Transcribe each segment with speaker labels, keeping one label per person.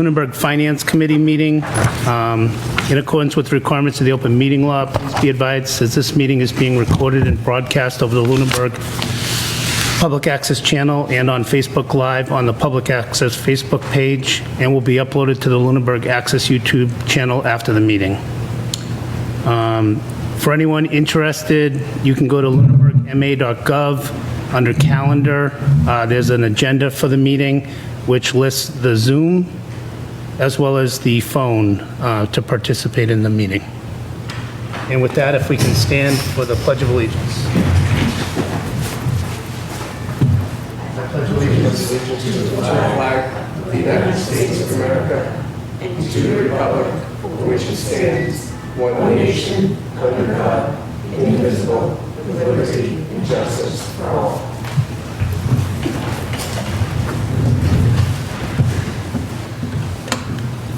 Speaker 1: Lunenburg Finance Committee meeting. In accordance with the requirements of the open meeting law, please be advised that this meeting is being recorded and broadcast over the Lunenburg Public Access channel and on Facebook Live on the Public Access Facebook page, and will be uploaded to the Lunenburg Access YouTube channel after the meeting. For anyone interested, you can go to lunenburgma.gov under calendar. There's an agenda for the meeting which lists the Zoom as well as the phone to participate in the meeting. And with that, if we can stand for the Pledge of Allegiance. I pledge allegiance to the flag of the United States of America and to the republic for which it stands, one nation, under God, indivisible, with liberty and justice for all.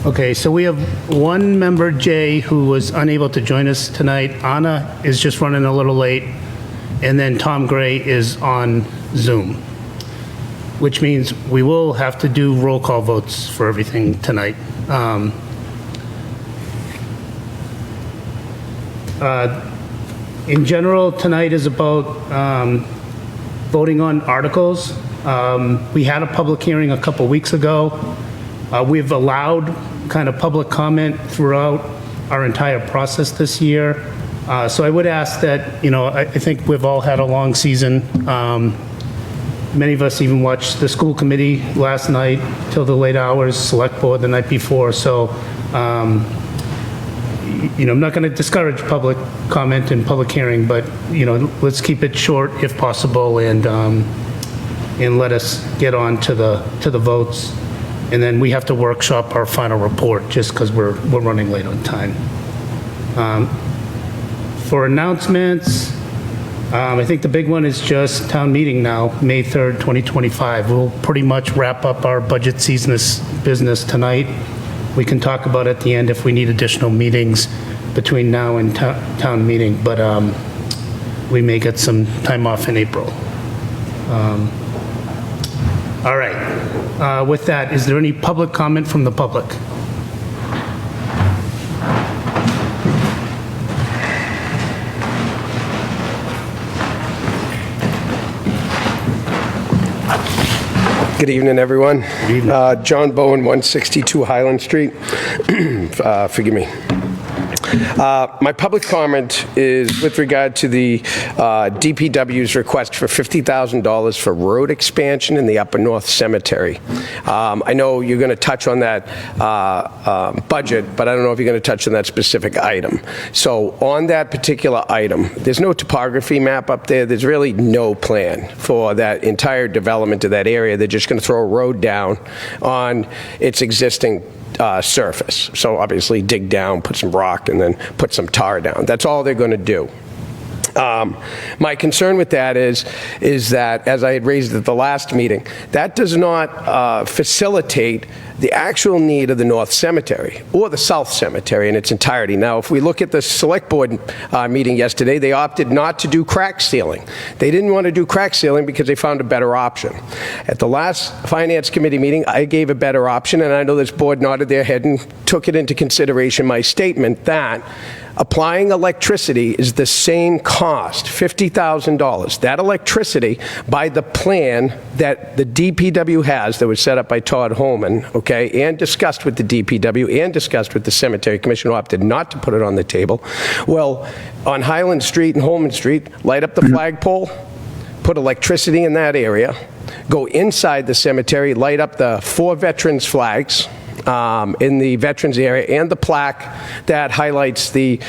Speaker 1: Okay, so we have one member, Jay, who was unable to join us tonight. Anna is just running a little late, and then Tom Gray is on Zoom, which means we will have to do roll call votes for everything tonight. In general, tonight is about voting on articles. We had a public hearing a couple weeks ago. We've allowed kind of public comment throughout our entire process this year. So I would ask that, I think we've all had a long season. Many of us even watched the school committee last night till the late hours, select board the night before. So, I'm not going to discourage public comment and public hearing, but, let's keep it short if possible and let us get on to the votes. And then we have to workshop our final report just because we're running late on time. For announcements, I think the big one is just town meeting now, May 3rd, 2025. We'll pretty much wrap up our budget season business tonight. We can talk about at the end if we need additional meetings between now and town meeting, but we may get some time off in April. All right. With that, is there any public comment from the public?
Speaker 2: Good evening, everyone.
Speaker 1: Good evening.
Speaker 2: John Bowen, 162 Highland Street. Forgive me. My public comment is with regard to the DPW's request for $50,000 for road expansion in the Upper North Cemetery. I know you're going to touch on that budget, but I don't know if you're going to touch on that specific item. So on that particular item, there's no topography map up there. There's really no plan for that entire development of that area. They're just going to throw a road down on its existing surface. So obviously dig down, put some rock, and then put some tar down. That's all they're going to do. My concern with that is that, as I had raised at the last meeting, that does not facilitate the actual need of the North Cemetery or the South Cemetery in its entirety. Now, if we look at the select board meeting yesterday, they opted not to do crack sealing. They didn't want to do crack sealing because they found a better option. At the last Finance Committee meeting, I gave a better option, and I know this board nodded their head and took it into consideration, my statement that applying electricity is the same cost, $50,000. That electricity, by the plan that the DPW has that was set up by Todd Holman, okay, and discussed with the DPW and discussed with the Cemetery Commission, who opted not to put it on the table. Well, on Highland Street and Holman Street, light up the flagpole, put electricity in that area, go inside the cemetery, light up the 4 veterans flags, in the veterans area, and the plaque that highlights the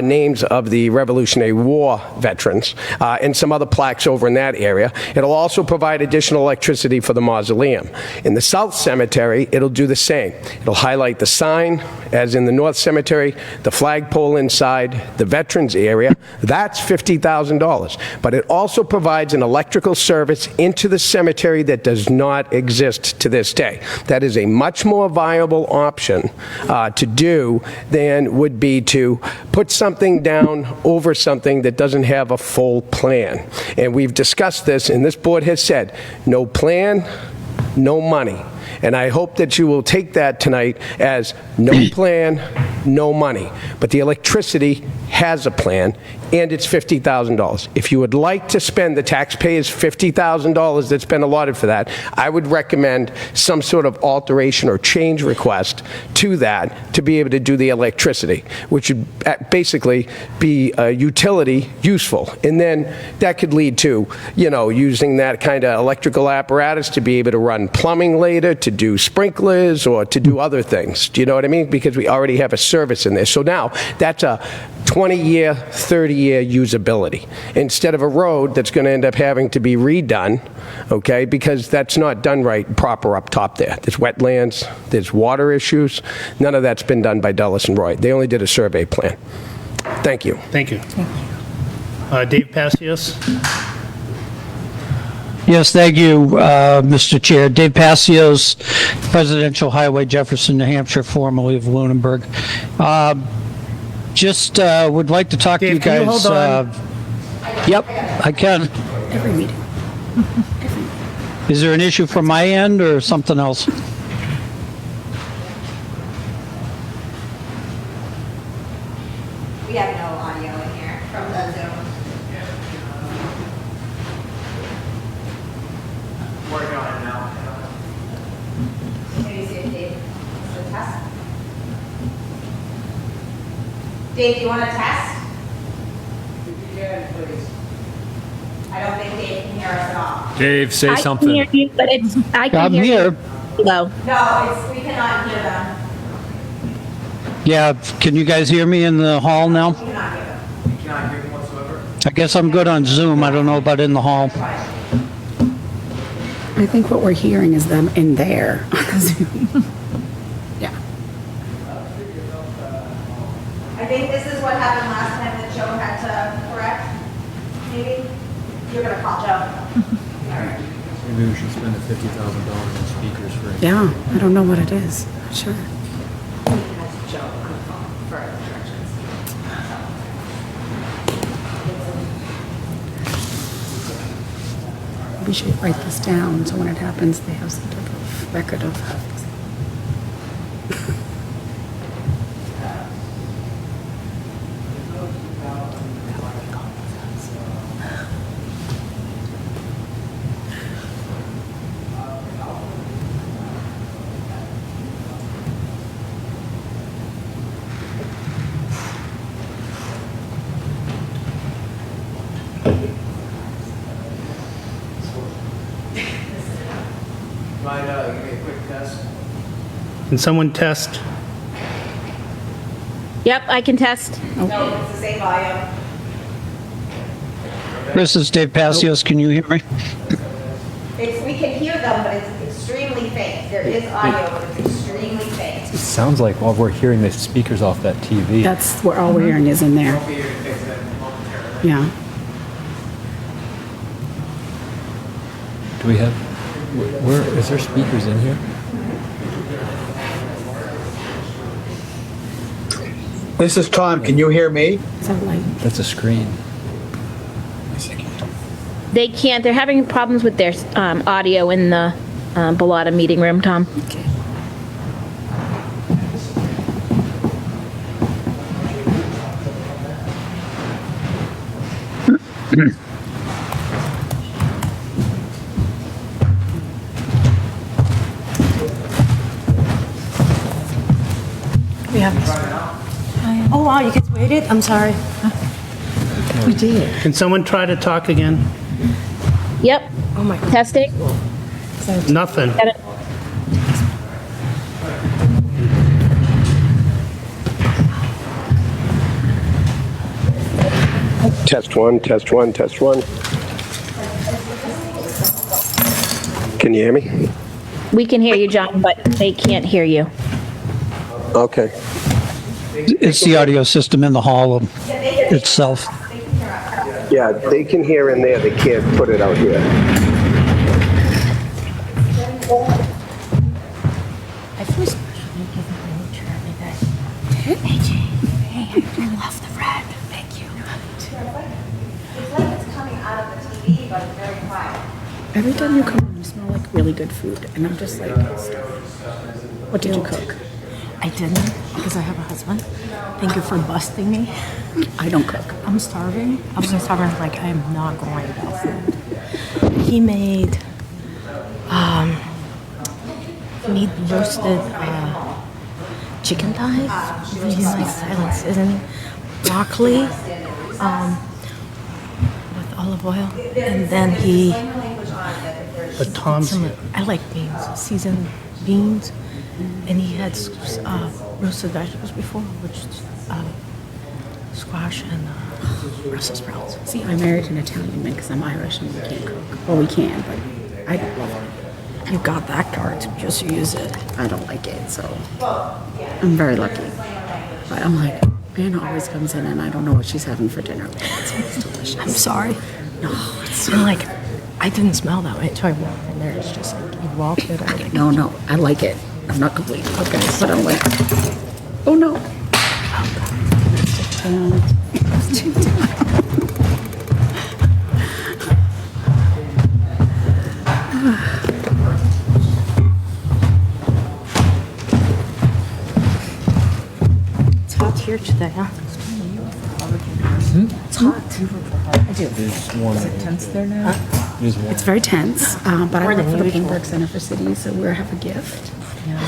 Speaker 2: names of the Revolutionary War veterans, and some other plaques over in that area. It'll also provide additional electricity for the mausoleum. In the South Cemetery, it'll do the same. It'll highlight the sign, as in the North Cemetery, the flagpole inside the veterans area. That's $50,000. But it also provides an electrical service into the cemetery that does not exist to this day. That is a much more viable option to do than would be to put something down over something that doesn't have a full plan. And we've discussed this, and this board has said, no plan, no money. And I hope that you will take that tonight as no plan, no money. But the electricity has a plan, and it's $50,000. If you would like to spend the taxpayers' $50,000 that's been allotted for that, I would recommend some sort of alteration or change request to that to be able to do the electricity, which would basically be utility useful. And then that could lead to, you know, using that kind of electrical apparatus to be able to run plumbing later, to do sprinklers, or to do other things. Do you know what I mean? Because we already have a service in there. So now that's a 20-year, 30-year usability instead of a road that's going to end up having to be redone, okay, because that's not done right proper up top there. There's wetlands, there's water issues. None of that's been done by Dulles and Roy. They only did a survey plan. Thank you.
Speaker 1: Thank you. Dave Passios?
Speaker 3: Yes, thank you, Mr. Chair. Dave Passios, Presidential Highway, Jefferson, New Hampshire, formerly of Lunenburg. Just would like to talk to you
Speaker 1: Dave, can you
Speaker 3: guys.
Speaker 1: hold on?
Speaker 3: Yep, I can.
Speaker 4: Every meeting.
Speaker 3: Is there an issue from my end or something else?
Speaker 5: We have no audio in here from the Zoom.
Speaker 6: Working on it now.
Speaker 5: Can you see if Dave wants to test? Dave, do you want to test?
Speaker 6: If you can, please.
Speaker 5: I don't think Dave can hear us at all.
Speaker 6: Dave, say
Speaker 7: I
Speaker 6: something.
Speaker 7: can hear you, but I can
Speaker 3: I'm
Speaker 7: hear
Speaker 3: here.
Speaker 7: you low.
Speaker 5: No, we cannot hear them.
Speaker 3: Yeah, can you guys hear me in the hall now?
Speaker 5: We cannot hear them.
Speaker 6: You cannot hear me whatsoever.
Speaker 3: I guess I'm good on Zoom. I don't know about in the hall.
Speaker 4: I think what we're hearing is them in there on the Zoom. Yeah.
Speaker 5: I think this is what happened last time that Joe had to correct. Maybe? You're going to call Joe.
Speaker 8: Maybe we should spend the $50,000 on speakers for it.
Speaker 4: Yeah, I don't know what it is. Not sure.
Speaker 5: That's Joe on the phone for directions.
Speaker 4: We should write this down so when it happens, they have some type of record of it.
Speaker 6: Mind give me a quick test?
Speaker 1: Can someone test?
Speaker 7: Yep, I can test.
Speaker 5: No, it's the same volume.
Speaker 3: This is Dave Passios. Can you hear me?
Speaker 5: We can hear them, but it's extremely faint. There is audio, but it's extremely faint.
Speaker 8: It sounds like while we're hearing the speakers off that TV.
Speaker 4: That's where all we're hearing is in there.
Speaker 6: I'll be here to fix that momentarily.
Speaker 4: Yeah.
Speaker 8: Do we have, where, is there speakers in here?
Speaker 9: This is Tom. Can you hear me?
Speaker 4: Is that like,
Speaker 8: That's a screen.
Speaker 7: They can't, they're having problems with their audio in the Bellotta meeting room, Tom.
Speaker 4: okay.
Speaker 10: We have. Oh, wow, you guys waited? I'm sorry.
Speaker 4: We did.
Speaker 1: Can someone try to talk again?
Speaker 7: Yep,
Speaker 10: Oh, my God.
Speaker 7: testing.
Speaker 1: Nothing.
Speaker 7: Got it.
Speaker 2: Test one, test one, test one. Can you hear me?
Speaker 7: We can hear you, John, but they can't hear you.
Speaker 2: Okay.
Speaker 3: It's the audio system in the hall itself.
Speaker 2: Yeah, they can hear in there, they can't put it out here.
Speaker 10: I feel especially given the nature of it that. AJ, hey, I love the red. Thank you.
Speaker 5: It's like it's coming out of the TV, but it's very quiet.
Speaker 4: Every time you come in, you smell like really good food. And I'm just like, what did you cook?
Speaker 10: I didn't because I have a husband. Thank you for busting me.
Speaker 4: I don't cook.
Speaker 10: I'm starving. I was starving like I am not going without food. He made roasted chicken thighs. Really nice silence, isn't it? Broccoli with olive oil, and then he.
Speaker 1: But Tom's
Speaker 10: Some, I like beans, seasoned beans, and he had roasted vegetables before, which squash and Brussels sprouts.
Speaker 4: See, I married an Italian man because I'm Irish and we can't cook. Well, we can, but I don't love it.
Speaker 10: You got that card, just use it.
Speaker 4: I don't like it, so I'm very lucky. But I'm like, Anna always comes in and I don't know what she's having for dinner. It's always delicious.
Speaker 10: I'm sorry.
Speaker 4: No, it's
Speaker 10: And like, I didn't smell that way until I walked in there. It's just like you walk it. I like,
Speaker 4: no, I like it. I'm not completely okay, but I'm like, oh no.
Speaker 10: it's hot here today, huh?
Speaker 4: It's hot. I do. It's very tense, but I work for the Bloomberg Center for Cities, so we have a gift.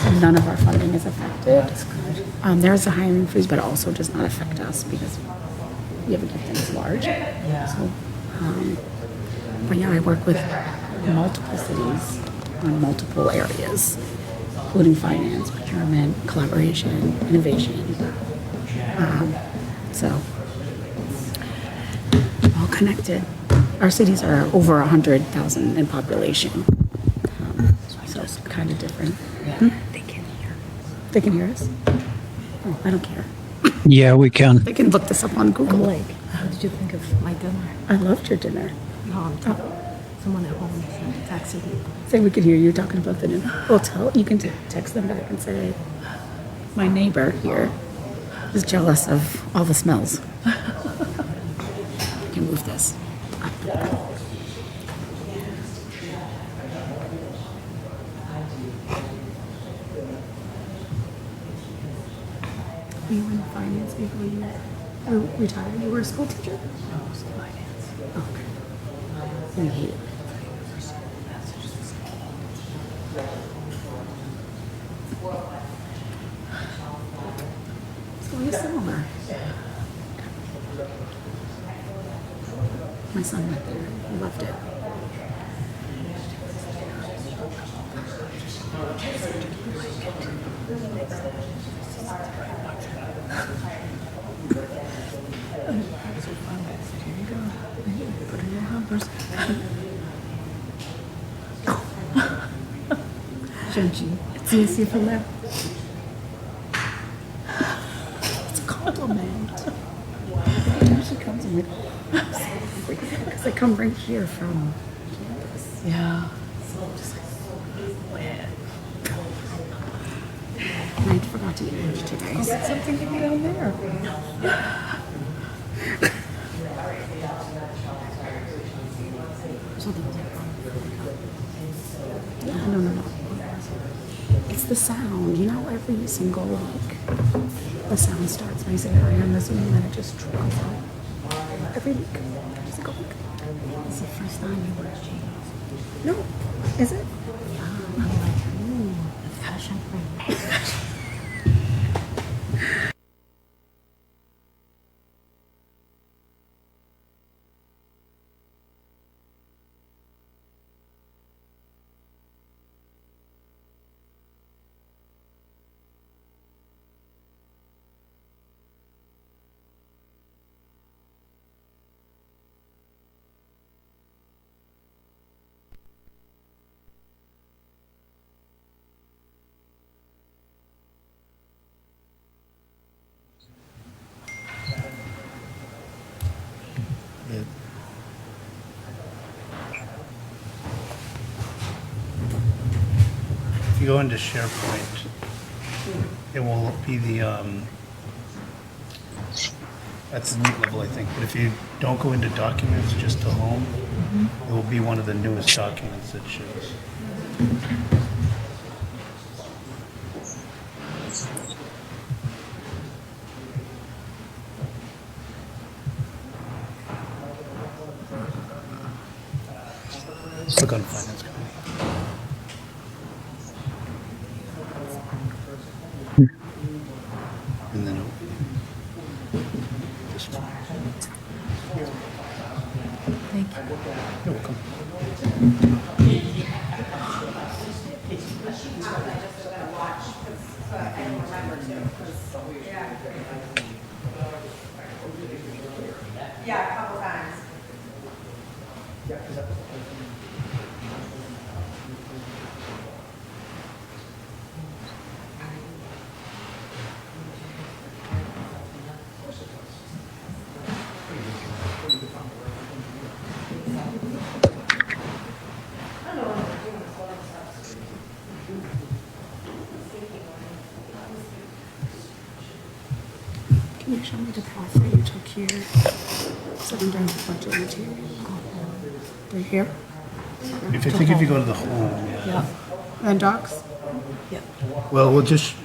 Speaker 4: So none of our funding is affected. There is a hiring freeze, but it also does not affect us because we have a gift that's large. So, but yeah, I work with multiple cities on multiple areas, including finance, procurement, collaboration, innovation. So, all connected. Our cities are over 100,000 in population, so it's kind of different.
Speaker 10: They can hear.
Speaker 4: They can hear us? Oh, I don't care.
Speaker 3: Yeah, we can.
Speaker 4: They can look this up on
Speaker 10: I'm
Speaker 4: Google.
Speaker 10: like, what did you think of my dinner?
Speaker 4: I loved your dinner.
Speaker 10: No, I'm talking. Someone at home texted me.
Speaker 4: Say we could hear you talking about the dinner. Well, you can text them back and say, my neighbor here is jealous of all the smells. I can move this. Were you in finance before you retired? You were a school teacher? No, I was in finance. Okay. And you hate it. It's really similar. My son went there. He loved it. Genji. It's easy from there. It's a compliment. She comes and because I come right here from campus.
Speaker 10: Yeah.
Speaker 4: And I forgot to eat lunch today. So
Speaker 10: Something to be down there.
Speaker 4: no. It's the sound. You know, every single week, the sound starts by saying I am the Zoom, and then it just trickles out. Every week. Every single week.
Speaker 10: It's the first time you wear jeans.
Speaker 4: No. Is it?
Speaker 10: I'm like, ooh, the fashion frame.
Speaker 1: If you go into SharePoint, it will be the, that's the neat level, I think. But if you don't go into documents, just to home, it will be one of the newest documents that shows. Click on Finance Committee. And then just
Speaker 5: Yeah, a couple times.
Speaker 4: Can you show me the path that you took here? So under the budget material. Right here?
Speaker 1: if I think if you go to the home, yeah.
Speaker 4: Yeah. And docs?
Speaker 1: Well, we'll just,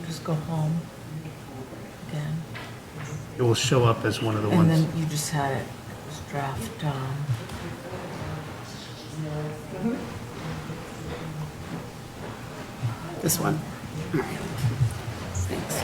Speaker 10: Just go home again.
Speaker 1: it will show up as one of the
Speaker 10: And
Speaker 1: ones.
Speaker 10: then you just had it was draft,
Speaker 4: This one. All right. Thanks.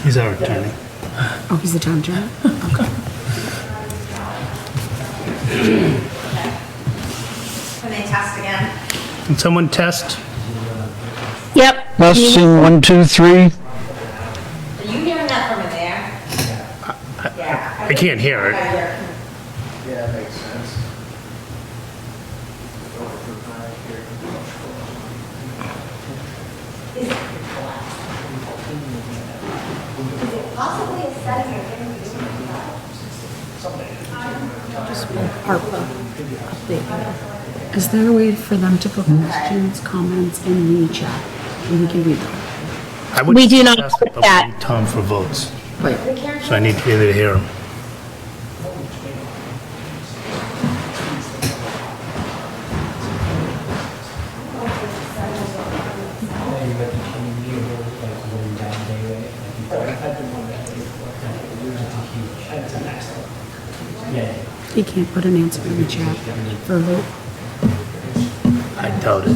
Speaker 1: He's our attorney.
Speaker 4: Oh, he's the town attorney? Okay.
Speaker 5: Can they test again?
Speaker 1: Can someone test?
Speaker 7: Yep.
Speaker 3: Testing, 1, 2, 3.
Speaker 5: Are you hearing that from in there? Yeah.
Speaker 1: I can't hear it.
Speaker 6: Yeah, that makes sense.
Speaker 5: Possibly a setting you're getting to
Speaker 4: ARPA update. Is there a way for them to put questions, comments in the chat? And we can read them.
Speaker 1: I would
Speaker 7: We do not
Speaker 1: suggest
Speaker 7: put
Speaker 1: that we
Speaker 7: that.
Speaker 1: need Tom for votes,
Speaker 4: Right.
Speaker 1: so I need to be able to hear him.
Speaker 4: He can't put an answer in the chat for a vote.
Speaker 1: I doubt it.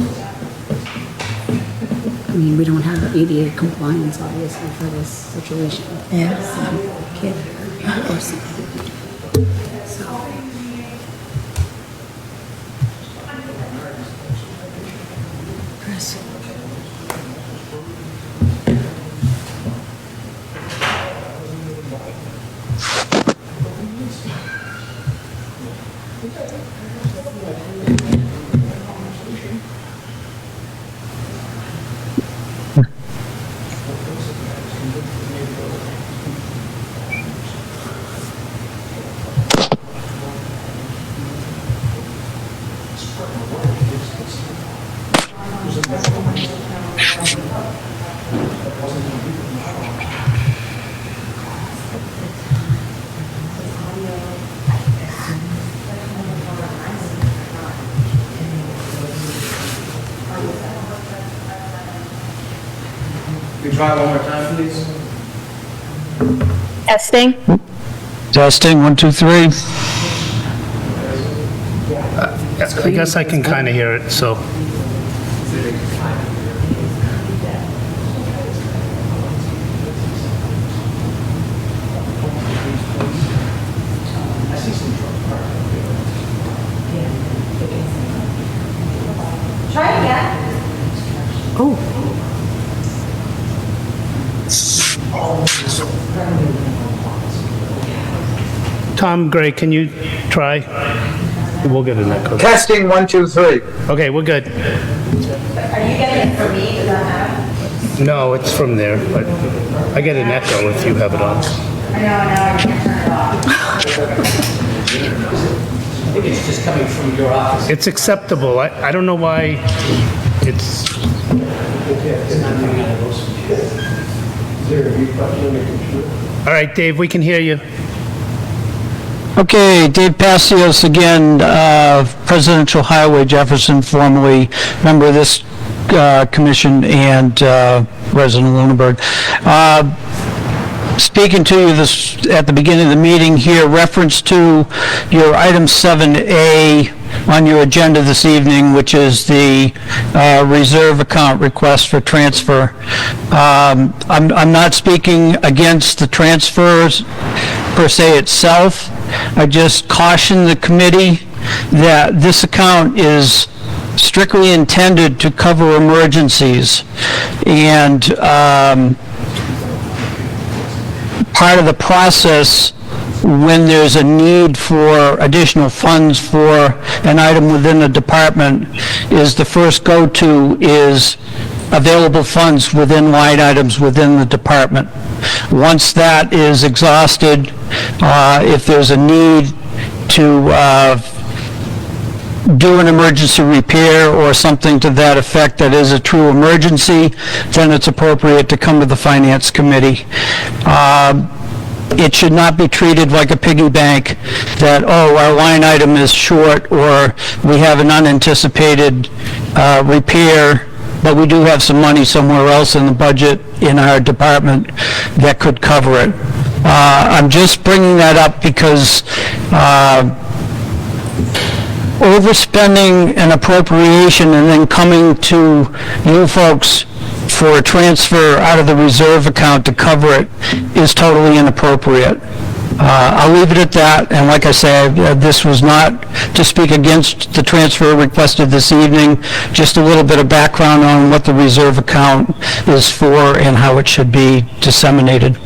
Speaker 4: I mean, we don't have ADA compliance, obviously, for this situation.
Speaker 10: Yeah.
Speaker 4: So, can't or something. So,
Speaker 10: Chris.
Speaker 6: Can you try one more time, please?
Speaker 7: Testing.
Speaker 3: Testing, 1, 2, 3.
Speaker 1: I guess I can kind of hear it, so.
Speaker 6: I see
Speaker 1: Tom, Gray, can you try? We'll get an echo.
Speaker 9: Testing, 1, 2, 3.
Speaker 1: Okay, we're good.
Speaker 5: Are you getting it from me? Does that matter?
Speaker 1: No, it's from there, but I get an echo if you have it on.
Speaker 5: I know, I can't turn it off.
Speaker 6: I think it's just coming from your office.
Speaker 1: It's acceptable. I don't know why it's, all right, Dave, we can hear you.
Speaker 3: Okay, Dave Passios again, Presidential Highway Jefferson, formerly member of this commission and resident of Lunenburg. Speaking to you this at the beginning of the meeting here, reference to your item 7A on your agenda this evening, which is the reserve account request for transfer. I'm not speaking against the transfers per se itself. I just caution the committee that this account is strictly intended to cover emergencies, and part of the process when there's a need for additional funds for an item within the department is the first go-to is available funds within line items within the department. Once that is exhausted, if there's a need to do an emergency repair or something to that effect that is a true emergency, then it's appropriate to come to the Finance Committee. It should not be treated like a piggy bank that, oh, our line item is short or we have an unanticipated repair, but we do have some money somewhere else in the budget in our department that could cover it. I'm just bringing that up because overspending an appropriation and then coming to you folks for a transfer out of the reserve account to cover it is totally inappropriate. I'll leave it at that, and like I say, this was not to speak against the transfer requested this evening, just a little bit of background on what the reserve account is for and how it should be disseminated.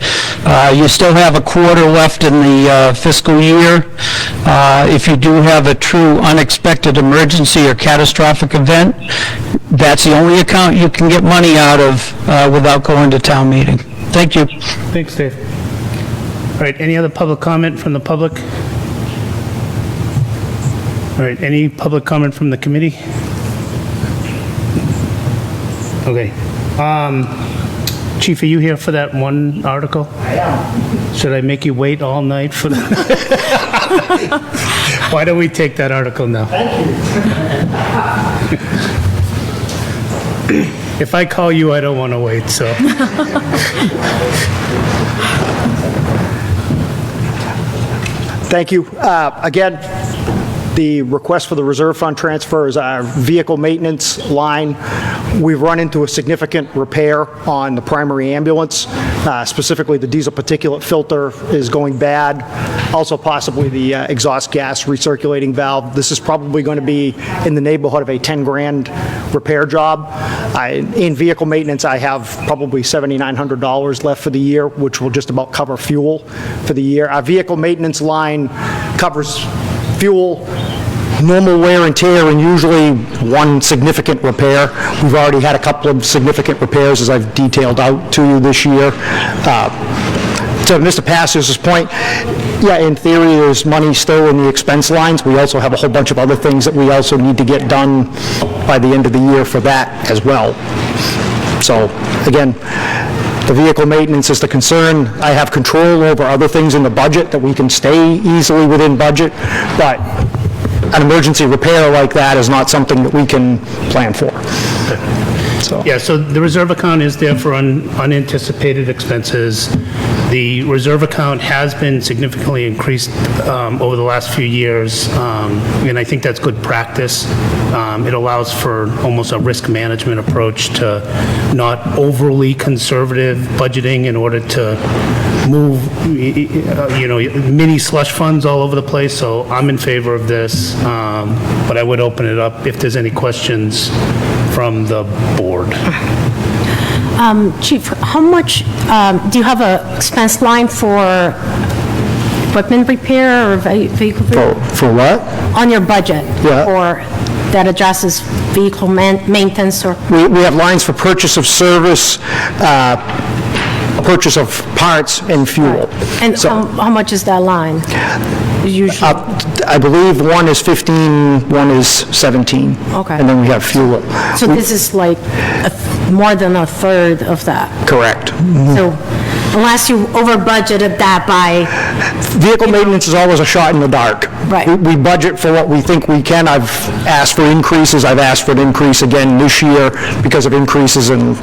Speaker 3: You still have a quarter left in the fiscal year. If you do have a true unexpected emergency or catastrophic event, that's the only account you can get money out of without going to town meeting. Thank you.
Speaker 1: Thanks, Dave. All right, any other public comment from the public? All right, any public comment from the committee? Okay. Chief, are you here for that one article?
Speaker 9: I am.
Speaker 1: Should I make you wait all night for that? Why don't we take that article now?
Speaker 9: Thank you.
Speaker 1: If I call you, I don't want to wait, so.
Speaker 11: Thank you. Again, the request for the reserve fund transfer is our vehicle maintenance line. We've run into a significant repair on the primary ambulance. Specifically, the diesel particulate filter is going bad. Also, possibly the exhaust gas recirculating valve. This is probably going to be in the neighborhood of a 10 grand repair job. In vehicle maintenance, I have probably $7,900 left for the year, which will just about cover fuel for the year. Our vehicle maintenance line covers fuel, normal wear and tear, and usually one significant repair. We've already had a couple of significant repairs, as I've detailed out to you this year. To Mr. Passios' point, yeah, in theory, there's money still in the expense lines. We also have a whole bunch of other things that we also need to get done by the end of the year for that as well. So, again, the vehicle maintenance is the concern. I have control over other things in the budget that we can stay easily within budget, but an emergency repair like that is not something that we can plan for. So.
Speaker 1: Yeah, so the reserve account is there for unanticipated expenses. The reserve account has been significantly increased over the last few years, and I think that's good practice. It allows for almost a risk management approach to not overly conservative budgeting in order to move, mini slush funds all over the place. So I'm in favor of this, but I would open it up if there's any questions from the board.
Speaker 10: Chief, how much, do you have a expense line for equipment repair or vehicle repair?
Speaker 11: For what?
Speaker 10: On your budget?
Speaker 11: Yeah.
Speaker 10: Or that addresses vehicle maintenance or?
Speaker 11: We have lines for purchase of service, purchase of parts, and fuel.
Speaker 10: And how much is that line? Usually?
Speaker 11: I believe one is 15, one is 17.
Speaker 10: Okay.
Speaker 11: And then we have fuel.
Speaker 10: So this is like more than a third of that?
Speaker 11: Correct.
Speaker 10: So unless you over budgeted that by,
Speaker 11: Vehicle maintenance is always a shot in the dark.
Speaker 10: Right.
Speaker 11: We budget for what we think we can. I've asked for increases. I've asked for an increase again this year because of increases in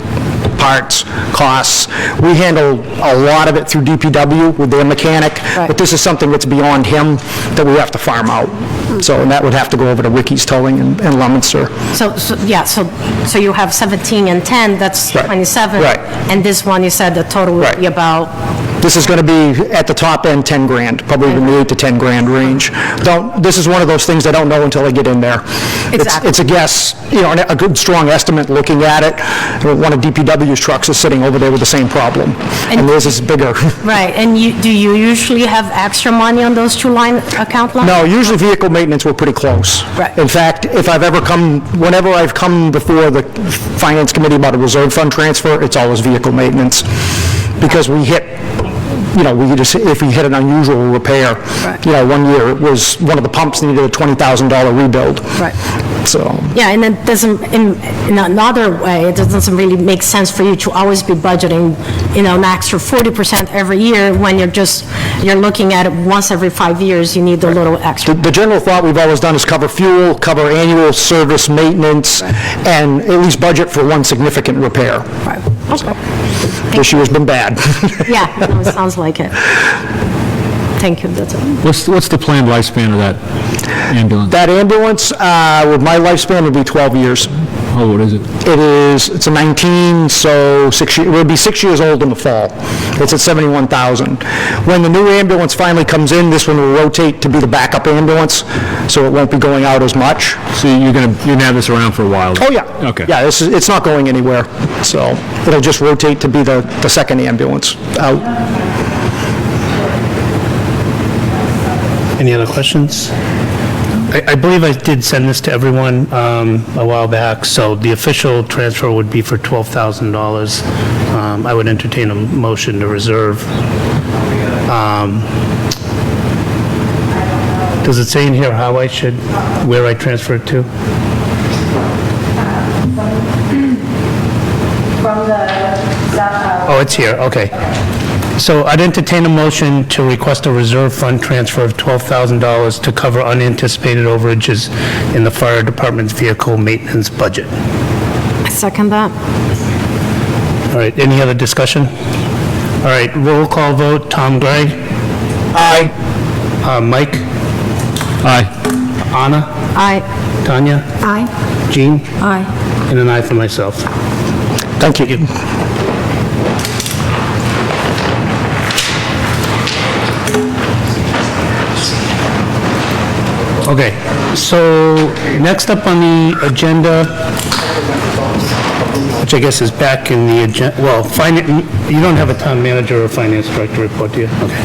Speaker 11: parts, costs. We handle a lot of it through DPW with their mechanic,
Speaker 10: Right.
Speaker 11: but this is something that's beyond him that we have to farm out. So, and that would have to go over to Ricky's Towing in Leominster.
Speaker 10: so you have 17 and 10, that's
Speaker 11: Right.
Speaker 10: 27.
Speaker 11: Right.
Speaker 10: And this one, you said the total would
Speaker 11: Right.
Speaker 10: be about,
Speaker 11: This is going to be, at the top end, 10 grand, probably in the 8 to 10 grand range. This is one of those things I don't know until I get in there.
Speaker 10: Exactly.
Speaker 11: It's a guess, a good, strong estimate looking at it. One of DPW's trucks is sitting over there with the same problem, and theirs is bigger.
Speaker 10: right, and do you usually have extra money on those two account lines?
Speaker 11: No, usually vehicle maintenance, we're pretty close.
Speaker 10: Right.
Speaker 11: In fact, whenever I've come before the Finance Committee about a reserve fund transfer, it's always vehicle maintenance, because we hit, if we hit an unusual repair.
Speaker 10: Right.
Speaker 11: One year, it was, one of the pumps needed a $20,000 rebuild.
Speaker 10: Right.
Speaker 11: So,
Speaker 10: Yeah, and it doesn't, in another way, it doesn't really make sense for you to always be budgeting, an extra 40% every year when you're looking at it once every 5 years, you need a little extra.
Speaker 11: the general thought we've always done is cover fuel, cover annual service maintenance, and at least budget for one significant repair.
Speaker 10: Right. Okay.
Speaker 11: This year's been bad.
Speaker 10: Yeah, no, it sounds like it. Thank you, that's all.
Speaker 8: What's the planned lifespan of that ambulance?
Speaker 11: That ambulance, with my lifespan, would be 12 years.
Speaker 8: Oh, what is it?
Speaker 11: It's a 19, so it would be 6 years old in the fall. It's at 71,000. When the new ambulance finally comes in, this one will rotate to be the backup ambulance, so it won't be going out as much.
Speaker 8: So you're gonna have this around for a while?
Speaker 11: Oh, yeah.
Speaker 8: Okay.
Speaker 11: Yeah, it's not going anywhere, so it'll just rotate to be the second ambulance out.
Speaker 1: Any other questions? I believe I did send this to everyone a while back, so the official transfer would be for $12,000. I would entertain a motion to reserve. Does it say in here where I transfer it to?
Speaker 5: From the,
Speaker 1: Oh, it's here, okay. So I'd entertain a motion to request a reserve fund transfer of $12,000 to cover unanticipated overages in the fire department's vehicle maintenance budget.
Speaker 10: I second that.
Speaker 1: All right, any other discussion? All right, roll call vote, Tom Gray? Aye. Mike?
Speaker 8: Aye.
Speaker 1: Anna?
Speaker 10: Aye.
Speaker 1: Tanya?
Speaker 4: Aye.
Speaker 1: Jean?
Speaker 10: Aye.
Speaker 1: And an aye for myself.
Speaker 11: Thank you.
Speaker 1: Okay, so next up on the agenda, which I guess is back in the agenda, well, you don't have a town manager or finance director report, do you? Okay.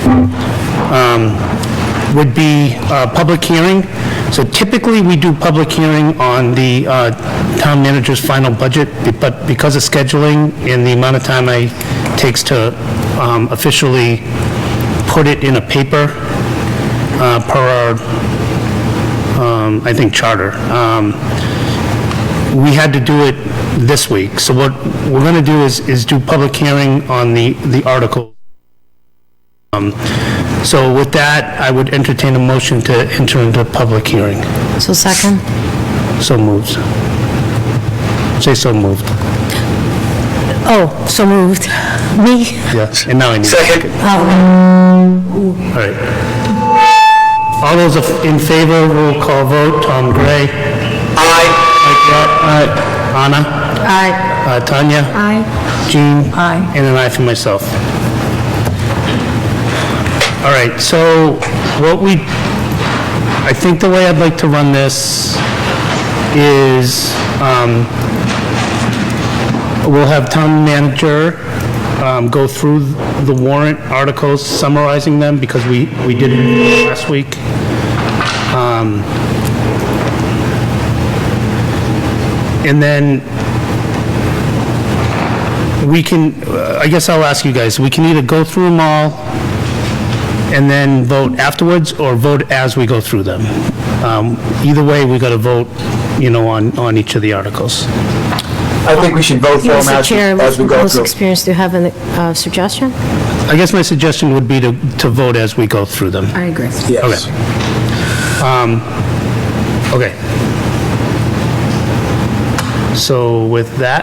Speaker 1: Would be public hearing. So typically, we do public hearing on the town manager's final budget, but because of scheduling and the amount of time it takes to officially put it in a paper per our I think, charter. We had to do it this week. So what we're going to do is do public hearing on the article. So with that, I would entertain a motion to enter into public hearing.
Speaker 10: So second?
Speaker 1: So moved. Say so moved.
Speaker 10: Oh, so moved. Me?
Speaker 1: Yes. And now I need.
Speaker 9: Second.
Speaker 1: All right. All those in favor, roll call vote. Tom Gray.
Speaker 9: Aye.
Speaker 1: Aye. Anna.
Speaker 10: Aye.
Speaker 1: Tanya.
Speaker 4: Aye.
Speaker 1: Jean.
Speaker 10: Aye.
Speaker 1: And an aye for myself. All right, so I think the way I'd like to run this is, We'll have town manager go through the warrant articles, summarizing them, because we did it last week. And then we can, I guess I'll ask you guys, we can either go through them all and then vote afterwards, or vote as we go through them. Either way, we got to vote, on each of the articles.
Speaker 9: I think we should vote for them
Speaker 10: Mr. Chair,
Speaker 9: as we go
Speaker 10: most
Speaker 9: through.
Speaker 10: experienced, do you have a suggestion?
Speaker 1: I guess my suggestion would be to vote as we go through them.
Speaker 4: I agree.
Speaker 9: Yes.
Speaker 1: Okay. So with that,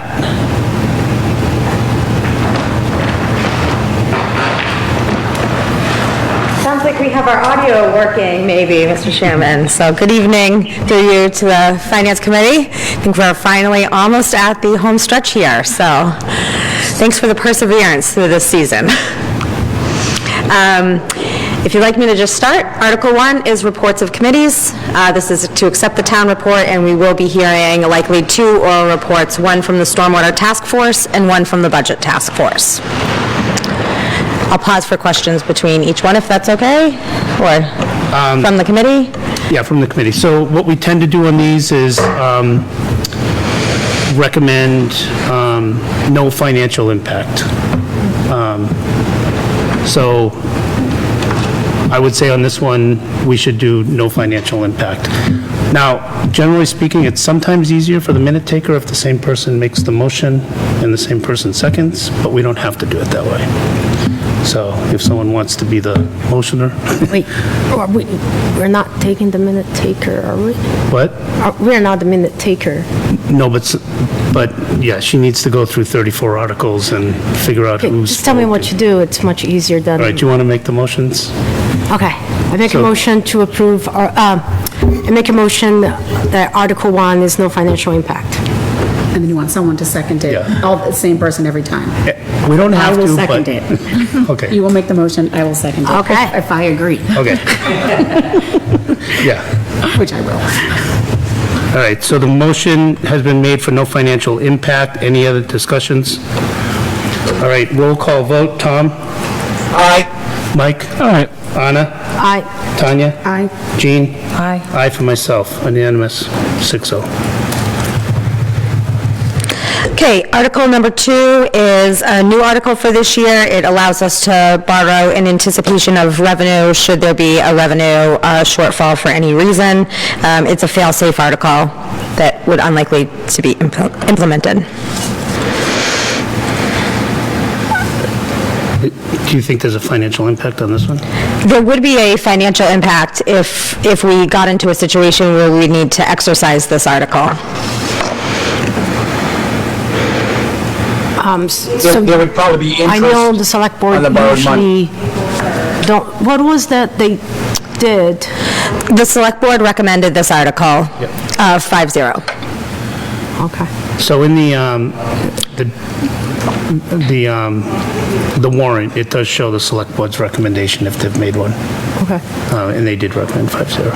Speaker 12: Sounds like we have our audio working, maybe, Mr. Chairman. So good evening through you to the Finance Committee. I think we're finally almost at the home stretch here, so thanks for the perseverance through this season. If you'd like me to just start, Article 1 is reports of committees. This is to accept the town report, and we will be hearing likely 2 oral reports, one from the Stormwater Task Force and one from the Budget Task Force. I'll pause for questions between each one, if that's okay, or from the committee?
Speaker 1: yeah, from the committee. So what we tend to do on these is recommend no financial impact. So I would say on this one, we should do no financial impact. Now, generally speaking, it's sometimes easier for the minute taker if the same person makes the motion and the same person seconds, but we don't have to do it that way. So if someone wants to be the motioner.
Speaker 10: Wait, we're not taking the minute taker, are we?
Speaker 1: What?
Speaker 10: We're not the minute taker.
Speaker 1: No, but yeah, she needs to go through 34 articles and figure out
Speaker 10: Okay,
Speaker 1: who's.
Speaker 10: just tell me what you do, it's much easier than...
Speaker 1: All right, do you want to make the motions?
Speaker 10: Okay, I make a
Speaker 1: So-
Speaker 10: motion to approve, I make a motion that Article 1 is no financial impact.
Speaker 4: And then you want someone to second it,
Speaker 1: Yeah.
Speaker 4: all the same person every time.
Speaker 1: We don't
Speaker 4: I
Speaker 1: have to,
Speaker 4: will
Speaker 1: but.
Speaker 4: second it.
Speaker 1: Okay.
Speaker 4: You will make the motion, I will second it.
Speaker 10: Okay.
Speaker 4: If I agree,
Speaker 1: Okay. Yeah.
Speaker 4: which I will.
Speaker 1: All right, so the motion has been made for no financial impact. Any other discussions? All right, roll call vote. Tom?
Speaker 9: Aye.
Speaker 1: Mike?
Speaker 3: All right.
Speaker 1: Anna?
Speaker 10: Aye.
Speaker 1: Tanya?
Speaker 4: Aye.
Speaker 1: Jean?
Speaker 12: Aye.
Speaker 1: Aye for myself, unanimous, 6-0.
Speaker 12: Okay, Article number 2 is a new article for this year. It allows us to borrow in anticipation of revenue, should there be a revenue shortfall for any reason. It's a fail-safe article that would unlikely to be implemented.
Speaker 1: Do you think there's a financial impact on this one?
Speaker 12: There would be a financial impact if we got into a situation where we need to exercise this article.
Speaker 10: So
Speaker 9: There would probably be
Speaker 10: I know
Speaker 9: interest
Speaker 10: the select board
Speaker 9: on the borrowed money.
Speaker 10: usually don't, what was that they did?
Speaker 12: The Select Board recommended this article, 5-0.
Speaker 10: Okay.
Speaker 1: So in the warrant, it does show the select board's recommendation if they've made one,
Speaker 10: Okay.
Speaker 1: and they did recommend 5-0.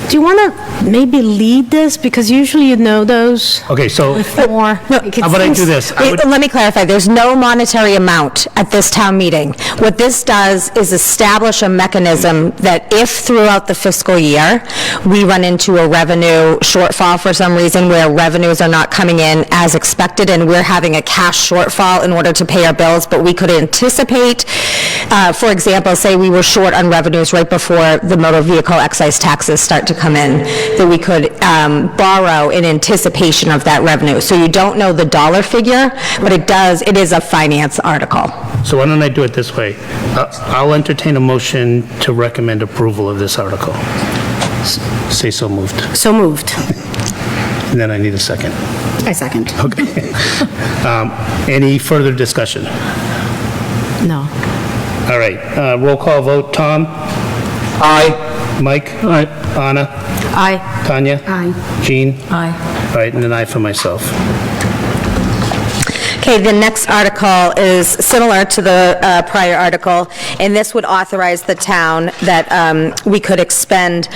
Speaker 10: Do you want to maybe lead this? Because usually you know those
Speaker 1: Okay, so
Speaker 10: before.
Speaker 1: how about I do this? I
Speaker 12: Wait,
Speaker 1: would-
Speaker 12: let me clarify, there's no monetary amount at this town meeting. What this does is establish a mechanism that if throughout the fiscal year, we run into a revenue shortfall for some reason where revenues are not coming in as expected and we're having a cash shortfall in order to pay our bills, but we could anticipate, for example, say we were short on revenues right before the motor vehicle excise taxes start to come in, that we could borrow in anticipation of that revenue. So you don't know the dollar figure, but it is a finance article.
Speaker 1: So why don't I do it this way? I'll entertain a motion to recommend approval of this article. Say so moved.
Speaker 10: So moved.
Speaker 1: And then I need a second.
Speaker 4: I second.
Speaker 1: Okay. Any further discussion?
Speaker 10: No.
Speaker 1: All right, roll call vote. Tom?
Speaker 9: Aye.
Speaker 1: Mike? All right. Anna?
Speaker 10: Aye.
Speaker 1: Tanya?
Speaker 4: Aye.
Speaker 1: Jean?
Speaker 12: Aye.
Speaker 1: All right, and an aye for myself.
Speaker 12: Okay, the next article is similar to the prior article, and this would authorize the town that we could expend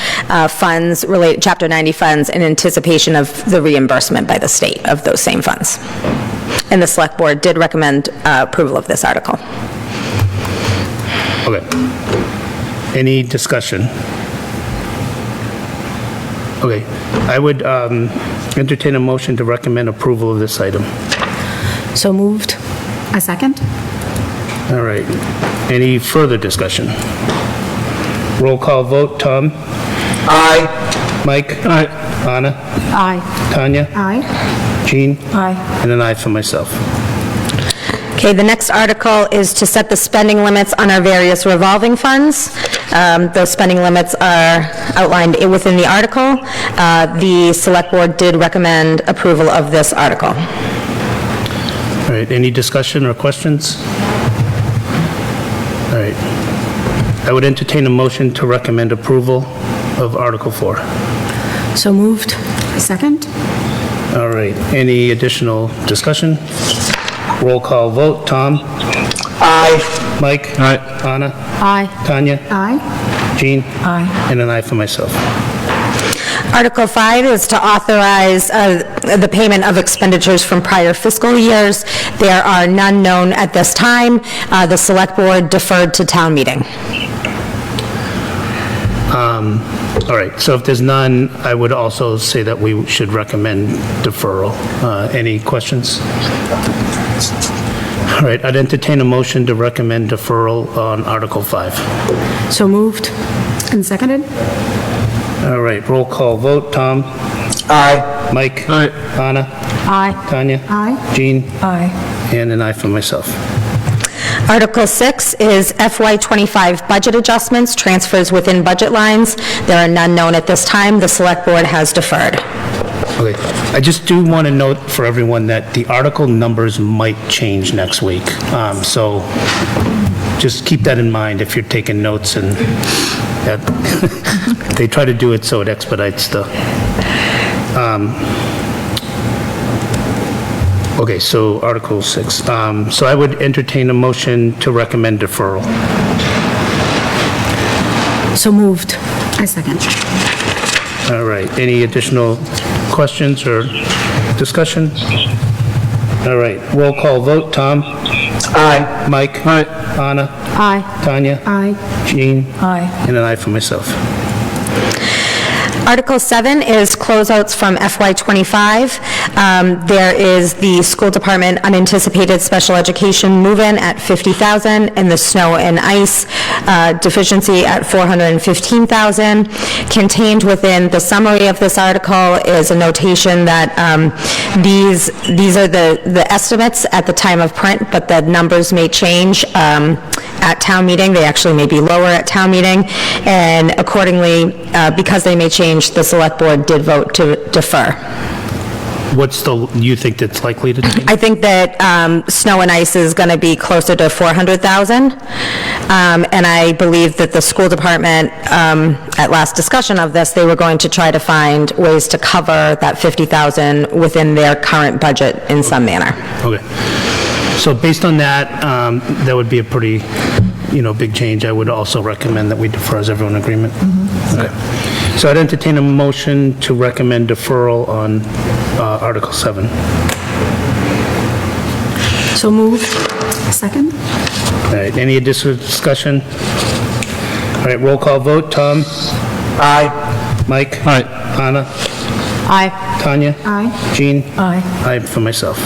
Speaker 12: funds, Chapter 90 funds, in anticipation of the reimbursement by the state of those same funds. And the Select Board did recommend approval of this article.
Speaker 1: Okay. Any discussion? Okay. I would entertain a motion to recommend approval of this item.
Speaker 10: So moved.
Speaker 4: A second?
Speaker 1: All right. Any further discussion? Roll call vote. Tom?
Speaker 9: Aye.
Speaker 1: Mike? Aye. Anna?
Speaker 10: Aye.
Speaker 1: Tanya?
Speaker 4: Aye.
Speaker 1: Jean?
Speaker 10: Aye.
Speaker 1: And an aye for myself.
Speaker 12: Okay, the next article is to set the spending limits on our various revolving funds. Those spending limits are outlined within the article. The Select Board did recommend approval of this article.
Speaker 1: All right. Any discussion or questions? All right. I would entertain a motion to recommend approval of Article 4.
Speaker 10: So moved.
Speaker 4: A second?
Speaker 1: All right. Any additional discussion? Roll call vote. Tom?
Speaker 9: Aye.
Speaker 1: Mike?
Speaker 8: Aye.
Speaker 1: Anna?
Speaker 10: Aye.
Speaker 1: Tanya?
Speaker 4: Aye.
Speaker 1: Jean?
Speaker 10: Aye.
Speaker 1: And an aye for myself.
Speaker 12: Article 5 is to authorize the payment of expenditures from prior fiscal years. There are none known at this time. The Select Board deferred to town meeting.
Speaker 1: All right. So if there's none, I would also say that we should recommend deferral. Any questions? All right. I'd entertain a motion to recommend deferral on Article 5.
Speaker 10: So moved.
Speaker 4: And seconded?
Speaker 1: All right. Roll call vote. Tom?
Speaker 9: Aye.
Speaker 1: Mike?
Speaker 8: Aye.
Speaker 1: Anna?
Speaker 10: Aye.
Speaker 1: Tanya?
Speaker 4: Aye.
Speaker 1: Jean?
Speaker 10: Aye.
Speaker 1: And an aye for myself.
Speaker 12: Article 6 is FY25 budget adjustments, transfers within budget lines. There are none known at this time. The Select Board has deferred.
Speaker 1: Okay. I just do want to note for everyone that the article numbers might change next week. So just keep that in mind if you're taking notes, and they try to do it so it expedites the... Okay, so Article 6. So I would entertain a motion to recommend deferral.
Speaker 10: So moved.
Speaker 4: A second.
Speaker 1: All right, any additional questions or discussion? All right, roll call vote. Tom?
Speaker 9: Aye.
Speaker 1: Mike?
Speaker 8: Aye.
Speaker 1: Anna?
Speaker 10: Aye.
Speaker 1: Tanya?
Speaker 4: Aye.
Speaker 1: Jean?
Speaker 10: Aye.
Speaker 1: And an aye for myself.
Speaker 12: Article 7 is closeouts from FY25. There is the school department unanticipated special education move-in at $50,000 and the snow and ice deficiency at $415,000. Contained within the summary of this article is a notation that these are the estimates at the time of print, but the numbers may change at town meeting. They actually may be lower at town meeting, and accordingly, because they may change, the Select Board did vote to defer.
Speaker 1: What's you think that's likely to change?
Speaker 12: I think that snow and ice is going to be closer to $400,000, and I believe that the school department, at last discussion of this, they were going to try to find ways to cover that $50,000 within their current budget in some manner.
Speaker 1: Okay. So based on that, that would be a pretty, big change. I would also recommend that we defer. Is everyone in agreement? Okay. So I'd entertain a motion to recommend deferral on Article 7.
Speaker 10: So moved.
Speaker 4: A second?
Speaker 1: All right, any additional discussion? All right, roll call vote. Tom?
Speaker 9: Aye.
Speaker 1: Mike?
Speaker 8: Aye.
Speaker 1: Anna?
Speaker 10: Aye.
Speaker 1: Tanya?
Speaker 4: Aye.
Speaker 1: Jean?
Speaker 10: Aye.
Speaker 1: Aye for myself.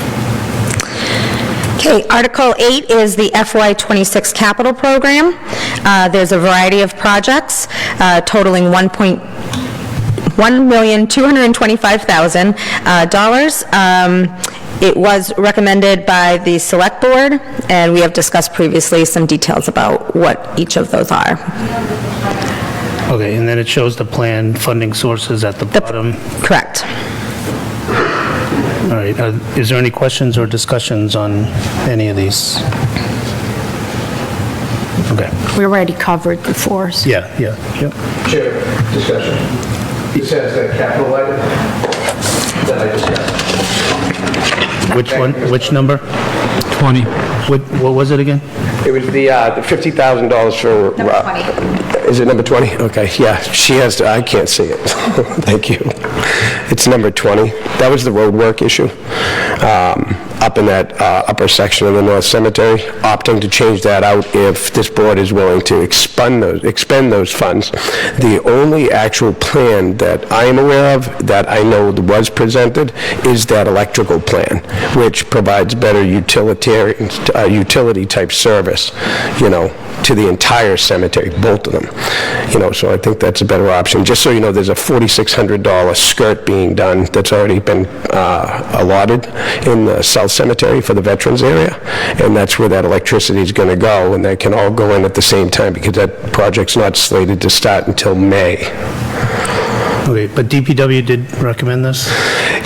Speaker 12: Okay, Article 8 is the FY26 capital program. There's a variety of projects totaling $1,225,000. It was recommended by the Select Board, and we have discussed previously some details about what each of those are.
Speaker 1: Okay, and then it shows the planned funding sources at the bottom.
Speaker 12: Correct.
Speaker 1: All right, is there any questions or discussions on any of these? Okay,
Speaker 10: We already covered before. So.
Speaker 1: yeah.
Speaker 2: Chair, discussion. This has that capital item that I discussed.
Speaker 1: Which one, which number?
Speaker 8: 20.
Speaker 1: What was it again?
Speaker 2: It was the $50,000 for...
Speaker 5: Number 20.
Speaker 2: Is it number 20? Okay, yeah, she has, I can't see it. Thank you. It's number 20. That was the road work issue, up in that upper section of the North Cemetery, opting to change that out if this board is willing to expend those funds. The only actual plan that I am aware of, that I know was presented, is that electrical plan, which provides better utility-type service, you know, to the entire cemetery, both of them. You know, so I think that's a better option. Just so you know, there's a $4,600 skirt being done that's already been allotted in the South Cemetery for the veterans area, and that's where that electricity is going to go, and they can all go in at the same time because that project's not slated to start until May.
Speaker 1: Okay, but DPW did recommend this?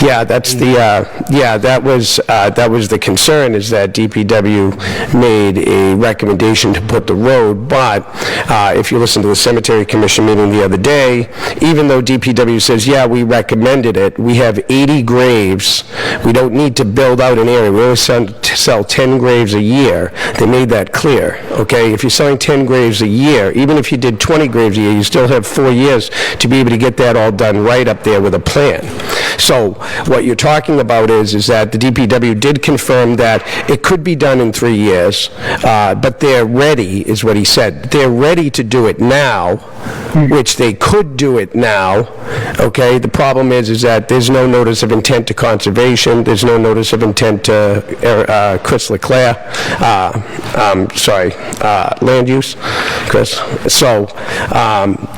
Speaker 2: Yeah, that's the, that was the concern, is that DPW made a recommendation to put the road, but if you listen to the Cemetery Commission meeting the other day, even though DPW says, yeah, we recommended it, we have 80 graves. We don't need to build out an area. We only sell 10 graves a year. They made that clear, okay? If you're selling 10 graves a year, even if you did 20 graves a year, you still have 4 years to be able to get that all done right up there with a plan. So what you're talking about is that the DPW did confirm that it could be done in 3 years, but they're ready, is what he said. They're ready to do it now, which they could do it now, okay? The problem is that there's no notice of intent to conservation, there's no notice of intent to Chris Leclerc, land use, Chris. So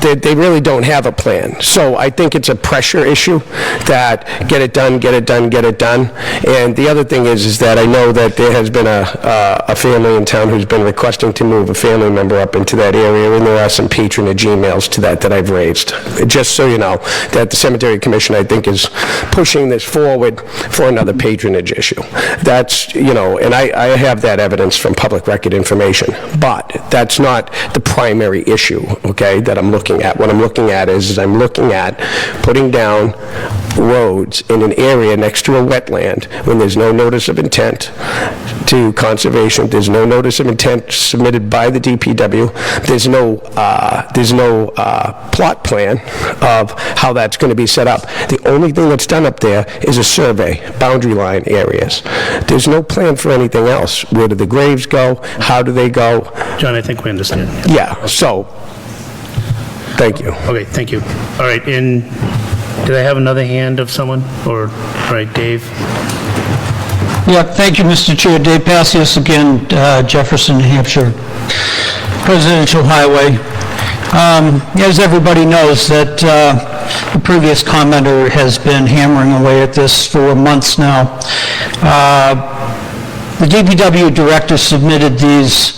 Speaker 2: they really don't have a plan. So I think it's a pressure issue that get it done, get it done, get it done. And the other thing is that I know that there has been a family in town who's been requesting to move a family member up into that area, and there are some patronage emails to that I've raised. Just so you know, that the Cemetery Commission, I think, is pushing this forward for another patronage issue. That's, you know, and I have that evidence from public record information, but that's not the primary issue, okay, that I'm looking at. What I'm looking at is I'm looking at putting down roads in an area next to a wetland when there's no notice of intent to conservation, there's no notice of intent submitted by the DPW, there's no plot plan of how that's going to be set up. The only thing that's done up there is a survey, boundary line areas. There's no plan for anything else. Where do the graves go? How do they go?
Speaker 1: John, I think we understand.
Speaker 2: Yeah, so, thank you.
Speaker 1: Okay, thank you. All right, and did I have another hand of someone? Or, all right, Dave?
Speaker 3: Yeah, thank you, Mr. Chair. Dave Passios again, Jefferson, New Hampshire, Presidential Highway. As everybody knows, that the previous commenter has been hammering away at this for months now. The DPW director submitted these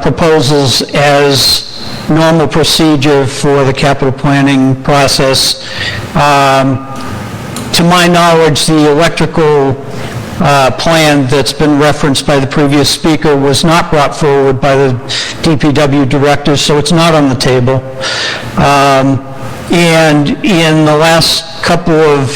Speaker 3: proposals as normal procedure for the capital planning process. To my knowledge, the electrical plan that's been referenced by the previous speaker was not brought forward by the DPW director, so it's not on the table. And in the last couple of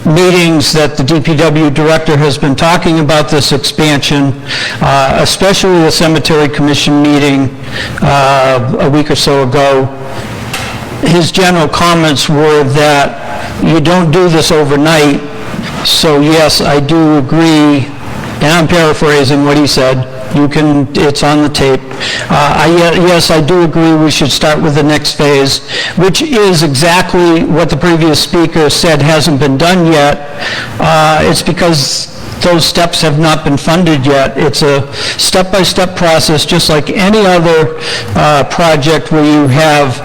Speaker 3: meetings that the DPW director has been talking about this expansion, especially the Cemetery Commission meeting a week or so ago, his general comments were that you don't do this overnight. So yes, I do agree, and I'm paraphrasing what he said. You can, it's on the tape. Yes, I do agree we should start with the next phase, which is exactly what the previous speaker said hasn't been done yet. It's because those steps have not been funded yet. It's a step-by-step process, just like any other project where you have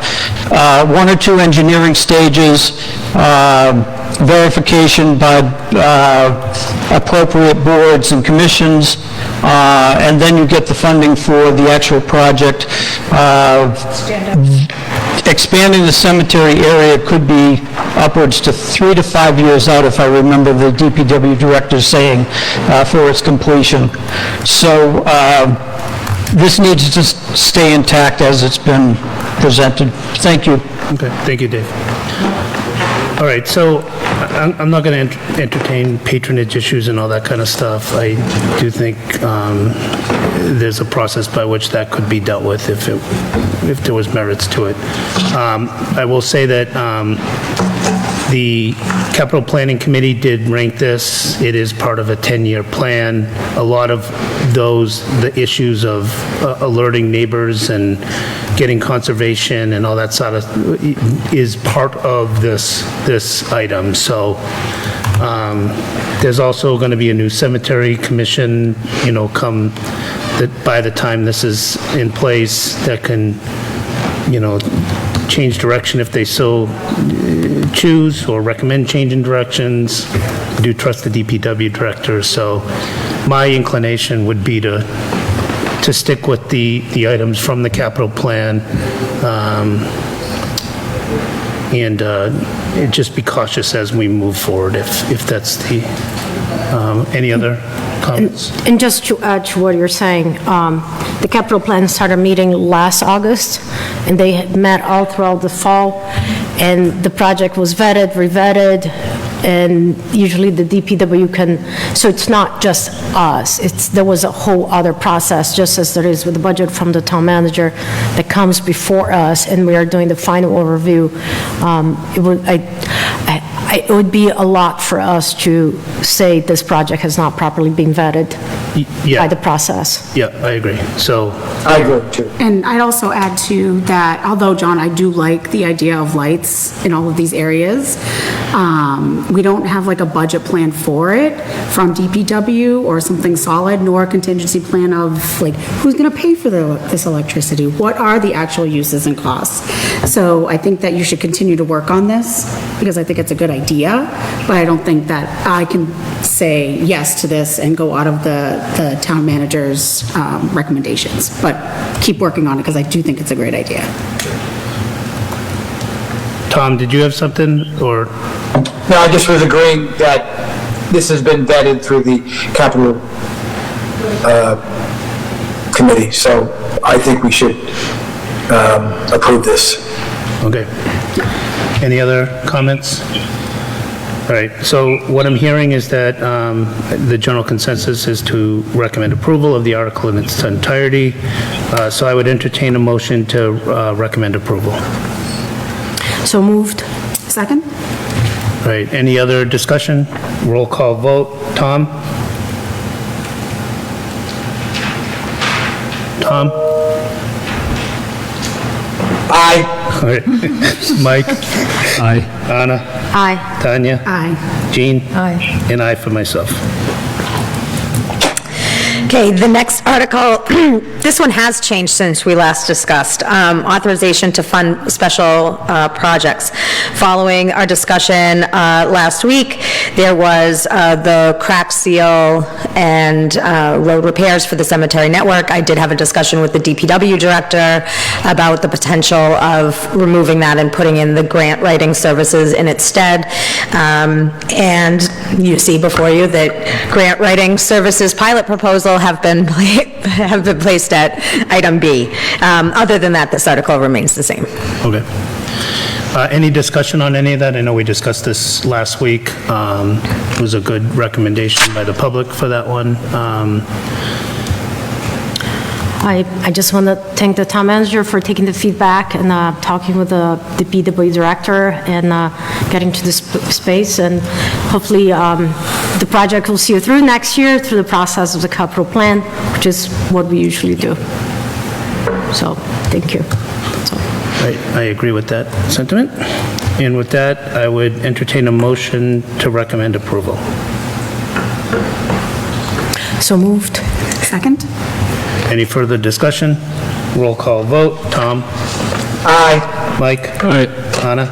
Speaker 3: 1 or 2 engineering stages, verification by appropriate boards and commissions, and then you get the funding for the actual project. Expanding the cemetery area could be upwards to 3 to 5 years out, if I remember the DPW director saying, for its completion. So this needs to stay intact as it's been presented. Thank you.
Speaker 1: Okay, thank you, Dave. All right, so I'm not going to entertain patronage issues and all that kind of stuff. I do think there's a process by which that could be dealt with if there was merits to it. I will say that the Capital Planning Committee did rank this. It is part of a 10-year plan. A lot of the issues of alerting neighbors and getting conservation and all that sort of is part of this item. So there's also going to be a new cemetery commission, come by the time this is in place, that can, change direction if they so choose, or recommend changing directions. I do trust the DPW director, so my inclination would be to stick with the items from the capital plan, and just be cautious as we move forward if that's the, any other comments?
Speaker 10: And just to add to what you're saying, the capital plan started meeting last August, and they had met all throughout the fall, and the project was vetted, revetted, and usually the DPW can, so it's not just us, there was a whole other process, just as there is with the budget from the town manager that comes before us, and we are doing the final overview. It would be a lot for us to say this project has not properly been vetted by the process.
Speaker 1: Yeah, I agree. So
Speaker 9: I agree too.
Speaker 4: And I'd also add to that, although, John, I do like the idea of lights in all of these areas, we don't have like a budget plan for it from DPW or something solid, nor a contingency plan of like, who's going to pay for this electricity? What are the actual uses and costs? So I think that you should continue to work on this, because I think it's a good idea, but I don't think that I can say yes to this and go out of the town manager's recommendations, but keep working on it, because I do think it's a great idea.
Speaker 1: Tom, did you have something, or?
Speaker 9: No, I just was agreeing that this has been vetted through the capital committee, so I think we should approve this.
Speaker 1: Okay. Any other comments? All right, so what I'm hearing is that the general consensus is to recommend approval of the article in its entirety. So I would entertain a motion to recommend approval.
Speaker 10: So moved.
Speaker 4: Second?
Speaker 1: All right, any other discussion? Roll call vote. Tom? Tom?
Speaker 9: Aye.
Speaker 1: All right. Mike?
Speaker 8: Aye.
Speaker 1: Anna?
Speaker 10: Aye.
Speaker 1: Tanya?
Speaker 4: Aye.
Speaker 1: Jean?
Speaker 10: Aye.
Speaker 1: And I for myself.
Speaker 12: Okay, the next article, this one has changed since we last discussed. Authorization to fund special projects. Following our discussion last week, there was the crack seal and road repairs for the cemetery network. I did have a discussion with the DPW director about the potential of removing that and putting in the grant writing services in its stead. And you see before you that grant writing services pilot proposal have been placed at item B. Other than that, this article remains the same.
Speaker 1: Okay. Any discussion on any of that? I know we discussed this last week. It was a good recommendation by the public for that one.
Speaker 10: I just want to thank the town manager for taking the feedback and talking with the DPW director and getting to this space, and hopefully the project will see you through next year through the process of the capital plan, which is what we usually do. So, thank you.
Speaker 1: I agree with that sentiment. And with that, I would entertain a motion to recommend approval.
Speaker 10: So moved.
Speaker 4: Second?
Speaker 1: Any further discussion? Roll call vote. Tom?
Speaker 9: Aye.
Speaker 1: Mike?
Speaker 8: Aye.
Speaker 1: Anna?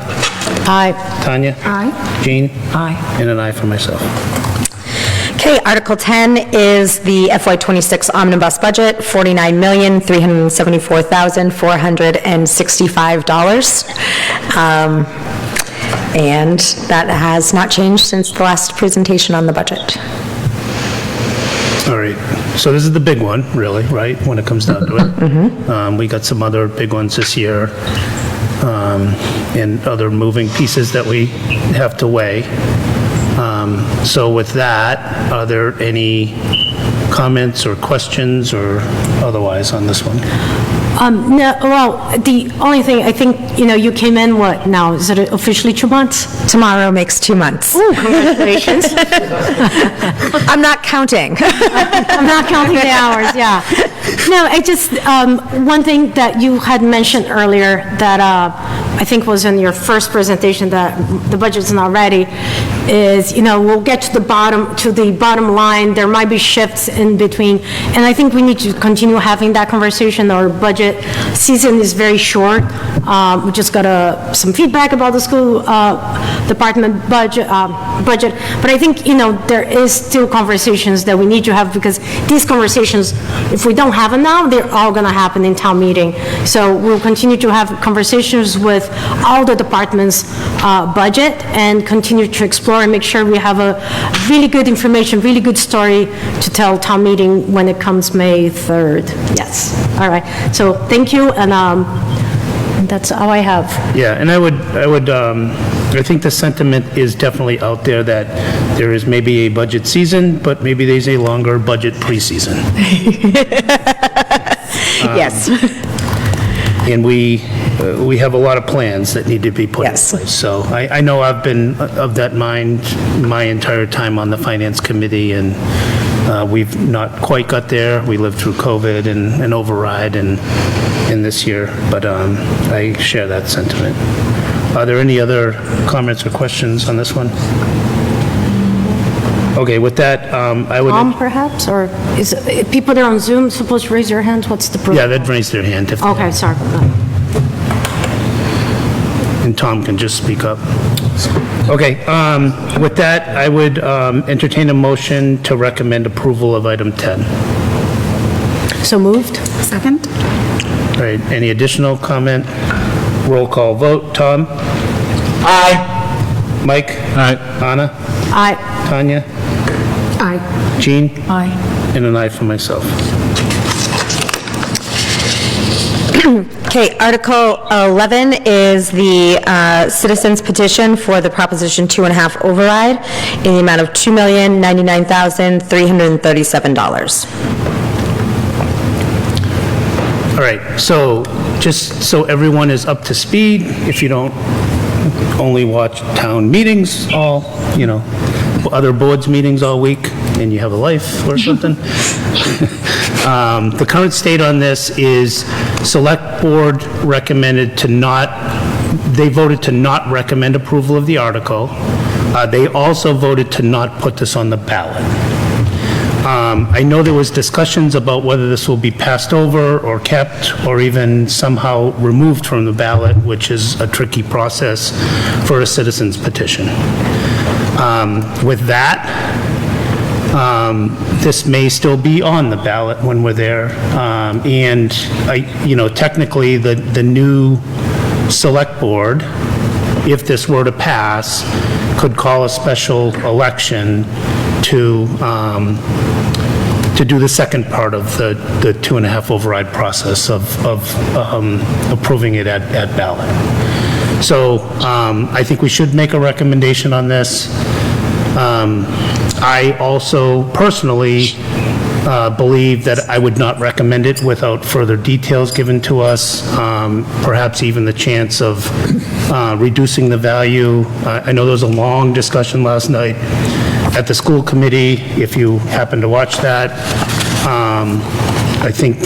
Speaker 10: Aye.
Speaker 1: Tanya?
Speaker 4: Aye.
Speaker 1: Jean?
Speaker 10: Aye.
Speaker 1: And an aye for myself.
Speaker 12: Okay, Article 10 is the FY26 omnibus budget, $49,374,465. And that has not changed since the last presentation on the budget.
Speaker 1: All right, so this is the big one, really, right, when it comes down to it. We got some other big ones this year. and other moving pieces that we have to weigh. So with that, are there any comments or questions or otherwise on this one?
Speaker 10: No, well, the only thing, I think, you came in, what now? Is it officially 2 months?
Speaker 12: Tomorrow makes 2 months.
Speaker 10: Ooh, congratulations.
Speaker 12: I'm not counting.
Speaker 10: I'm not counting the hours, yeah. No, I just, one thing that you had mentioned earlier that I think was in your first presentation, that the budget's not ready, is, we'll get to the bottom line. There might be shifts in between, and I think we need to continue having that conversation. Our budget season is very short. We just got some feedback about the school department budget, but I think, there is still conversations that we need to have, because these conversations, if we don't have them now, they're all going to happen in town meeting. So we'll continue to have conversations with all the departments' budget and continue to explore and make sure we have a really good information, really good story to tell town meeting when it comes May 3rd. Yes. All right. So thank you, and that's all I have.
Speaker 1: Yeah, and I think the sentiment is definitely out there that there is maybe a budget season, but maybe there's a longer budget preseason.
Speaker 12: Yes.
Speaker 1: And we have a lot of plans that need to be put in place. So I know I've been of that mind my entire time on the Finance Committee, and we've not quite got there. We lived through COVID and override and this year, but I share that sentiment. Are there any other comments or questions on this one? Okay, with that, I would...
Speaker 10: Perhaps, or is people that are on Zoom supposed to raise their hands? What's the protocol?
Speaker 1: Yeah, they'd raise their hand if...
Speaker 10: Okay, sorry.
Speaker 1: And Tom can just speak up. Okay, with that, I would entertain a motion to recommend approval of item 10.
Speaker 10: So moved.
Speaker 4: Second?
Speaker 1: All right, any additional comment? Roll call vote. Tom?
Speaker 9: Aye.
Speaker 1: Mike?
Speaker 8: Aye.
Speaker 1: Anna?
Speaker 10: Aye.
Speaker 1: Tanya?
Speaker 4: Aye.
Speaker 1: Jean?
Speaker 4: Aye.
Speaker 1: And an aye for myself.
Speaker 12: Okay, Article 11 is the citizens petition for the Proposition 2.5 override in the amount of $2,099,337.
Speaker 1: All right, so just so everyone is up to speed, if you don't only watch town meetings other boards meetings all week, and you have a life or something. The current state on this is Select Board recommended they voted to not recommend approval of the article. They also voted to not put this on the ballot. I know there was discussions about whether this will be passed over or kept or even somehow removed from the ballot, which is a tricky process for a citizen's petition. With that, this may still be on the ballot when we're there. And technically the new select board, if this were to pass, could call a special election to do the second part of the 2.5 override process of approving it at ballot. So I think we should make a recommendation on this. I also personally believe that I would not recommend it without further details given to us, perhaps even the chance of reducing the value. I know there was a long discussion last night at the school committee, if you happen to watch that. I think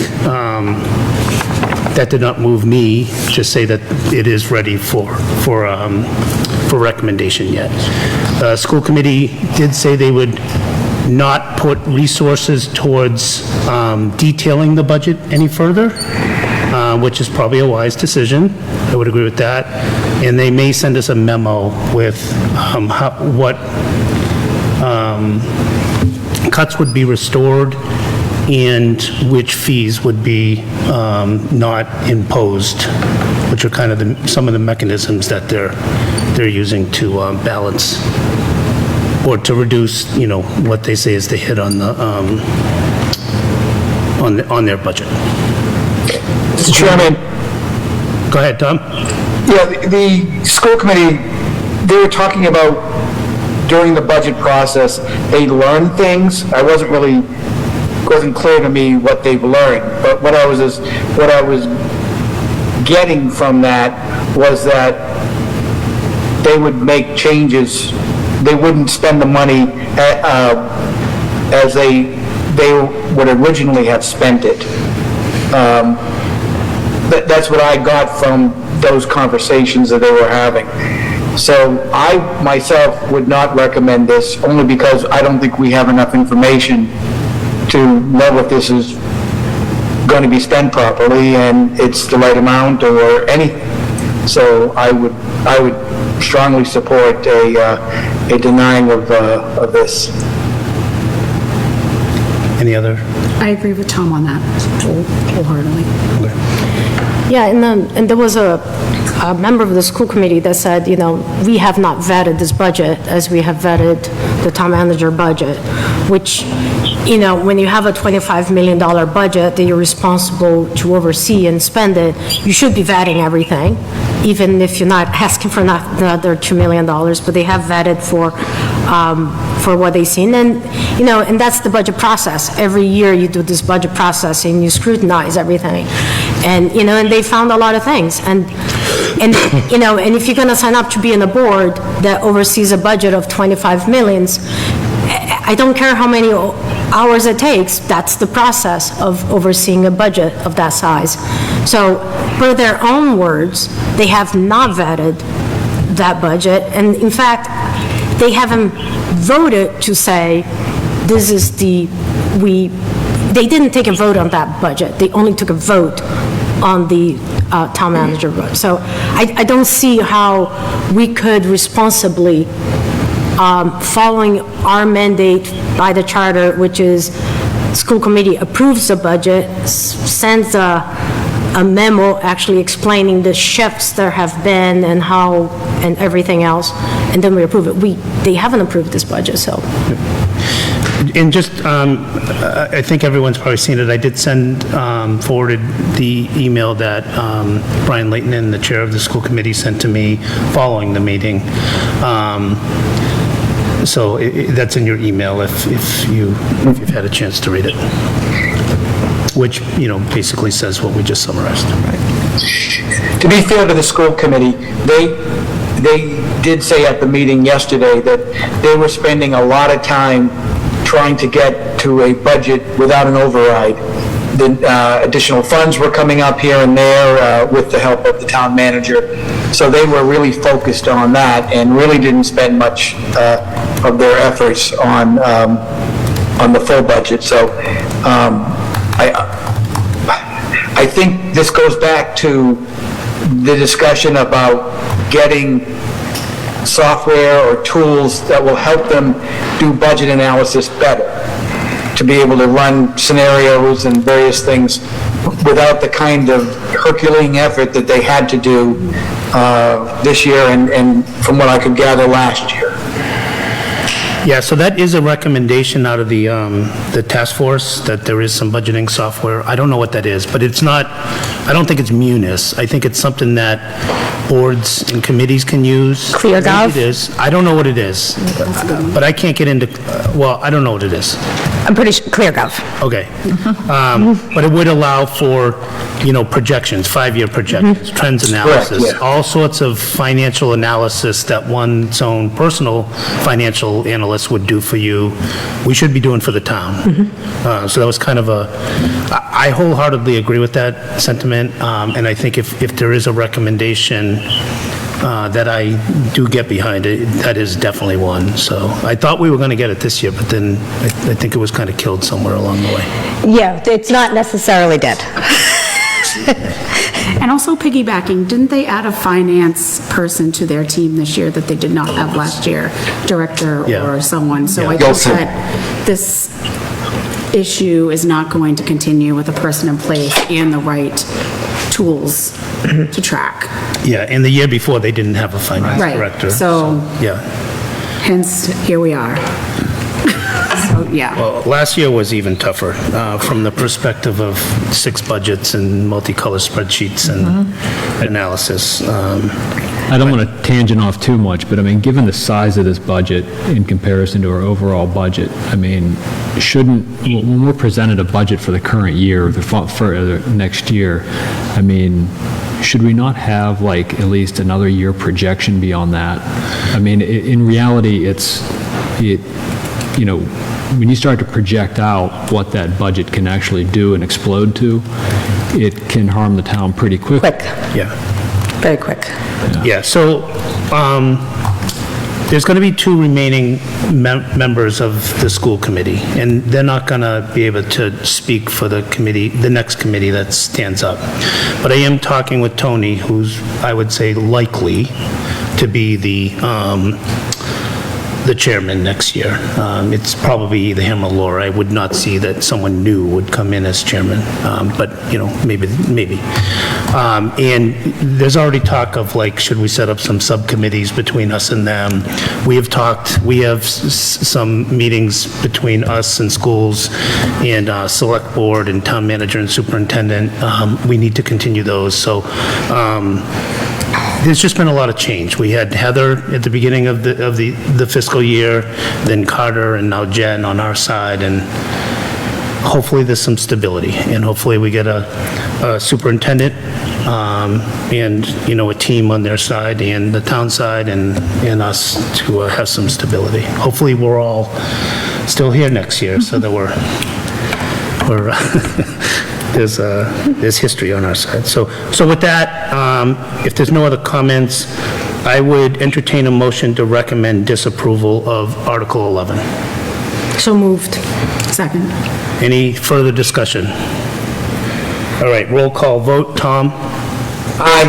Speaker 1: that did not move me to say that it is ready for recommendation yet. The school committee did say they would not put resources towards detailing the budget any further, which is probably a wise decision. I would agree with that. And they may send us a memo with what cuts would be restored and which fees would be not imposed, which are kind of some of the mechanisms that they're using to balance or to reduce, what they say is the hit on the on their budget.
Speaker 9: Mr. Chairman,
Speaker 1: Go ahead, Tom.
Speaker 9: Yeah, the school committee, they were talking about during the budget process, they learned things. Wasn't clear to me what they've learned, but what I was getting from that was that they would make changes. They wouldn't spend the money as they would originally have spent it. That's what I got from those conversations that they were having. So I myself would not recommend this, only because I don't think we have enough information to know if this is going to be spent properly and it's the right amount or anything. So I would strongly support a denying of this.
Speaker 1: Any other?
Speaker 4: I agree with Tom on that wholeheartedly.
Speaker 10: Yeah, and there was a member of the school committee that said, we have not vetted this budget as we have vetted the town manager budget, which, when you have a $25 million budget that you're responsible to oversee and spend it, you should be vetting everything, even if you're not asking for another $2 million, but they have vetted for what they've seen. And, and that's the budget process. Every year you do this budget process and you scrutinize everything. And, and they found a lot of things. And if you're going to sign up to be in a board that oversees a budget of 25 millions, I don't care how many hours it takes, that's the process of overseeing a budget of that size. So, per their own words, they have not vetted that budget, and in fact, they haven't voted to say, this is they didn't take a vote on that budget, they only took a vote on the town manager vote. So I don't see how we could responsibly, following our mandate by the charter, which is school committee approves the budget, sends a memo actually explaining the shifts there have been and how, and everything else, and then we approve it. They haven't approved this budget, so.
Speaker 1: And just, I think everyone's probably seen it. I did forwarded the email that Brian Layton, and the chair of the school committee, sent to me following the meeting. So that's in your email if you've had a chance to read it, which, basically says what we just summarized.
Speaker 9: To be fair to the school committee, they did say at the meeting yesterday that they were spending a lot of time trying to get to a budget without an override. The additional funds were coming up here and there with the help of the town manager. So they were really focused on that and really didn't spend much of their efforts on the full budget. So I think this goes back to the discussion about getting software or tools that will help them do budget analysis better, to be able to run scenarios and various things without the kind of Herculean effort that they had to do this year and from what I could gather last year.
Speaker 1: Yeah, so that is a recommendation out of the task force, that there is some budgeting software. I don't know what that is, but it's not, I don't think it's Munis. I think it's something that boards and committees can use.
Speaker 12: ClearGov?
Speaker 1: Maybe it is. I don't know what it is, but I can't get into, I don't know what it is.
Speaker 12: I'm pretty sure, ClearGov.
Speaker 1: Okay. But it would allow for, projections, 5-year projections, trends analysis,
Speaker 9: Correct, yeah.
Speaker 1: all sorts of financial analysis that one's own personal financial analyst would do for you, we should be doing for the town. So that was kind of I wholeheartedly agree with that sentiment, and I think if there is a recommendation that I do get behind it, that is definitely one. So I thought we were going to get it this year, but then I think it was kind of killed somewhere along the way.
Speaker 12: Yeah, it's not necessarily dead.
Speaker 4: And also piggybacking, didn't they add a finance person to their team this year that they did not have last year? Director
Speaker 1: Yeah.
Speaker 4: or someone. So
Speaker 1: Yeah.
Speaker 4: I think that this issue is not going to continue with a person in place and the right tools to track.
Speaker 1: Yeah, and the year before, they didn't have a finance
Speaker 4: Right,
Speaker 1: director.
Speaker 4: so-
Speaker 1: Yeah.
Speaker 4: Hence, here we are. So, yeah.
Speaker 1: Well, last year was even tougher, from the perspective of 6 budgets and multicolor spreadsheets and analysis.
Speaker 8: I don't want to tangent off too much, but I mean, given the size of this budget in comparison to our overall budget, I mean, when we're presented a budget for the current year, for the next year, I mean, should we not have like at least another year projection beyond that? I mean, in reality, when you start to project out what that budget can actually do and explode to, it can harm the town pretty quick.
Speaker 1: Yeah.
Speaker 12: Very quick.
Speaker 1: Yeah, so there's going to be 2 remaining members of the school committee, and they're not going to be able to speak for the committee, the next committee that stands up. But I am talking with Tony, who's, I would say, likely to be the chairman next year. It's probably either him or Laura. I would not see that someone new would come in as chairman, but, maybe. And there's already talk of, like, should we set up some subcommittees between us and them? We have some meetings between us and schools and select board and town manager and superintendent. We need to continue those, so there's just been a lot of change. We had Heather at the beginning of the fiscal year, then Carter, and now Jen on our side, and hopefully there's some stability, and hopefully we get a superintendent and, a team on their side and the town side and us to have some stability. Hopefully we're all still here next year so that there's history on our side. So with that, if there's no other comments, I would entertain a motion to recommend disapproval of Article 11.
Speaker 4: So moved. Second.
Speaker 1: Any further discussion? All right, roll call vote. Tom?
Speaker 9: Aye.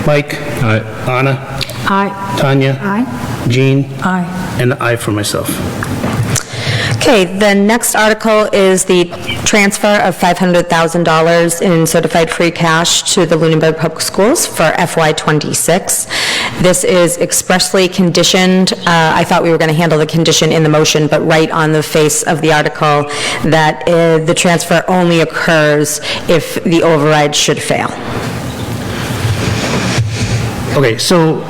Speaker 1: Mike?
Speaker 8: Aye.
Speaker 1: Anna?
Speaker 4: Aye.
Speaker 1: Tanya?
Speaker 4: Aye.
Speaker 1: Jean?
Speaker 10: Aye.
Speaker 1: And aye for myself.
Speaker 12: Okay, the next article is the transfer of $500,000 in certified free cash to the Lunenburg Public Schools for FY26. This is expressly conditioned. I thought we were going to handle the condition in the motion, but right on the face of the article that the transfer only occurs if the override should fail.
Speaker 1: Okay, so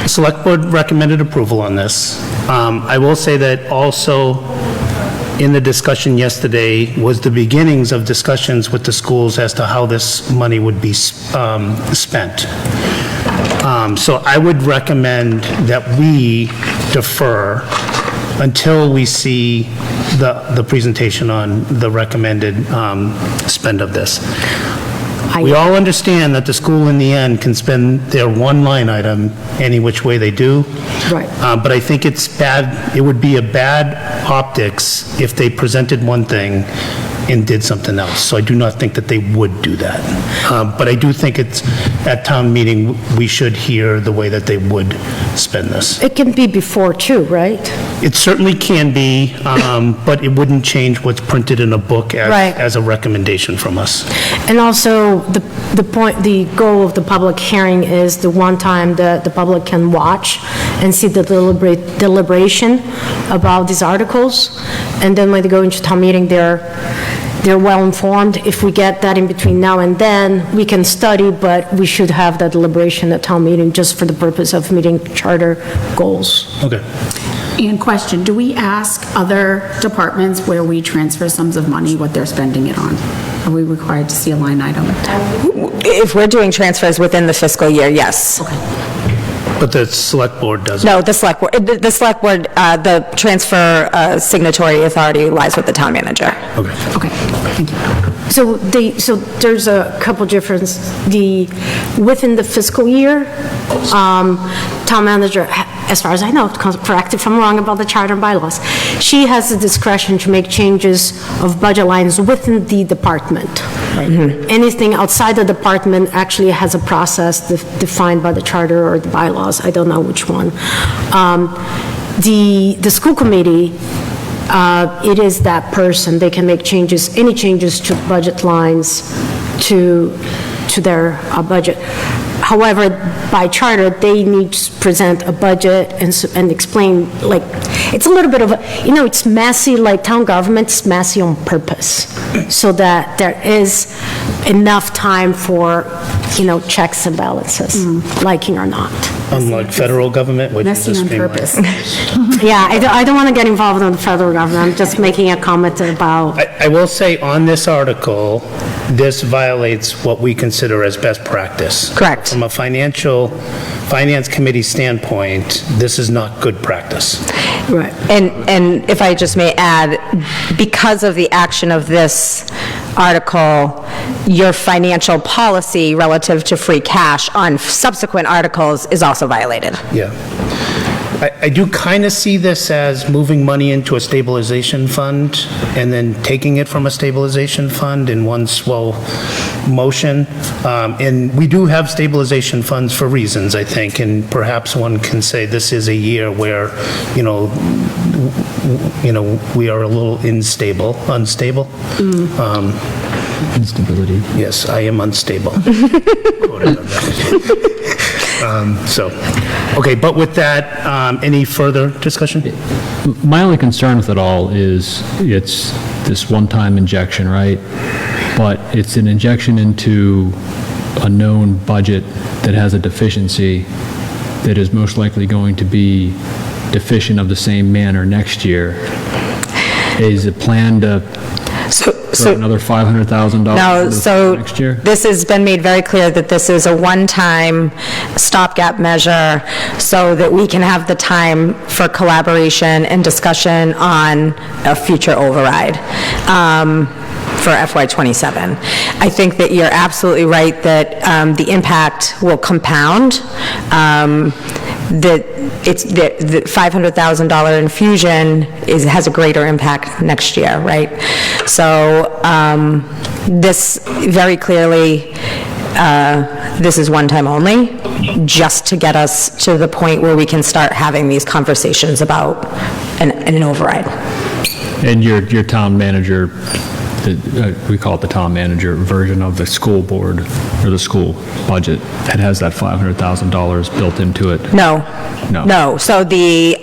Speaker 1: Select Board recommended approval on this. I will say that also in the discussion yesterday was the beginnings of discussions with the schools as to how this money would be spent. So I would recommend that we defer until we see the presentation on the recommended spend of this. We all understand that the school in the end can spend their one line item any which way they do.
Speaker 4: Right.
Speaker 1: But I think it's bad, it would be a bad optics if they presented one thing and did something else. So I do not think that they would do that. But I do think it's, at town meeting, we should hear the way that they would spend this.
Speaker 10: It can be before too, right?
Speaker 1: It certainly can be, but it wouldn't change what's printed in a book
Speaker 10: Right.
Speaker 1: as a recommendation from us.
Speaker 10: And also, the goal of the public hearing is the one time that the public can watch and see the deliberation about these articles. And then when they go into town meeting, they're well informed. If we get that in between now and then, we can study, but we should have that deliberation at town meeting just for the purpose of meeting charter goals.
Speaker 1: Okay.
Speaker 4: And question, do we ask other departments where we transfer sums of money, what they're spending it on? Are we required to see a line item?
Speaker 12: If we're doing transfers within the fiscal year, yes.
Speaker 1: But the Select Board doesn't.
Speaker 12: No, the select board, the transfer signatory authority lies with the town manager.
Speaker 1: Okay.
Speaker 4: Okay, thank you.
Speaker 10: So there's a couple differences. Within the fiscal year, town manager, as far as I know, correct if I'm wrong about the charter and bylaws, she has the discretion to make changes of budget lines within the department. Anything outside the department actually has a process defined by the charter or the bylaws. I don't know which one. The school committee, it is that person. They can make changes, any changes to budget lines to their budget. However, by charter, they need to present a budget and explain, like, it's a little bit of a, it's messy, like town government's messy on purpose, so that there is enough time for, checks and balances, liking or not.
Speaker 1: Unlike federal government, which is
Speaker 4: Messy on
Speaker 1: just
Speaker 4: purpose.
Speaker 10: Yeah, I don't want to get involved in the federal government, I'm just making a comment about,
Speaker 1: I will say on this article, this violates what we consider as best practice.
Speaker 12: Correct.
Speaker 1: From a finance committee standpoint, this is not good practice.
Speaker 10: right.
Speaker 12: And if I just may add, because of the action of this article, your financial policy relative to free cash on subsequent articles is also violated.
Speaker 1: Yeah. I do kind of see this as moving money into a stabilization fund and then taking it from a stabilization fund in one swell motion. And we do have stabilization funds for reasons, I think, and perhaps one can say this is a year where, we are a little unstable.
Speaker 8: Instability.
Speaker 1: Yes, I am unstable. Okay, but with that, any further discussion?
Speaker 8: My only concern with it all is it's this one-time injection, right? But it's an injection into a known budget that has a deficiency that is most likely going to be deficient of the same manner next year. Is it planned to throw another $500,000
Speaker 12: No, so
Speaker 8: next year?
Speaker 12: this has been made very clear that this is a one-time stopgap measure so that we can have the time for collaboration and discussion on a future override for FY27. I think that you're absolutely right that the impact will compound. That the $500,000 infusion has a greater impact next year, right? So this very clearly, this is one time only, just to get us to the point where we can start having these conversations about an override.
Speaker 8: And your town manager, we call it the town manager version of the school board or the school budget, it has that $500,000 built into it?
Speaker 12: No.
Speaker 8: No.
Speaker 12: No. So the,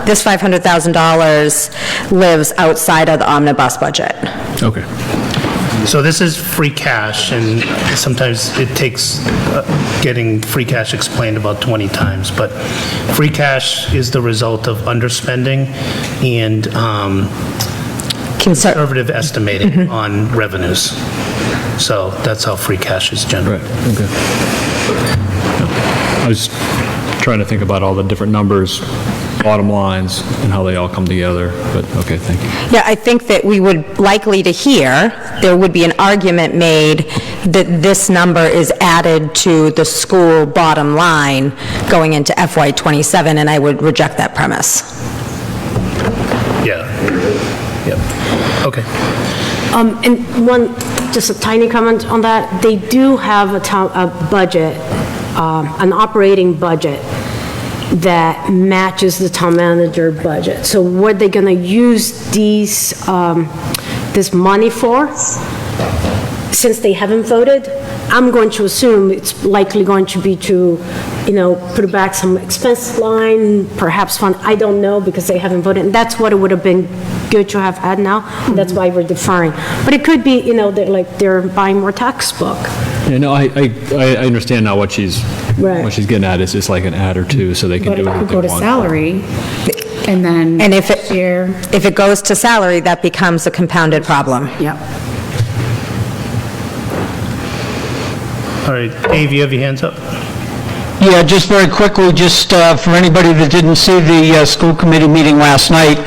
Speaker 12: this $500,000 lives outside of the omnibus budget.
Speaker 8: Okay.
Speaker 1: So this is free cash, and sometimes it takes getting free cash explained about 20 times, but free cash is the result of underspending and conservative estimating on revenues. So that's how free cash is generated.
Speaker 8: Right, okay. I was trying to think about all the different numbers, bottom lines, and how they all come together, but okay, thank you.
Speaker 12: Yeah, I think that we would likely to hear, there would be an argument made that this number is added to the school bottom line going into FY27, and I would reject that premise.
Speaker 1: Yeah. Yep. Okay.
Speaker 10: And just a tiny comment on that, they do have a budget, an operating budget that matches the town manager budget. So what they're gonna use this money for, since they haven't voted, I'm going to assume it's likely going to be to, put back some expense line, perhaps fund, I don't know, because they haven't voted, and that's what it would have been good to have had now, and that's why we're deferring. But it could be, they're buying more textbook.
Speaker 8: Yeah, no, I understand now what she's getting at. It's just like an add or two, so they can do what they want.
Speaker 4: Go to salary, and then
Speaker 12: And if it goes to salary, that becomes a compounded problem.
Speaker 4: Yep.
Speaker 1: All right, Dave, you have your hands up?
Speaker 3: Yeah, just very quickly, just for anybody that didn't see the school committee meeting last night,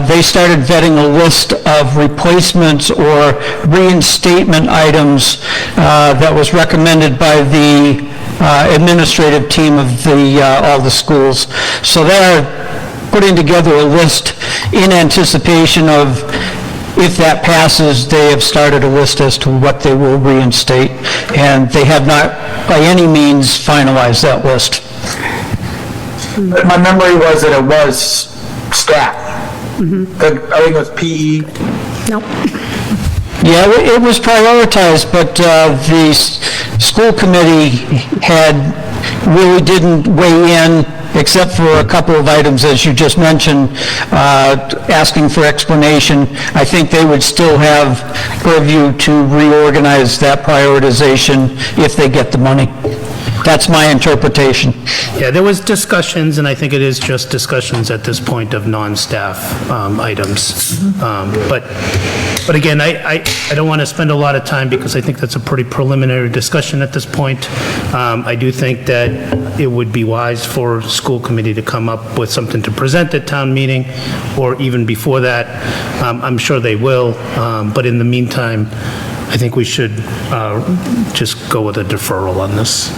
Speaker 3: they started vetting a list of replacements or reinstatement items that was recommended by the administrative team of all the schools. So they're putting together a list in anticipation of, if that passes, they have started a list as to what they will reinstate, and they have not by any means finalized that list.
Speaker 9: My memory was that it was staff. I think it was PE.
Speaker 10: Nope.
Speaker 3: Yeah, it was prioritized, but the school committee really didn't weigh in, except for a couple of items, as you just mentioned, asking for explanation. I think they would still have purview to reorganize that prioritization if they get the money. That's my interpretation.
Speaker 1: Yeah, there was discussions, and I think it is just discussions at this point of non-staff items. But again, I don't want to spend a lot of time because I think that's a pretty preliminary discussion at this point. I do think that it would be wise for school committee to come up with something to present at town meeting, or even before that. I'm sure they will, but in the meantime, I think we should just go with a deferral on this.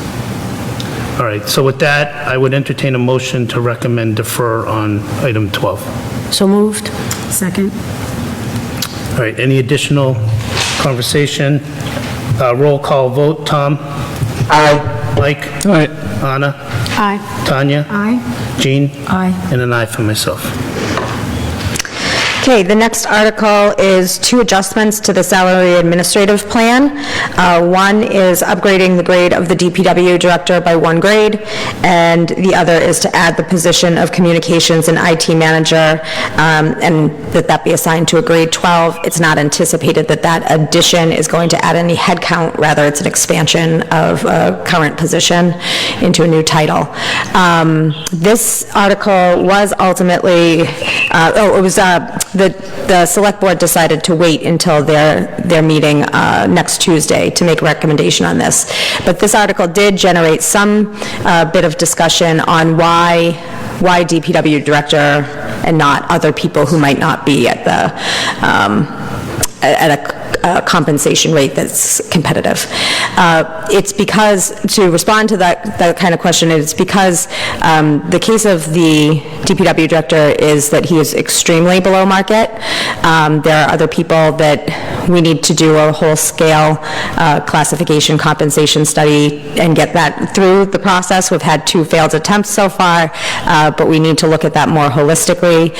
Speaker 1: All right, so with that, I would entertain a motion to recommend defer on item 12.
Speaker 10: So moved.
Speaker 4: Second?
Speaker 1: All right, any additional conversation? Roll call vote, Tom?
Speaker 9: Aye.
Speaker 1: Mike?
Speaker 3: All right.
Speaker 1: Anna?
Speaker 4: Aye.
Speaker 1: Tanya?
Speaker 4: Aye.
Speaker 1: Jean?
Speaker 10: Aye.
Speaker 1: And an aye for myself.
Speaker 12: Okay, the next article is 2 adjustments to the salary administrative plan. One is upgrading the grade of the DPW director by 1 grade, and the other is to add the position of communications and IT manager, and that be assigned to a grade 12. It's not anticipated that that addition is going to add any headcount, rather it's an expansion of a current position into a new title. This article was ultimately, the select board decided to wait until their meeting next Tuesday to make a recommendation on this. But this article did generate some bit of discussion on why DPW director and not other people who might not be at a compensation rate that's competitive. It's because, to respond to that kind of question, it's because the case of the DPW director is that he is extremely below market. There are other people that we need to do a whole-scale classification compensation study and get that through the process. We've had 2 failed attempts so far, but we need to look at that more holistically.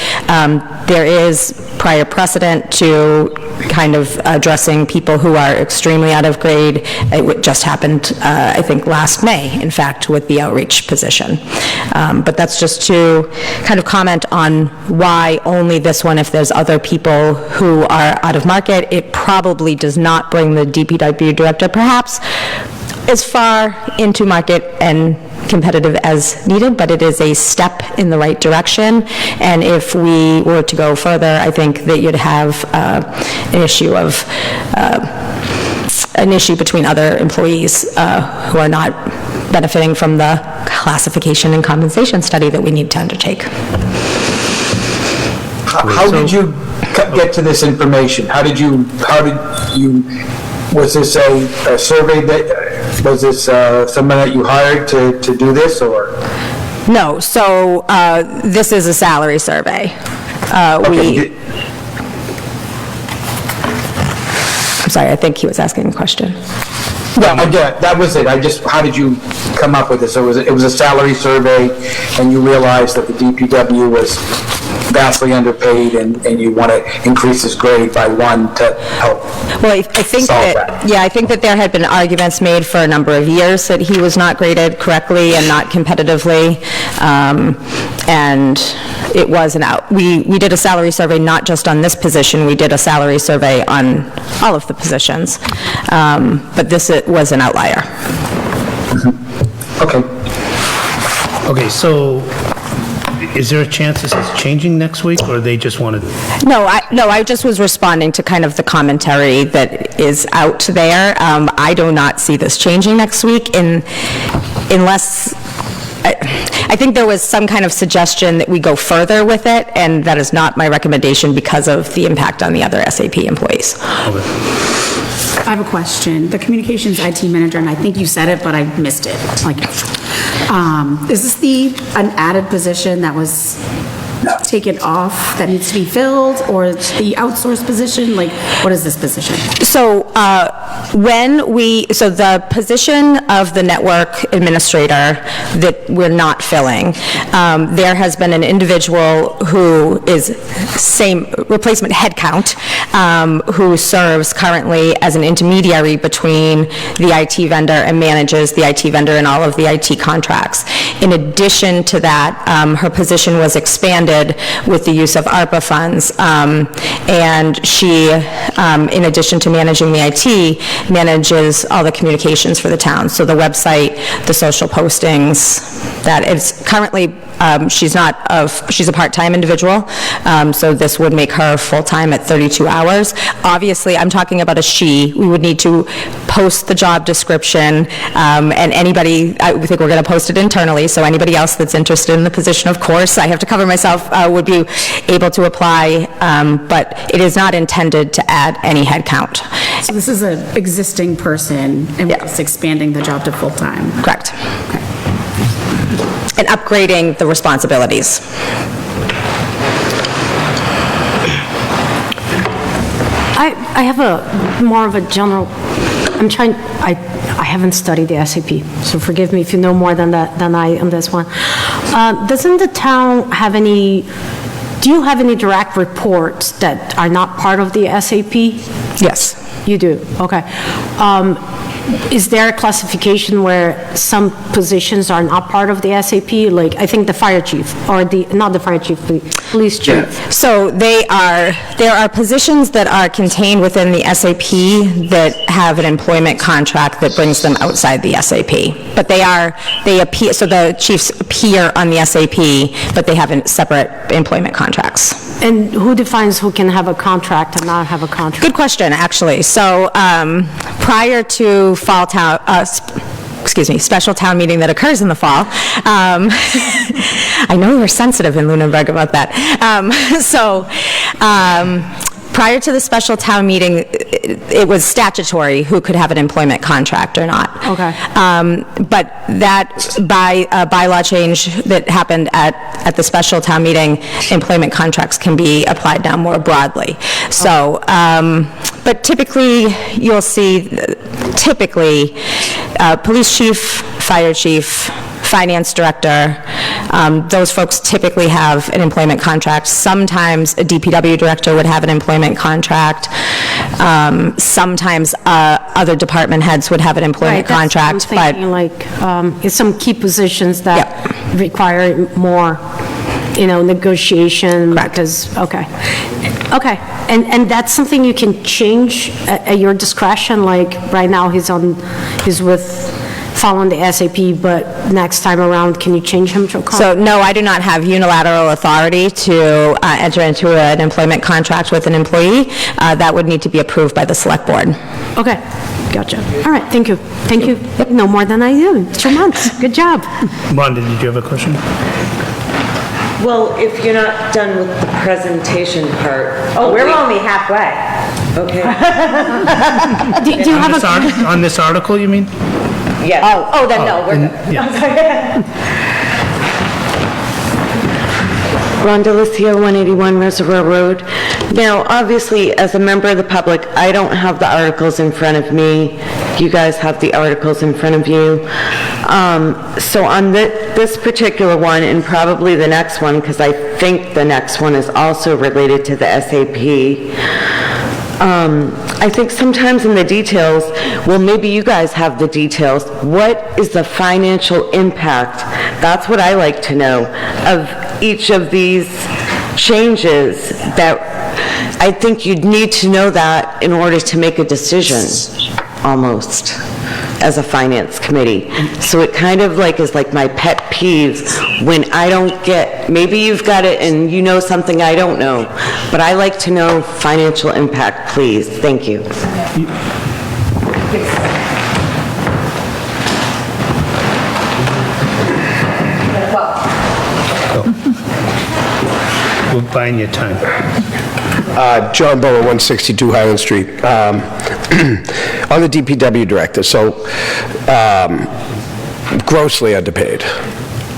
Speaker 12: There is prior precedent to kind of addressing people who are extremely out of grade. It just happened, I think, last May, in fact, with the outreach position. But that's just to kind of comment on why only this one. If there's other people who are out of market, it probably does not bring the DPW director, perhaps, as far into market and competitive as needed, but it is a step in the right direction. And if we were to go further, I think that you'd have an issue between other employees who are not benefiting from the classification and compensation study that we need to undertake.
Speaker 9: How did you get to this information? How did you, was this a survey was this someone that you hired to do this, or?
Speaker 12: No, so this is a salary survey.
Speaker 9: Okay.
Speaker 12: I'm sorry, I think he was asking a question.
Speaker 9: Yeah, that was it. How did you come up with this? So it was a salary survey, and you realized that the DPW was vastly underpaid, and you want to increase his grade by 1 to help solve that.
Speaker 12: Yeah, I think that there had been arguments made for a number of years that he was not graded correctly and not competitively, and it was we did a salary survey not just on this position, we did a salary survey on all of the positions, but this was an outlier.
Speaker 1: Okay, so is there a chance this is changing next week, or they just wanted?
Speaker 12: No, I just was responding to kind of the commentary that is out there. I do not see this changing next week unless, I think there was some kind of suggestion that we go further with it, and that is not my recommendation because of the impact on the other SAP employees.
Speaker 4: I have a question. The communications IT manager, and I think you said it, but I missed it. Is this an added position that was taken off that needs to be filled, or the outsourced position? Like, what is this position?
Speaker 12: So so the position of the network administrator that we're not filling, there has been an individual who is same replacement headcount, who serves currently as an intermediary between the IT vendor and manages the IT vendor and all of the IT contracts. In addition to that, her position was expanded with the use of ARPA funds, and she, in addition to managing the IT, manages all the communications for the town. So the website, the social postings, that is currently, she's a part-time individual, so this would make her full-time at 32 hours. Obviously, I'm talking about a she. We would need to post the job description, and anybody, I think we're going to post it internally, so anybody else that's interested in the position, of course, I have to cover myself, would be able to apply, but it is not intended to add any headcount.
Speaker 4: So this is an existing person, and we're just expanding the job to full-time?
Speaker 12: Correct. And upgrading the responsibilities.
Speaker 10: I have a more of a general, I haven't studied the SAP, so forgive me if you know more than I on this one. Doesn't the town have do you have any direct reports that are not part of the SAP?
Speaker 12: Yes.
Speaker 10: You do, okay. Is there a classification where some positions are not part of the SAP? Like, I think the fire chief, or not the fire chief, the police chief.
Speaker 12: So there are positions that are contained within the SAP that have an employment contract that brings them outside the SAP. But they appear, so the chiefs appear on the SAP, but they have separate employment contracts.
Speaker 10: And who defines who can have a contract and not have a contract?
Speaker 12: Good question, actually. So prior to special town meeting that occurs in the fall. I know we're sensitive in Lunenburg about that. Prior to the special town meeting, it was statutory who could have an employment contract or not.
Speaker 10: Okay.
Speaker 12: But that, by a bylaw change that happened at the special town meeting, employment contracts can be applied now more broadly. So, but typically, you'll see, police chief, fire chief, finance director, those folks typically have an employment contract. Sometimes a DPW director would have an employment contract. Sometimes other department heads would have an employment contract.
Speaker 10: Right, that's what I'm thinking, like, some key positions that require more, negotiation.
Speaker 12: Correct.
Speaker 10: Because, okay. And that's something you can change at your discretion, like, right now he's following the SAP, but next time around, can you change him to a contract?
Speaker 12: So, no, I do not have unilateral authority to enter into an employment contract with an employee. That would need to be approved by the select board.
Speaker 10: Okay, gotcha. All right, thank you. Thank you. No more than I do. 2 months. Good job.
Speaker 1: Rhonda, did you have a question?
Speaker 13: Well, if you're not done with the presentation part. Oh, we're only halfway. Okay.
Speaker 10: Do you have a...
Speaker 1: On this article, you mean?
Speaker 13: Yeah. Oh, then no, we're good.
Speaker 1: Yeah.
Speaker 13: Rhonda Lucia, 181 Reservoir Road. Now, obviously, as a member of the public, I don't have the articles in front of me. You guys have the articles in front of you. So on this particular one, and probably the next one, because I think the next one is also related to the SAP, I think sometimes in the details, well, maybe you guys have the details. What is the financial impact? That's what I like to know of each of these changes. That I think you'd need to know that in order to make a decision, almost, as a finance committee. So it kind of like is like my pet peeve when I don't get, maybe you've got it and you know something I don't know, but I like to know financial impact, please. Thank you.
Speaker 1: We're buying you time.
Speaker 2: John Bowen, 162 Highland Street. On the DPW director, so grossly underpaid,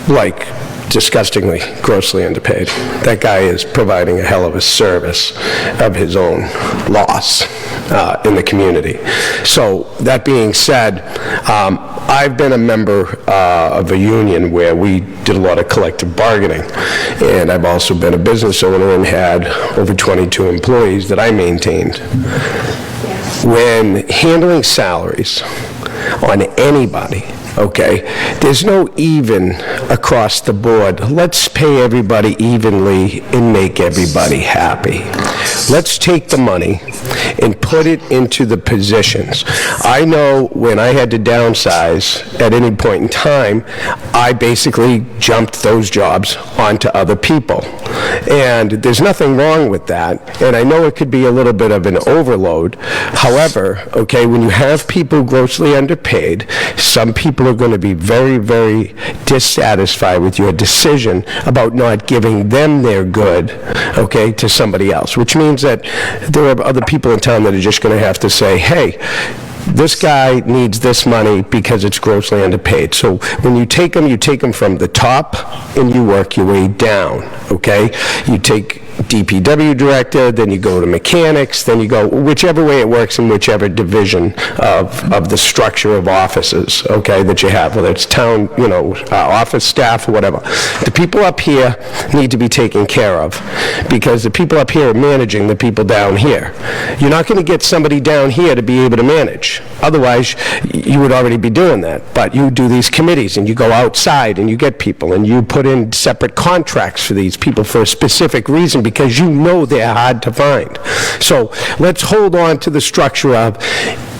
Speaker 2: like disgustingly, grossly underpaid. That guy is providing a hell of a service of his own loss in the community. So that being said, I've been a member of a union where we did a lot of collective bargaining, and I've also been a business owner and had over 22 employees that I maintained. When handling salaries on anybody, okay, there's no even across the board. Let's pay everybody evenly and make everybody happy. Let's take the money and put it into the positions. I know when I had to downsize at any point in time, I basically jumped those jobs onto other people. And there's nothing wrong with that. And I know it could be a little bit of an overload. However, okay, when you have people grossly underpaid, some people are going to be very, very dissatisfied with your decision about not giving them their good, okay, to somebody else, which means that there are other people in town that are just going to have to say, hey, this guy needs this money because it's grossly underpaid. So when you take them from the top and you work your way down, okay? You take DPW director, then you go to mechanics, then you go whichever way it works in whichever division of the structure of offices, okay, that you have, whether it's town, office staff or whatever. The people up here need to be taken care of because the people up here are managing the people down here. You're not going to get somebody down here to be able to manage. Otherwise, you would already be doing that. But you do these committees and you go outside and you get people and you put in separate contracts for these people for a specific reason because you know they're hard to find. So let's hold on to the structure of,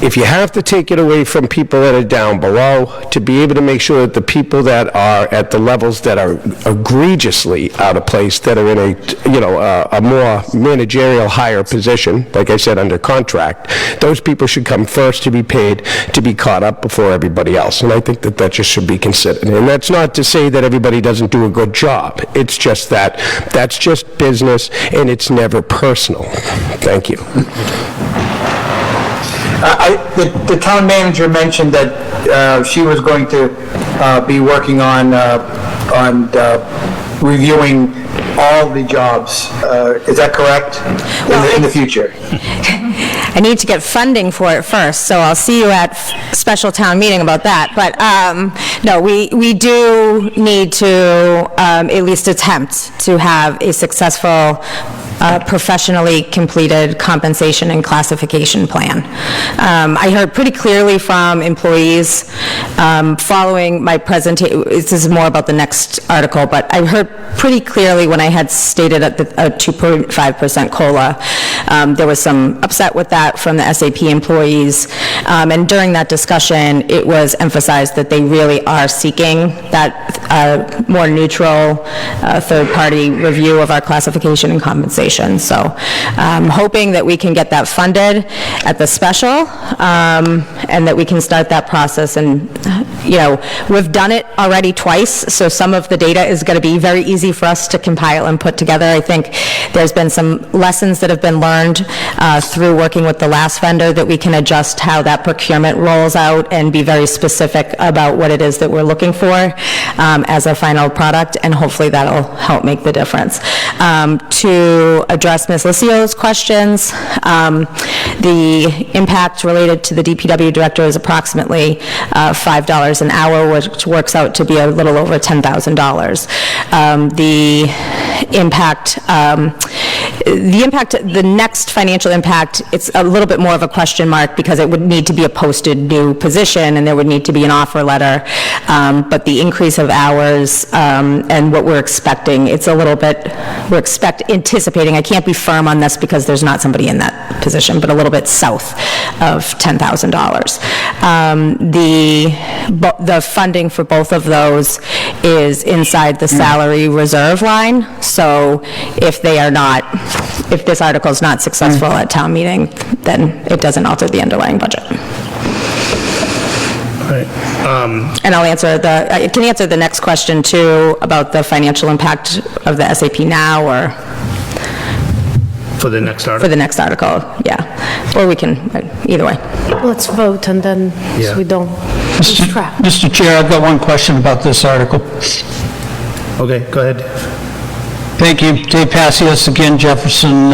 Speaker 2: if you have to take it away from people that are down below, to be able to make sure that the people that are at the levels that are egregiously out of place, that are in a more managerial higher position, like I said, under contract, those people should come first to be paid, to be caught up before everybody else. And I think that that just should be considered. And that's not to say that everybody doesn't do a good job. It's just that that's just business and it's never personal. Thank you.
Speaker 9: The town manager mentioned that she was going to be working on reviewing all the jobs. Is that correct? In the future?
Speaker 12: I need to get funding for it first, so I'll see you at special town meeting about that. But no, we do need to at least attempt to have a successful professionally completed compensation and classification plan. I heard pretty clearly from employees following my presentation, this is more about the next article, but I heard pretty clearly when I had stated at a 2.5% COLA, there was some upset with that from the SAP employees, and during that discussion, it was emphasized that they really are seeking that more neutral third-party review of our classification and compensation. So I'm hoping that we can get that funded at the special and that we can start that process. And, we've done it already twice, so some of the data is going to be very easy for us to compile and put together. I think there's been some lessons that have been learned through working with the last vendor that we can adjust how that procurement rolls out and be very specific about what it is that we're looking for as a final product, and hopefully that'll help make the difference. To address Ms. Lucio's questions, the impact related to the DPW director is approximately $5 an hour, which works out to be a little over $10,000. The next financial impact, it's a little bit more of a question mark because it would need to be a posted new position and there would need to be an offer letter. But the increase of hours and what we're expecting, it's a little bit, we're anticipating, I can't be firm on this because there's not somebody in that position, but a little bit south of $10,000. The funding for both of those is inside the salary reserve line. So if this article is not successful at town meeting, then it doesn't alter the underlying budget. And I can answer the next question too about the financial impact of the SAP now, or
Speaker 1: for the next article?
Speaker 12: For the next article, yeah. Or we can, either way.
Speaker 10: Let's vote and then, so we don't lose track.
Speaker 3: Mr. Chair, I've got one question about this article.
Speaker 1: Okay, go ahead.
Speaker 3: Thank you. Dave Passios, again, Jefferson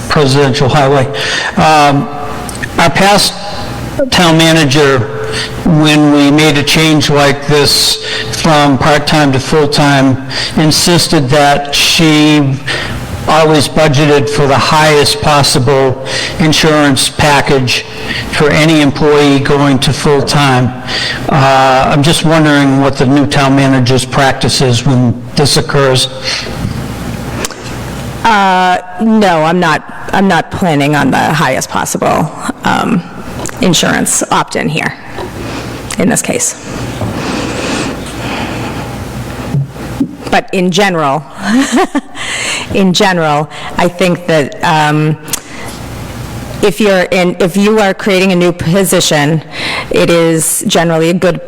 Speaker 3: Presidential Highway. Our past town manager, when we made a change like this from part-time to full-time, insisted that she always budgeted for the highest possible insurance package for any employee going to full-time. I'm just wondering what the new town manager's practice is when this occurs.
Speaker 12: No, I'm not planning on the highest possible insurance opt-in here, in this case. But in general, I think that if you are creating a new position, it is generally a good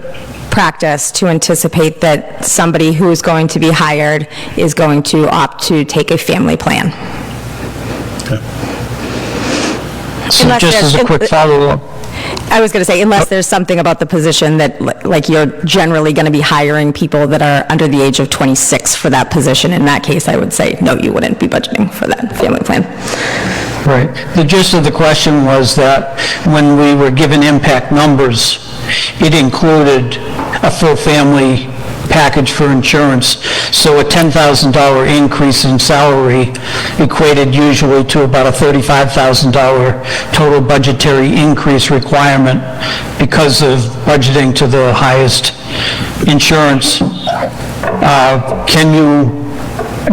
Speaker 12: practice to anticipate that somebody who is going to be hired is going to opt to take a family plan.
Speaker 3: So just as a quick follow-up.
Speaker 12: I was going to say, unless there's something about the position that, like, you're generally going to be hiring people that are under the age of 26 for that position. In that case, I would say, no, you wouldn't be budgeting for that family plan.
Speaker 3: Right. The gist of the question was that when we were given impact numbers, it included a full family package for insurance. So a $10,000 increase in salary equated usually to about a $35,000 total budgetary increase requirement because of budgeting to the highest insurance.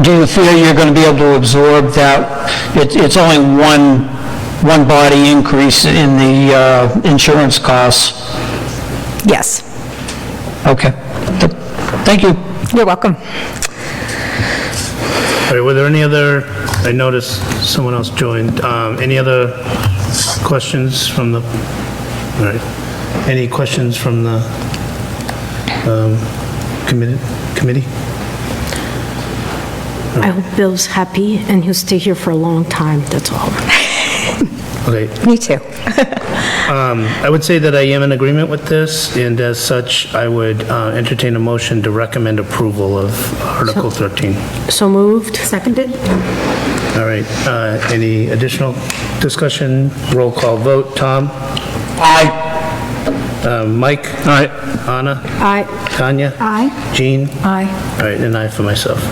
Speaker 3: Do you feel you're going to be able to absorb that? It's only one body increase in the insurance costs.
Speaker 12: Yes.
Speaker 3: Okay. Thank you.
Speaker 12: You're welcome.
Speaker 1: All right, were there any other, I noticed someone else joined, any other questions from the, all right, any questions from the committee?
Speaker 10: I hope Bill's happy and he'll stay here for a long time, that's all.
Speaker 1: Okay.
Speaker 12: Me too.
Speaker 1: I would say that I am in agreement with this, and as such, I would entertain a motion to recommend approval of Article 13.
Speaker 10: So moved. Seconded?
Speaker 1: All right, any additional discussion? Roll call vote. Tom?
Speaker 3: Aye.
Speaker 1: Mike?
Speaker 3: Aye.
Speaker 1: Anna?
Speaker 10: Aye.
Speaker 1: Tanya?
Speaker 10: Aye.
Speaker 1: Jean?
Speaker 10: Aye.
Speaker 1: All right, and I for myself.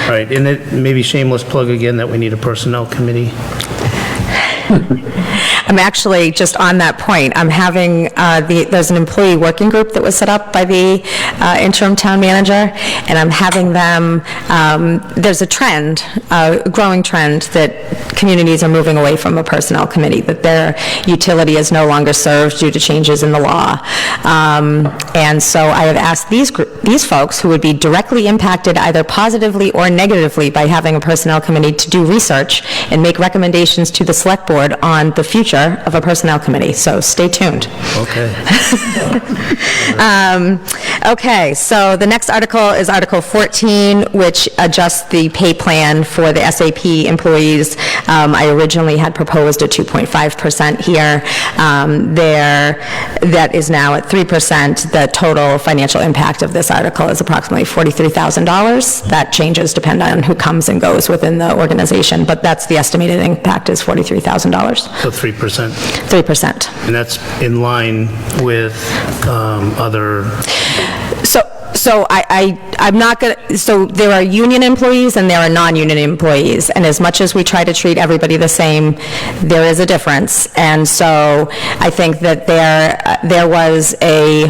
Speaker 1: All right, and it maybe shameless plug again that we need a personnel committee.
Speaker 12: I'm actually, just on that point, I'm having, there's an employee working group that was set up by the interim town manager, and I'm having them, there's a trend, a growing trend, that communities are moving away from a personnel committee, that their utility is no longer served due to changes in the law. And so I have asked these folks, who would be directly impacted either positively or negatively by having a personnel committee, to do research and make recommendations to the select board on the future of a personnel committee, so stay tuned.
Speaker 1: Okay.
Speaker 12: Okay, so the next article is Article 14, which adjusts the pay plan for the SAP employees. I originally had proposed a 2.5% here. That is now at 3%. The total financial impact of this article is approximately $43,000. That changes depending on who comes and goes within the organization, but that's the estimated impact is $43,000.
Speaker 1: So 3%.
Speaker 12: 3%.
Speaker 1: And that's in line with other...
Speaker 12: So I'm not going to, so there are union employees and there are non-union employees, and as much as we try to treat everybody the same, there is a difference. And so I think that there was a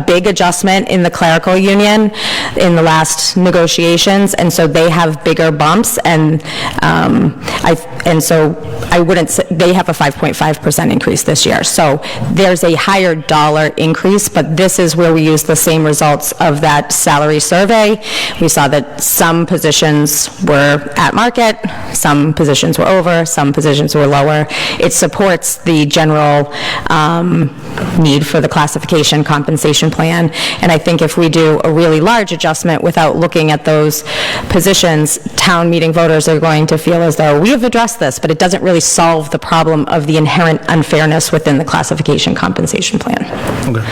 Speaker 12: big adjustment in the clerical union in the last negotiations, and so they have bigger bumps, and so I wouldn't say, they have a 5.5% increase this year. So there's a higher dollar increase, but this is where we use the same results of that salary survey. We saw that some positions were at market, some positions were over, some positions were lower. It supports the general need for the classification compensation plan, and I think if we do a really large adjustment without looking at those positions, town meeting voters are going to feel as though we have addressed this, but it doesn't really solve the problem of the inherent unfairness within the classification compensation plan.
Speaker 1: Okay.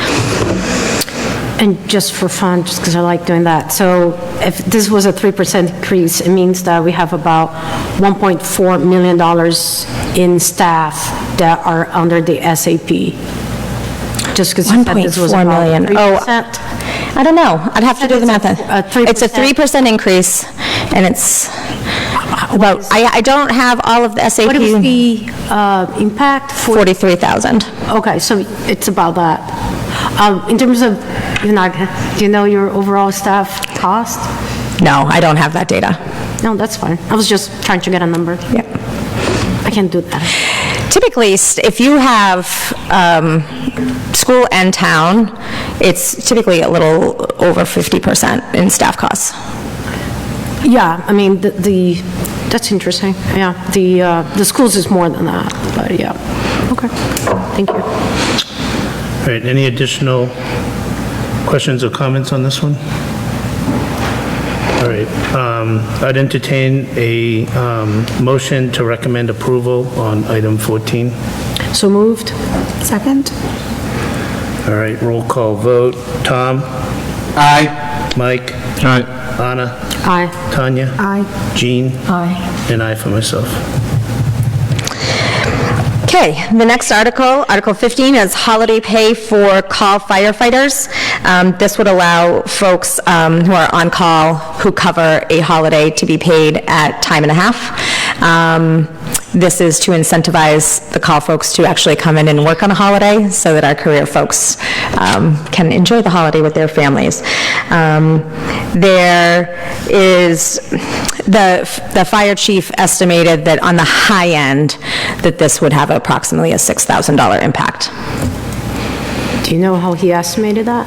Speaker 10: And just for fun, just because I like doing that, so if this was a 3% increase, it means that we have about $1.4 million in staff that are under the SAP. Just because you said this was
Speaker 12: 1.4
Speaker 10: about
Speaker 12: million.
Speaker 10: 3%.
Speaker 12: Oh, I don't know. I'd have to do the math. It's a 3% increase, and it's about, I don't have all of the SAP.
Speaker 10: What was the impact?
Speaker 12: 43,000.
Speaker 10: Okay, so it's about that. In terms of, do you know your overall staff cost?
Speaker 12: No, I don't have that data.
Speaker 10: No, that's fine. I was just trying to get a number.
Speaker 12: Yeah.
Speaker 10: I can do that.
Speaker 12: Typically, if you have school and town, it's typically a little over 50% in staff costs.
Speaker 10: Yeah, I mean, that's interesting. Yeah, the schools is more than that, but yeah. Okay, thank you.
Speaker 1: All right, any additional questions or comments on this one? All right, I'd entertain a motion to recommend approval on item 14.
Speaker 4: So moved. Second?
Speaker 1: All right, roll call vote. Tom?
Speaker 9: Aye.
Speaker 1: Mike?
Speaker 8: Aye.
Speaker 1: Anna?
Speaker 10: Aye.
Speaker 1: Tanya?
Speaker 4: Aye.
Speaker 1: Jean?
Speaker 4: Aye.
Speaker 1: And I for myself.
Speaker 12: Okay, the next article, Article 15, is holiday pay for call firefighters. This would allow folks who are on call who cover a holiday to be paid at time and a half. This is to incentivize the call folks to actually come in and work on a holiday so that our career folks can enjoy the holiday with their families. There is, the fire chief estimated that on the high end, that this would have approximately a $6,000 impact.
Speaker 10: Do you know how he estimated that?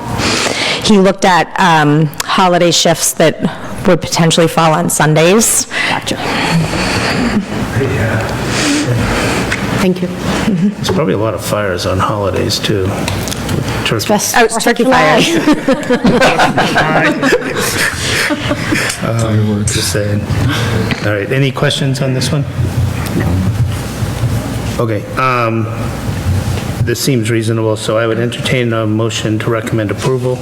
Speaker 12: He looked at holiday shifts that would potentially fall on Sundays.
Speaker 10: Gotcha. Thank you.
Speaker 1: There's probably a lot of fires on holidays, too. Turkey.
Speaker 12: Oh, turkey fires.
Speaker 1: Just saying. All right, any questions on this one? No. Okay, this seems reasonable, so I would entertain a motion to recommend approval.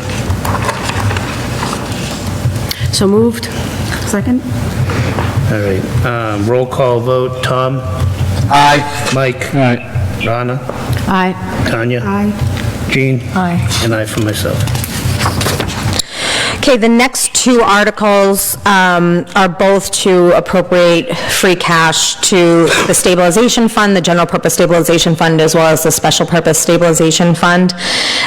Speaker 4: So moved. Second?
Speaker 1: All right, roll call vote. Tom?
Speaker 9: Aye.
Speaker 1: Mike?
Speaker 8: Aye.
Speaker 1: Rana?
Speaker 10: Aye.
Speaker 1: Tanya?
Speaker 4: Aye.
Speaker 1: Jean?
Speaker 4: Aye.
Speaker 1: And I for myself.
Speaker 12: Okay, the next two articles are both to appropriate free cash to the stabilization fund, the general purpose stabilization fund, as well as the special purpose stabilization fund.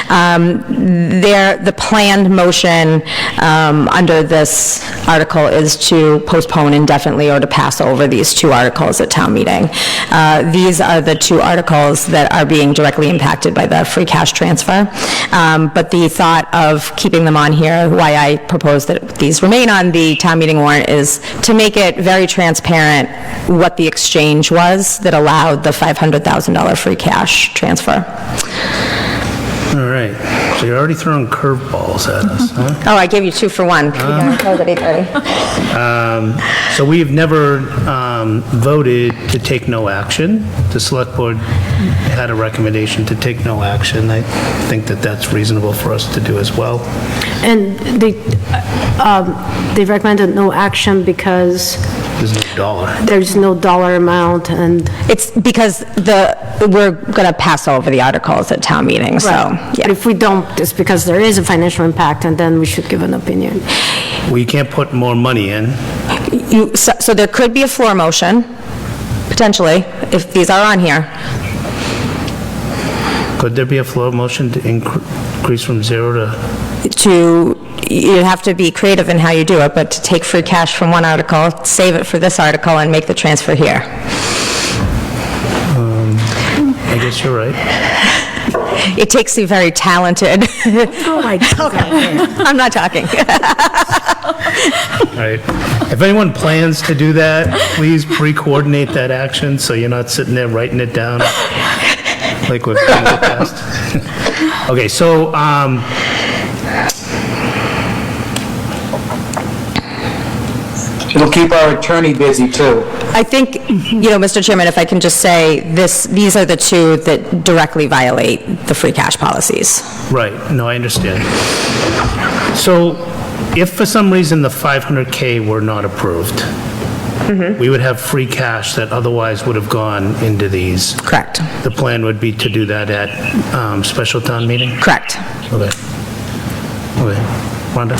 Speaker 12: The planned motion under this article is to postpone indefinitely or to pass over these two articles at town meeting. These are the two articles that are being directly impacted by the free cash transfer. But the thought of keeping them on here, why I propose that these remain on the town meeting warrant, is to make it very transparent what the exchange was that allowed the $500,000 free cash transfer.
Speaker 1: All right, so you're already throwing curveballs at us, huh?
Speaker 12: Oh, I gave you 2 for 1. Close at 8:30.
Speaker 1: So we've never voted to take no action. The select board had a recommendation to take no action. I think that that's reasonable for us to do as well.
Speaker 10: And they recommended no action because
Speaker 1: There's no dollar.
Speaker 10: there's no dollar amount and...
Speaker 12: It's because we're going to pass over the articles at town meeting, so,
Speaker 10: Right.
Speaker 12: yeah.
Speaker 10: But if we don't, it's because there is a financial impact and then we should give an opinion.
Speaker 1: We can't put more money in.
Speaker 12: So there could be a floor motion, potentially, if these are on here.
Speaker 1: Could there be a floor motion to increase from 0 to...
Speaker 12: You have to be creative in how you do it, but to take free cash from one article, save it for this article, and make the transfer here.
Speaker 1: I guess you're right.
Speaker 12: It takes the very talented...
Speaker 4: Oh, my God.
Speaker 12: I'm not talking.
Speaker 1: All right. If anyone plans to do that, please pre-coordinate that action so you're not sitting there writing it down like we've done in the past. Okay, so,
Speaker 9: It'll keep our attorney busy, too.
Speaker 12: I think, Mr. Chairman, if I can just say, these are the two that directly violate the free cash policies.
Speaker 1: Right, no, I understand. So if for some reason the 500K were not approved, we would have free cash that otherwise would have gone into these.
Speaker 12: Correct.
Speaker 1: The plan would be to do that at special town meeting?
Speaker 12: Correct.
Speaker 1: Okay. Okay. Rhonda?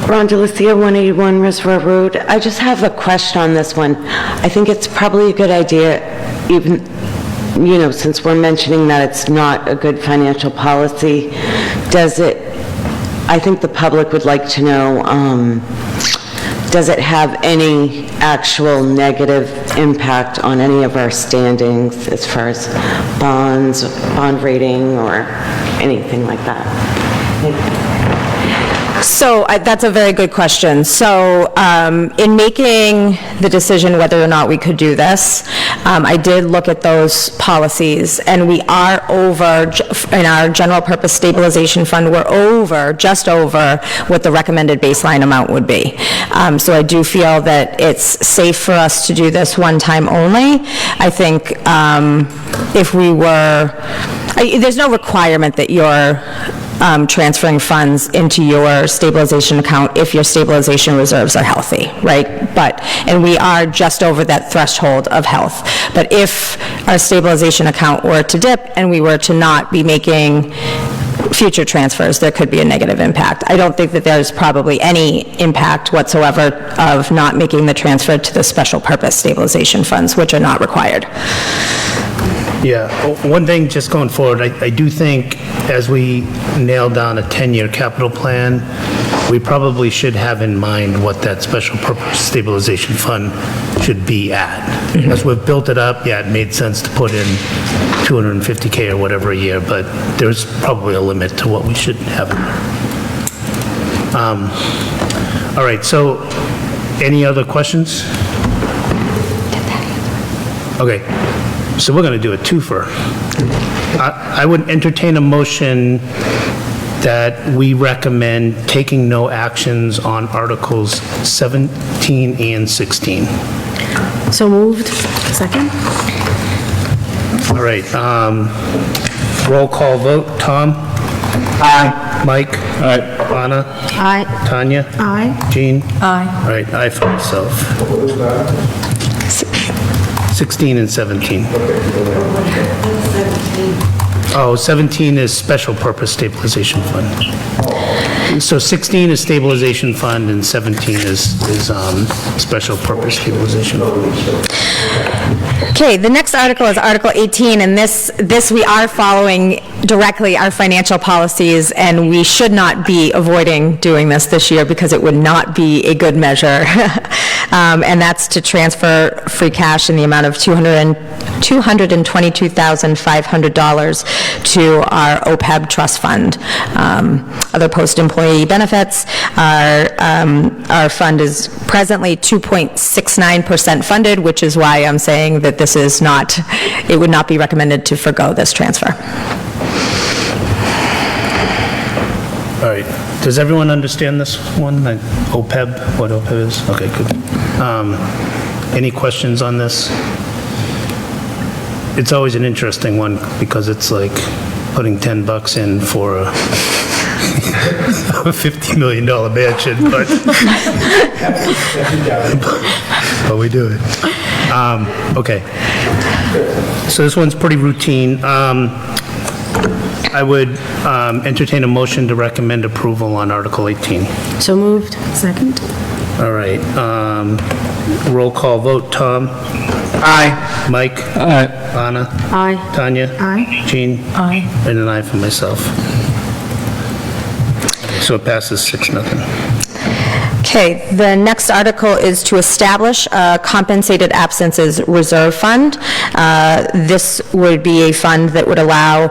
Speaker 13: Rhonda Lucia, 181 Reservoir Road. I just have a question on this one. I think it's probably a good idea, even, since we're mentioning that it's not a good financial policy, I think the public would like to know, does it have any actual negative impact on any of our standings as far as bonds, bond rating, or anything like that?
Speaker 12: So that's a very good question. So in making the decision whether or not we could do this, I did look at those policies, and we are over, in our general purpose stabilization fund, we're just over what the recommended baseline amount would be. So I do feel that it's safe for us to do this one time only. I think if we were, there's no requirement that you're transferring funds into your stabilization account if your stabilization reserves are healthy, right? And we are just over that threshold of health. But if our stabilization account were to dip and we were to not be making future transfers, there could be a negative impact. I don't think that there's probably any impact whatsoever of not making the transfer to the special purpose stabilization funds, which are not required.
Speaker 1: Yeah, one thing just going forward, I do think as we nail down a 10-year capital plan, we probably should have in mind what that special purpose stabilization fund should be at. As we've built it up, yeah, it made sense to put in $250K or whatever a year, but there's probably a limit to what we should have in there. All right, so any other questions? Okay. So we're going to do a twofer. I would entertain a motion that we recommend taking no actions on Articles 17 and 16.
Speaker 4: So moved. Second?
Speaker 1: All right. Roll call vote. Tom?
Speaker 9: Aye.
Speaker 1: Mike? Aye. Anna?
Speaker 4: Aye.
Speaker 1: Tanya?
Speaker 4: Aye.
Speaker 1: Jean?
Speaker 4: Aye.
Speaker 1: All right, aye for myself. 16 and 17. Oh, 17 is special purpose stabilization fund. So 16 is stabilization fund and 17 is special purpose stabilization.
Speaker 12: Okay, the next article is Article 18, and this we are following directly our financial policies, and we should not be avoiding doing this year because it would not be a good measure. And that's to transfer free cash in the amount of $222,500 to our OPEB trust fund. Other post-employee benefits, our fund is presently 2.69% funded, which is why I'm saying that this is not, it would not be recommended to forgo this transfer.
Speaker 1: All right. Does everyone understand this one? Like OPEB, what OPEB is? Okay, good. Any questions on this? It's always an interesting one because it's like putting $10 in for a $50 million mansion, but we do it. Okay. So this one's pretty routine. I would entertain a motion to recommend approval on Article 18.
Speaker 4: So moved. Second?
Speaker 1: All right. Roll call vote. Tom?
Speaker 9: Aye.
Speaker 1: Mike?
Speaker 8: Aye.
Speaker 1: Anna?
Speaker 4: Aye.
Speaker 1: Tanya?
Speaker 4: Aye.
Speaker 1: Jean?
Speaker 4: Aye.
Speaker 1: And an aye for myself. So it passes 6-0.
Speaker 12: Okay, the next article is to establish a compensated absences reserve fund. This would be a fund that would allow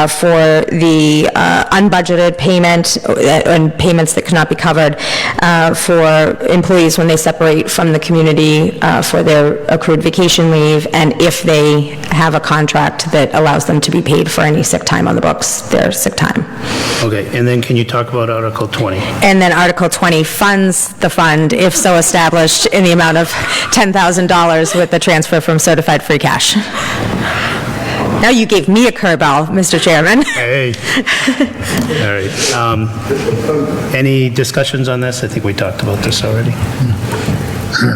Speaker 12: for the unbudgeted payment and payments that cannot be covered for employees when they separate from the community for their accrued vacation leave, and if they have a contract that allows them to be paid for any sick time on the books, their sick time.
Speaker 1: Okay, and then can you talk about Article 20?
Speaker 12: And then Article 20 funds funds the fund, if so established, in the amount of $10,000 with the transfer from certified free cash. Now you gave me a curveball, Mr. Chairman.
Speaker 1: Hey. All right. Any discussions on this? I think we talked about this already.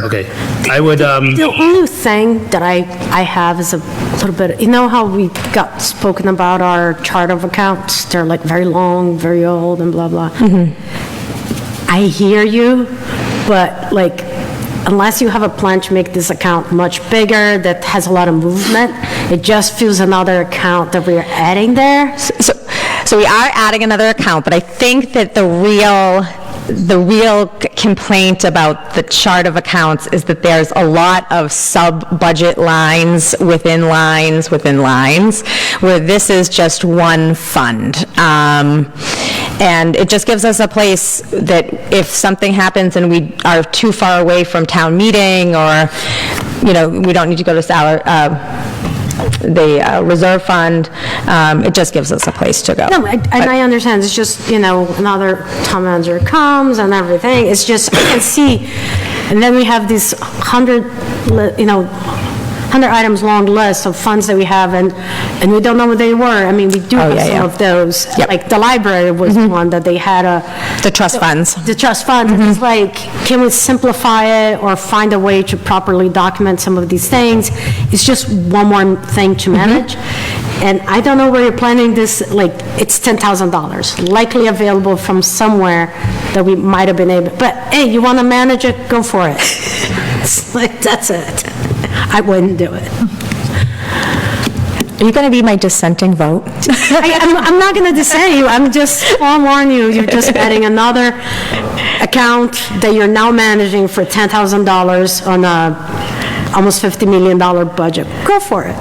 Speaker 1: Okay. I would,
Speaker 10: The only thing that I have is a little bit, you know how we got spoken about our chart of accounts? They're like very long, very old, and blah, blah. I hear you, but like, unless you have a plan to make this account much bigger, that has a lot of movement, it just feels another account that we're adding there.
Speaker 12: So we are adding another account, but I think that the real complaint about the chart of accounts is that there's a lot of sub-budget lines within lines within lines, where this is just one fund. And it just gives us a place that if something happens and we are too far away from town meeting, or, you know, we don't need to go to the reserve fund, it just gives us a place to go.
Speaker 10: No, and I understand, it's just, you know, another town manager comes and everything, it's just, I can see, and then we have this 100 items long list of funds that we have, and we don't know what they were. I mean, we do have some of those.
Speaker 12: Yep.
Speaker 10: Like the library was one that they had
Speaker 12: the trust funds.
Speaker 10: The trust fund. It's like, can we simplify it or find a way to properly document some of these things? It's just one more thing to manage. And I don't know where you're planning this, like, it's $10,000, likely available from somewhere that we might have been able, but hey, you want to manage it, go for it. It's like, that's it. I wouldn't do it.
Speaker 12: Are you going to be my dissenting vote?
Speaker 10: I'm not going to dissent you, I'm just forewarning you, you're just adding another account that you're now managing for $10,000 on a almost $50 million budget. Go for it.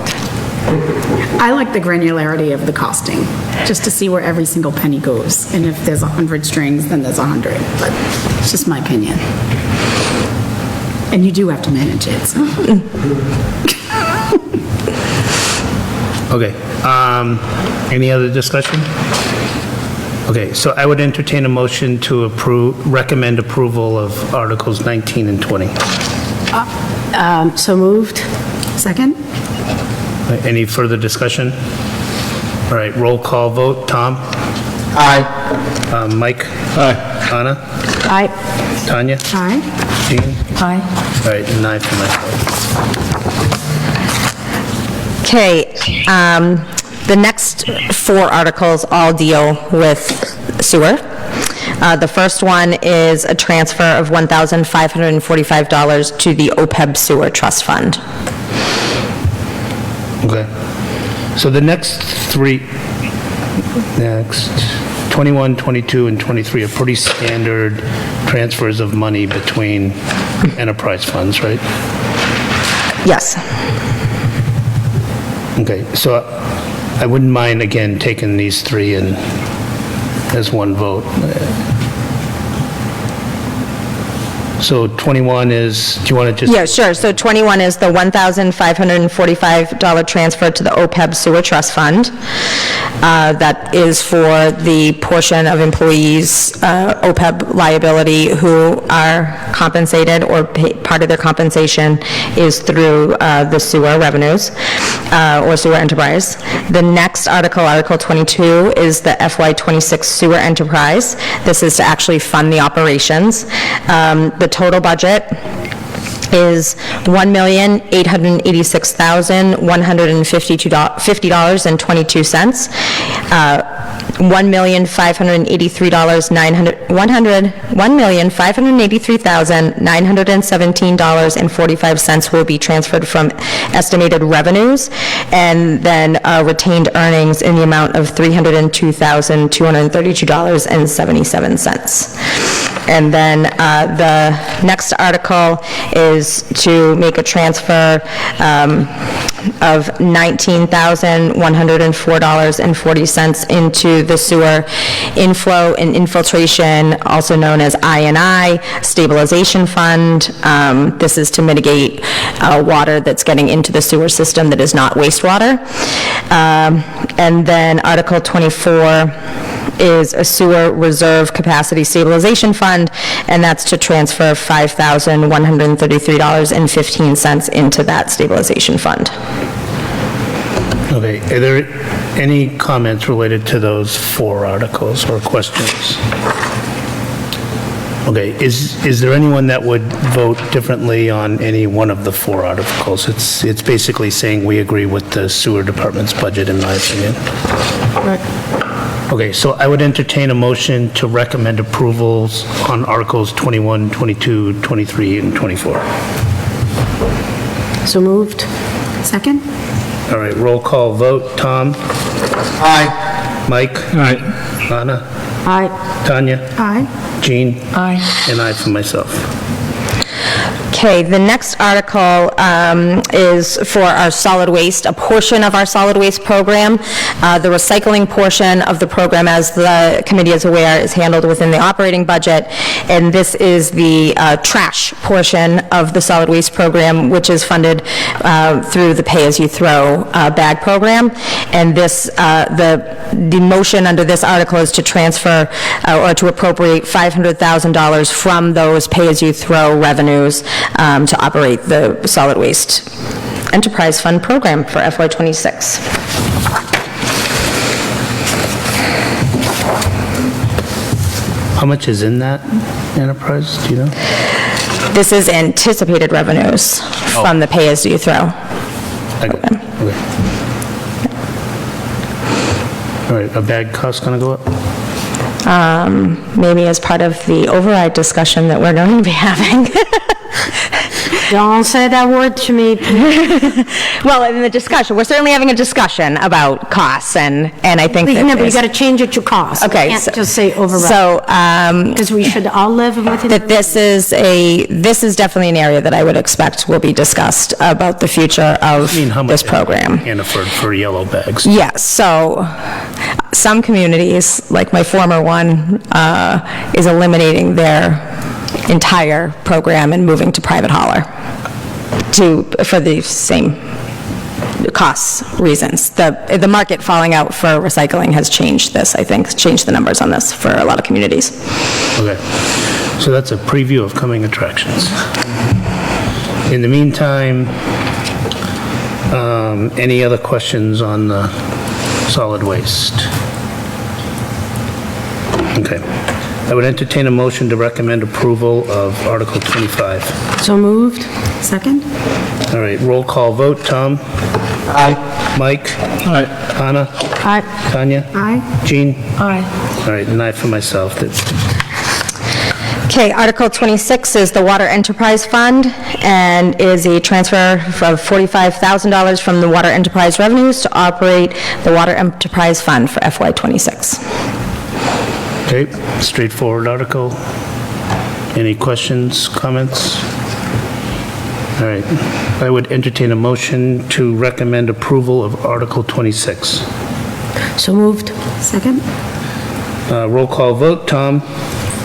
Speaker 4: I like the granularity of the costing, just to see where every single penny goes. And if there's 100 strings, then there's 100, but it's just my opinion. And you do have to manage it, so.
Speaker 1: okay. Any other discussion? Okay, so I would entertain a motion to recommend approval of Articles 19 and 20.
Speaker 10: So moved.
Speaker 4: Second?
Speaker 1: Any further discussion? All right, roll call vote. Tom?
Speaker 9: Aye.
Speaker 1: Mike?
Speaker 8: Aye.
Speaker 1: Anna?
Speaker 10: Aye.
Speaker 1: Tanya?
Speaker 4: Aye.
Speaker 1: Jean?
Speaker 12: Aye.
Speaker 1: All right, and aye for myself.
Speaker 12: Okay, the next 4 articles all deal with sewer. The first one is a transfer of $1,545 to the OPEB Sewer Trust Fund.
Speaker 1: Okay. So the next 21, 22, and 23 are pretty standard transfers of money between enterprise funds, right?
Speaker 12: Yes.
Speaker 1: Okay, so I wouldn't mind, again, taking these 3 in as one vote. So 21 is, do you want to just?
Speaker 12: Yeah, sure. So 21 is the $1,545 transfer to the OPEB Sewer Trust Fund. That is for the portion of employees' OPEB liability who are compensated, or part of their compensation is through the sewer revenues or sewer enterprise. The next article, Article 22, is the FY26 sewer enterprise. This is to actually fund the operations. The total budget is $1,886,150.22. $1,583,917.45 will be transferred from estimated revenues, and then retained earnings in the amount of $302,232.77. And then the next article is to make a transfer of $19,104.40 into the sewer inflow and infiltration, also known as I&I Stabilization Fund. This is to mitigate water that's getting into the sewer system that is not wastewater. And then Article 24 is a sewer reserve capacity stabilization fund, and that's to transfer $5,133.15 into that stabilization fund.
Speaker 1: Okay, are there any comments related to those 4 articles or questions? Okay, is there anyone that would vote differently on any one of the 4 articles? It's basically saying we agree with the sewer department's budget, in my opinion. Okay, so I would entertain a motion to recommend approvals on Articles 21, 22, 23, and 24.
Speaker 10: So moved.
Speaker 4: Second?
Speaker 1: All right, roll call vote. Tom?
Speaker 9: Aye.
Speaker 1: Mike?
Speaker 8: Aye.
Speaker 1: Anna?
Speaker 10: Aye.
Speaker 1: Tanya?
Speaker 4: Aye.
Speaker 1: Jean?
Speaker 12: Aye.
Speaker 1: And I for myself.
Speaker 12: Okay, the next article is for our solid waste, a portion of our solid waste program. The recycling portion of the program, as the committee is aware, is handled within the operating budget, and this is the trash portion of the solid waste program, which is funded through the pay-as-you-throw bag program. And this, the motion under this article is to transfer or to appropriate $500,000 from those pay-as-you-throw revenues to operate the solid waste enterprise fund program for FY26.
Speaker 1: How much is in that enterprise, do you know?
Speaker 12: This is anticipated revenues from the pay-as-you-throw.
Speaker 1: Okay. All right, a bag cost gonna go up?
Speaker 12: Maybe as part of the override discussion that we're going to be having.
Speaker 10: Don't say that word to me.
Speaker 12: Well, in the discussion, we're certainly having a discussion about costs, and I think that
Speaker 10: No, but you got to change it to cost.
Speaker 12: Okay,
Speaker 10: You can't just say override.
Speaker 12: So,
Speaker 10: Because we should all live within.
Speaker 12: that this is definitely an area that I would expect will be discussed about the future of
Speaker 1: I mean, how much
Speaker 12: this program.
Speaker 1: Hannaford for yellow bags?
Speaker 12: Yes, so some communities, like my former one, is eliminating their entire program and moving to private hauler for the same costs reasons. The market falling out for recycling has changed this, I think, changed the numbers on this for a lot of communities.
Speaker 1: Okay, so that's a preview of coming attractions. In the meantime, any other questions on the solid waste? Okay. I would entertain a motion to recommend approval of Article 25.
Speaker 4: So moved. Second?
Speaker 1: All right, roll call vote. Tom?
Speaker 9: Aye.
Speaker 1: Mike?
Speaker 8: Aye.
Speaker 1: Anna?
Speaker 10: Aye.
Speaker 1: Tanya?
Speaker 4: Aye.
Speaker 1: Jean?
Speaker 10: Aye.
Speaker 1: All right, and I for myself.
Speaker 12: Okay, Article 26 is the Water Enterprise Fund, and is a transfer of $45,000 from the Water Enterprise revenues to operate the Water Enterprise Fund for FY26.
Speaker 1: Okay, straightforward article. Any questions, comments? All right, I would entertain a motion to recommend approval of Article 26.
Speaker 4: So moved. Second?
Speaker 1: Roll call vote. Tom?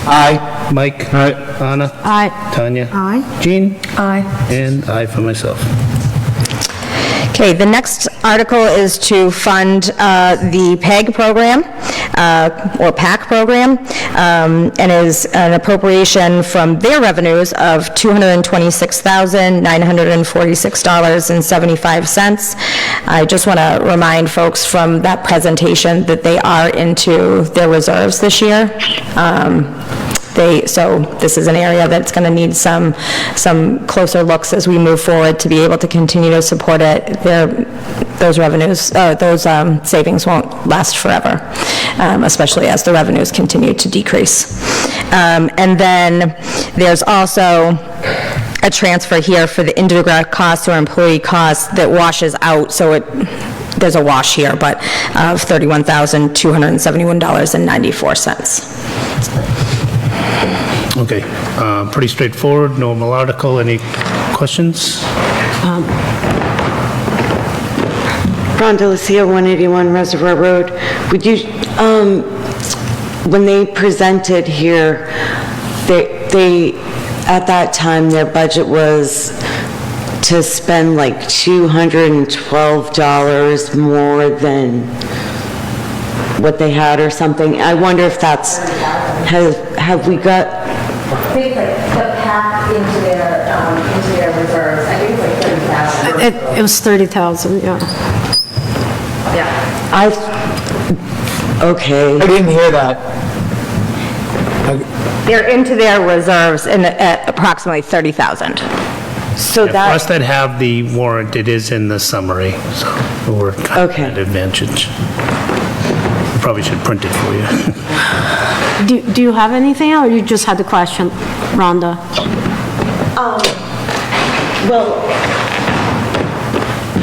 Speaker 9: Aye.
Speaker 1: Mike?
Speaker 8: Aye.
Speaker 1: Anna?
Speaker 10: Aye.
Speaker 1: Tanya?
Speaker 4: Aye.
Speaker 1: Jean?
Speaker 10: Aye.
Speaker 1: And I for myself.
Speaker 12: Okay, the next article is to fund the PEG program, or PAC program, and is an appropriation from their revenues of $226,946.75. I just want to remind folks from that presentation that they are into their reserves this year. So this is an area that's going to need some closer looks as we move forward to be able to continue to support it. Those revenues, those savings won't last forever, especially as the revenues continue to decrease. And then there's also a transfer here for the indirect costs or employee costs that washes out, so there's a wash here, but of $31,271.94.
Speaker 1: Okay, pretty straightforward, normal article. Any questions?
Speaker 13: Rhonda Lucia, 181 Reservoir Road. Would you, when they presented here, they, at that time, their budget was to spend like $212 more than what they had or something. I wonder if that's, have we got,
Speaker 12: I think like the pack into their reserves, I think it's like 30,000.
Speaker 10: It was 30,000, yeah.
Speaker 13: okay.
Speaker 9: I didn't hear that.
Speaker 12: They're into their reserves at approximately 30,000.
Speaker 13: So
Speaker 1: For us that have the warrant, it is in the summary, so we're kind of at advantage. We probably should print it for you.
Speaker 10: Do you have anything, or you just had the question, Rhonda?
Speaker 13: Well,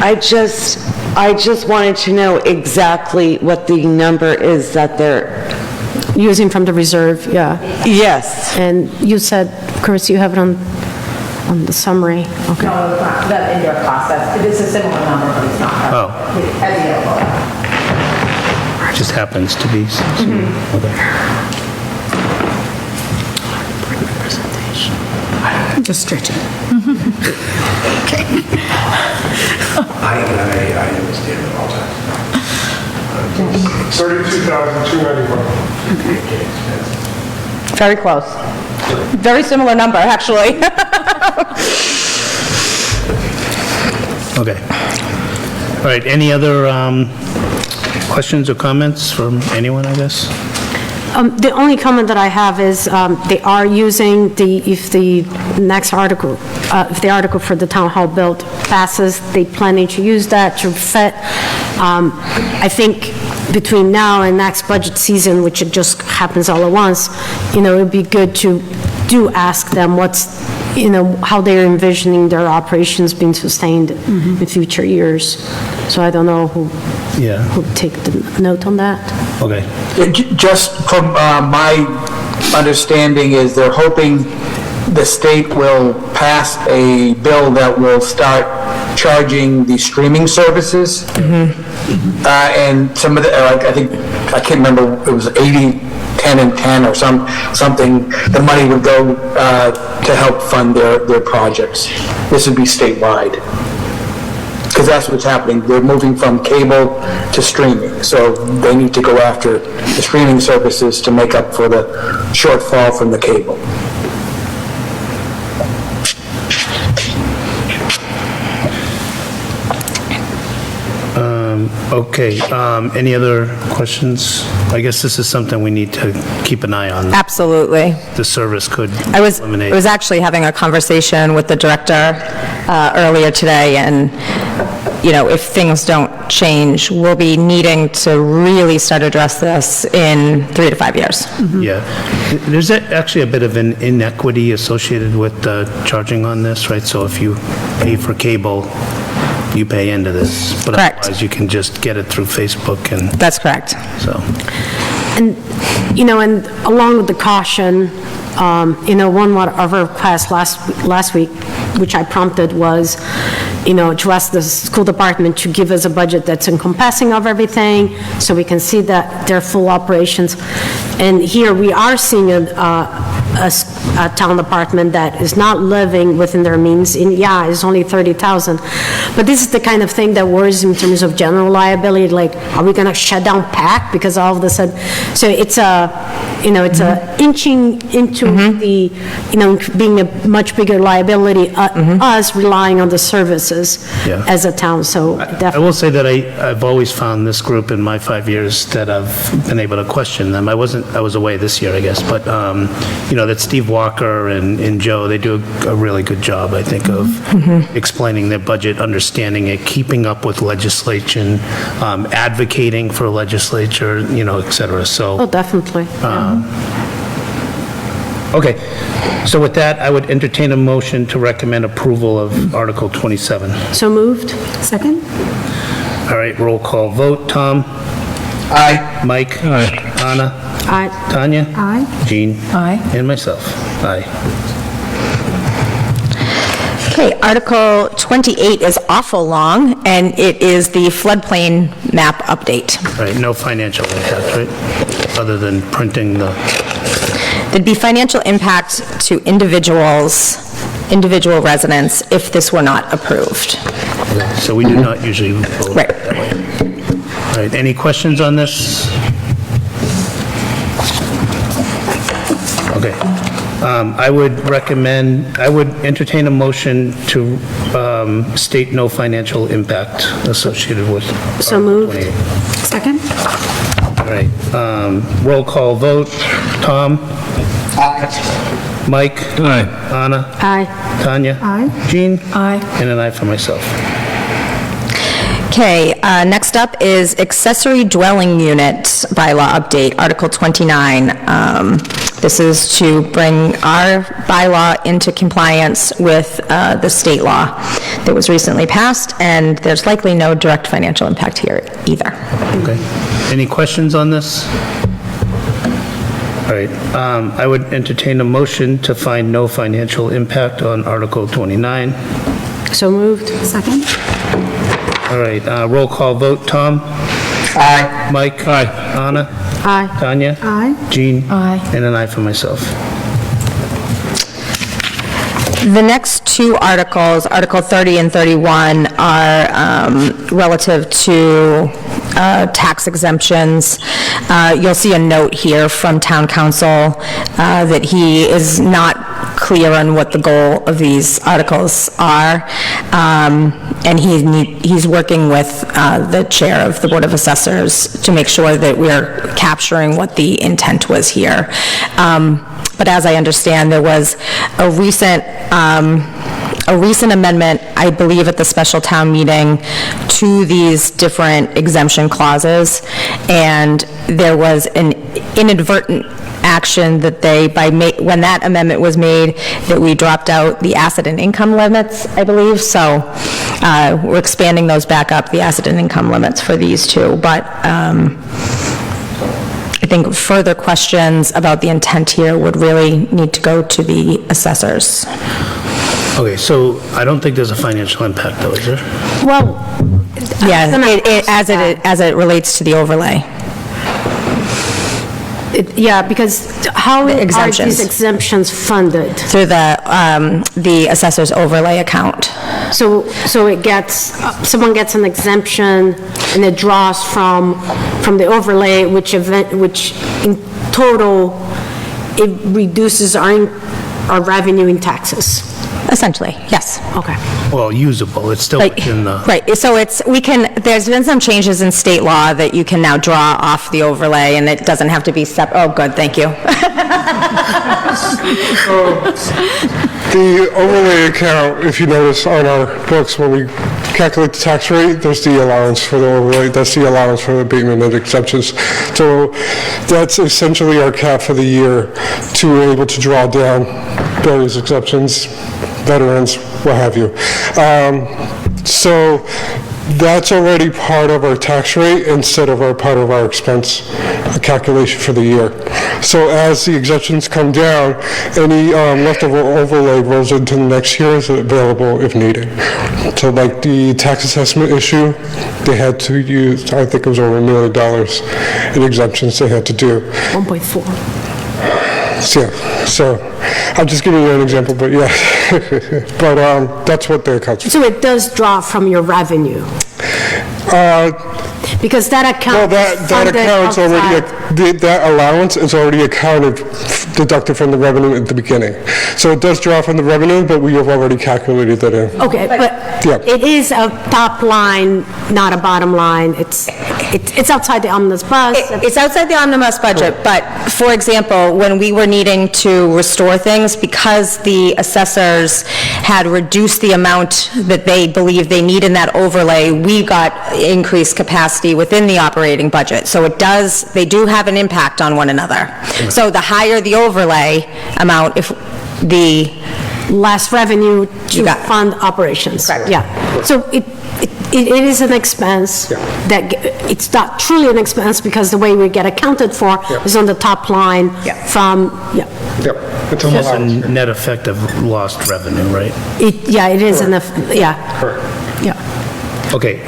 Speaker 13: I just wanted to know exactly what the number is that they're...
Speaker 10: Using from the reserve, yeah.
Speaker 13: Yes.
Speaker 10: And you said, Chris, you have it on the summary. Okay.
Speaker 12: No, it's not, that in your process. It is a similar number, but it's not.
Speaker 1: Oh.
Speaker 12: As yellow.
Speaker 1: It just happens to be.
Speaker 4: Just stretch it.
Speaker 2: I understand it all the time.
Speaker 14: 32,291.
Speaker 12: Very close. Very similar number, actually.
Speaker 1: Okay. All right, any other questions or comments from anyone, I guess?
Speaker 10: The only comment that I have is they are using if the next article, if the article for the town hall build passes, they planning to use that to fit. I think between now and next budget season, which it just happens all at once, it'd be good to ask them how they're envisioning their operations being sustained in future years. So I don't know who take the note on that.
Speaker 1: Okay.
Speaker 9: Just from my understanding is they're hoping the state will pass a bill that will start charging the streaming services. And some of the, I can't remember, it was 80, 10 and 10 or something, the money would go to help fund their projects. This would be statewide. Because that's what's happening. They're moving from cable to streaming. So they need to go after the streaming services to make up for the shortfall from the cable.
Speaker 1: Okay, any other questions? I guess this is something we need to keep an eye on.
Speaker 12: Absolutely.
Speaker 1: The service could
Speaker 12: I was
Speaker 1: eliminate.
Speaker 12: actually having a conversation with the director earlier today, and, if things don't change, we'll be needing to really start to address this in 3 to 5 years.
Speaker 1: Yeah. There's actually a bit of an inequity associated with the charging on this, right? So if you pay for cable, you pay into this. But
Speaker 12: Correct.
Speaker 1: Otherwise, you can just get it through Facebook and...
Speaker 12: That's correct.
Speaker 1: So...
Speaker 10: And, and along with the caution, one of our requests last week, which I prompted, was, to ask the school department to give us a budget that's encompassing of everything, so we can see that their full operations. And here we are seeing a town department that is not living within their means. Yeah, it's only 30,000. But this is the kind of thing that worries in terms of general liability, like, are we going to shut down PAC because all of a sudden, so it's inching into the, being a much bigger liability, us relying on the services as a town, so definitely.
Speaker 1: I will say that I've always found this group in my 5 years that I've been able to question them. I was away this year, I guess, but, that Steve Walker and Joe, they do a really good job, I think, of explaining their budget, understanding it, keeping up with legislation, advocating for legislature, et cetera, so.
Speaker 10: Oh, definitely.
Speaker 1: Okay, so with that, I would entertain a motion to recommend approval of Article 27.
Speaker 10: So moved.
Speaker 4: Second?
Speaker 1: All right, roll call vote. Tom?
Speaker 9: Aye.
Speaker 1: Mike?
Speaker 8: Aye.
Speaker 1: Anna?
Speaker 10: Aye.
Speaker 1: Tanya?
Speaker 4: Aye.
Speaker 1: Jean?
Speaker 4: Aye.
Speaker 1: And myself. Aye.
Speaker 12: Okay, Article 28 is awful long, and it is the floodplain map update.
Speaker 1: All right, no financial impact, right? Other than printing the...
Speaker 12: There'd be financial impact to individual residents if this were not approved.
Speaker 1: So we do not usually vote that way. All right, any questions on this? Okay. I would entertain a motion to state no financial impact associated with.
Speaker 10: So moved.
Speaker 1: 28.
Speaker 4: Second?
Speaker 1: All right. Roll call vote. Tom? Aye. Mike?
Speaker 8: Aye.
Speaker 1: Anna?
Speaker 10: Aye.
Speaker 1: Tanya?
Speaker 4: Aye.
Speaker 1: Jean?
Speaker 4: Aye.
Speaker 1: And an aye for myself.
Speaker 12: Okay, next up is accessory dwelling unit bylaw update, Article 29. This is to bring our bylaw into compliance with the state law that was recently passed, and there's likely no direct financial impact here either.
Speaker 1: Okay. Any questions on this? All right. I would entertain a motion to find no financial impact on Article 29.
Speaker 10: So moved.
Speaker 4: Second?
Speaker 1: All right, roll call vote. Tom? Aye. Mike? Aye. Anna?
Speaker 10: Aye.
Speaker 1: Tanya?
Speaker 4: Aye.
Speaker 1: Jean?
Speaker 10: Aye.
Speaker 1: And an aye for myself.
Speaker 12: The next two articles, Article 30 and 31, are relative to tax exemptions. You'll see a note here from Town Council that he is not clear on what the goal of these articles are, and he's working with the chair of the Board of Assessors to make sure that we're capturing what the intent was here. But as I understand, there was a recent amendment, I believe at the special town meeting, to these different exemption clauses, and there was an inadvertent action that when that amendment was made, that we dropped out the asset and income limits, I believe, so we're expanding those back up, the asset and income limits for these two, but I think further questions about the intent here would really need to go to the assessors.
Speaker 1: Okay, so I don't think there's a financial impact though, is there?
Speaker 10: Well,
Speaker 12: Yeah, as it relates to the overlay.
Speaker 10: yeah, because how are
Speaker 12: exemptions.
Speaker 10: these exemptions funded?
Speaker 12: Through the assessor's overlay account.
Speaker 10: So it gets, someone gets an exemption and it draws from the overlay, which in total, it reduces our revenue in taxes.
Speaker 12: Essentially, yes.
Speaker 10: Okay.
Speaker 1: Well, usable, it's still within the...
Speaker 12: Right, so there's been some changes in state law that you can now draw off the overlay, and it doesn't have to be oh, good, thank you.
Speaker 14: The overlay account, if you notice on our books, when we calculate the tax rate, there's the allowance for the overlay, that's the allowance for the abatement and exemptions. So that's essentially our cap for the year to be able to draw down various exceptions, veterans, what have you. So that's already part of our tax rate instead of part of our expense calculation for the year. So as the exemptions come down, any leftover overlay rolls into the next year is available if needed. So like the tax assessment issue, they had to use, I think it was over $1 million in exemptions they had to do.
Speaker 10: 1.4.
Speaker 14: So I'm just giving you an example, but yeah. But that's what the account's for.
Speaker 10: So it does draw from your revenue? Because that account
Speaker 14: that account's already, that allowance is already deducted from the revenue at the beginning. So it does draw from the revenue, but we have already calculated that in.
Speaker 10: Okay, but it is a top line, not a bottom line. It's outside the omnibus budget.
Speaker 12: It's outside the omnibus budget, but for example, when we were needing to restore things, because the assessors had reduced the amount that they believe they need in that overlay, we got increased capacity within the operating budget. So they do have an impact on one another. So the higher the overlay amount, if the
Speaker 10: less revenue to fund operations.
Speaker 12: Correct.
Speaker 10: Yeah. So it is an expense that it's not truly an expense because the way we get accounted for is on the top line from
Speaker 1: It's almost a net effect of lost revenue, right?
Speaker 10: it is an
Speaker 1: Correct.
Speaker 10: yeah.
Speaker 1: Okay,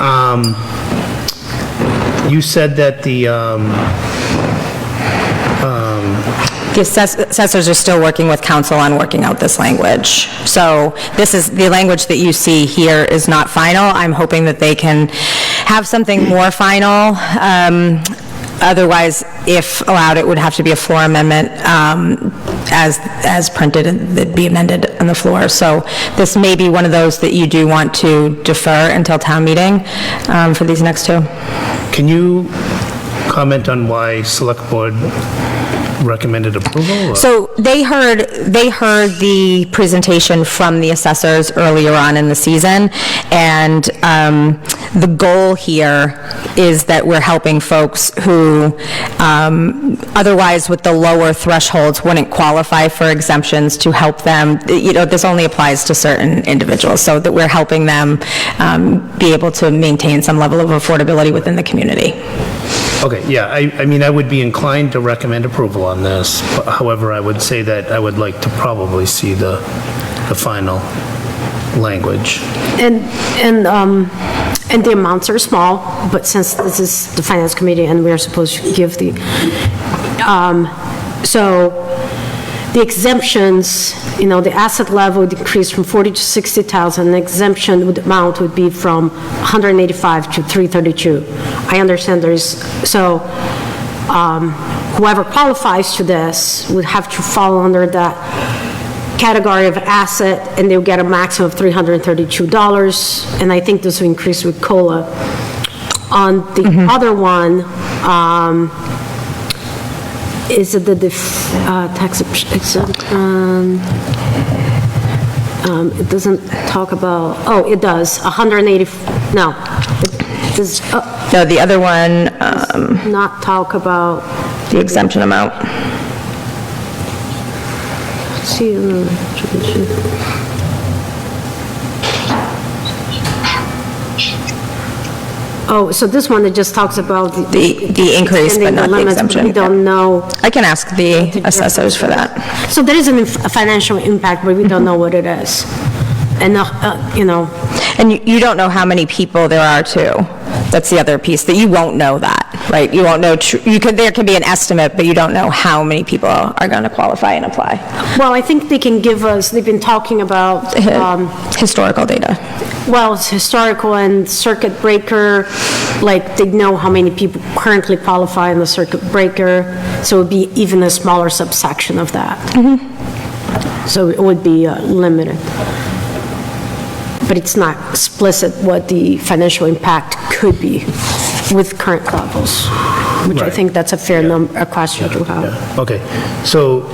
Speaker 1: you said that the
Speaker 12: assessors are still working with council on working out this language. So this is, the language that you see here is not final. I'm hoping that they can have something more final Otherwise, if allowed, it would have to be a floor amendment as printed, and it'd be amended on the floor. So this may be one of those that you do want to defer until town meeting for these next two.
Speaker 1: Can you comment on why Select Board recommended approval? Or?
Speaker 12: So they heard the presentation from the assessors earlier on in the season, and the goal here is that we're helping folks who otherwise with the lower thresholds wouldn't qualify for exemptions, to help them. This only applies to certain individuals, so that we're helping them be able to maintain some level of affordability within the community.
Speaker 1: Okay, yeah, I mean, I would be inclined to recommend approval on this. However, I would say that I would like to probably see the final language.
Speaker 10: And the amounts are small, but since this is the Finance Committee and we're supposed to give the, so the exemptions, the asset level would increase from 40 to 60,000. The exemption amount would be from 185 to 332. I understand so whoever qualifies to this would have to fall under that category of asset, and they'll get a maximum of $332, and I think this will increase with COLA. On the other one, is it the tax exempt? It doesn't talk about, it does, 180, no. It does,
Speaker 12: No, the other one,
Speaker 10: not talk about
Speaker 12: the exemption amount.
Speaker 10: Let's see. Oh, so this one, it just talks about
Speaker 12: the increase, but not the exemption.
Speaker 10: We don't know.
Speaker 12: I can ask the assessors for that.
Speaker 10: So there is a financial impact, but we don't know what it is. And,
Speaker 12: And you don't know how many people there are, too. That's the other piece, that you won't know that, right? You won't know, there can be an estimate, but you don't know how many people are going to qualify and apply.
Speaker 10: Well, I think they can give us, they've been talking about...
Speaker 12: historical data.
Speaker 10: Well, it's historical and circuit breaker, like they know how many people currently qualify in the circuit breaker, so it would be even a smaller subsection of that. So it would be limited. But it's not explicit what the financial impact could be with current levels, which I think that's a fair a question to have.
Speaker 1: Yeah. Okay, so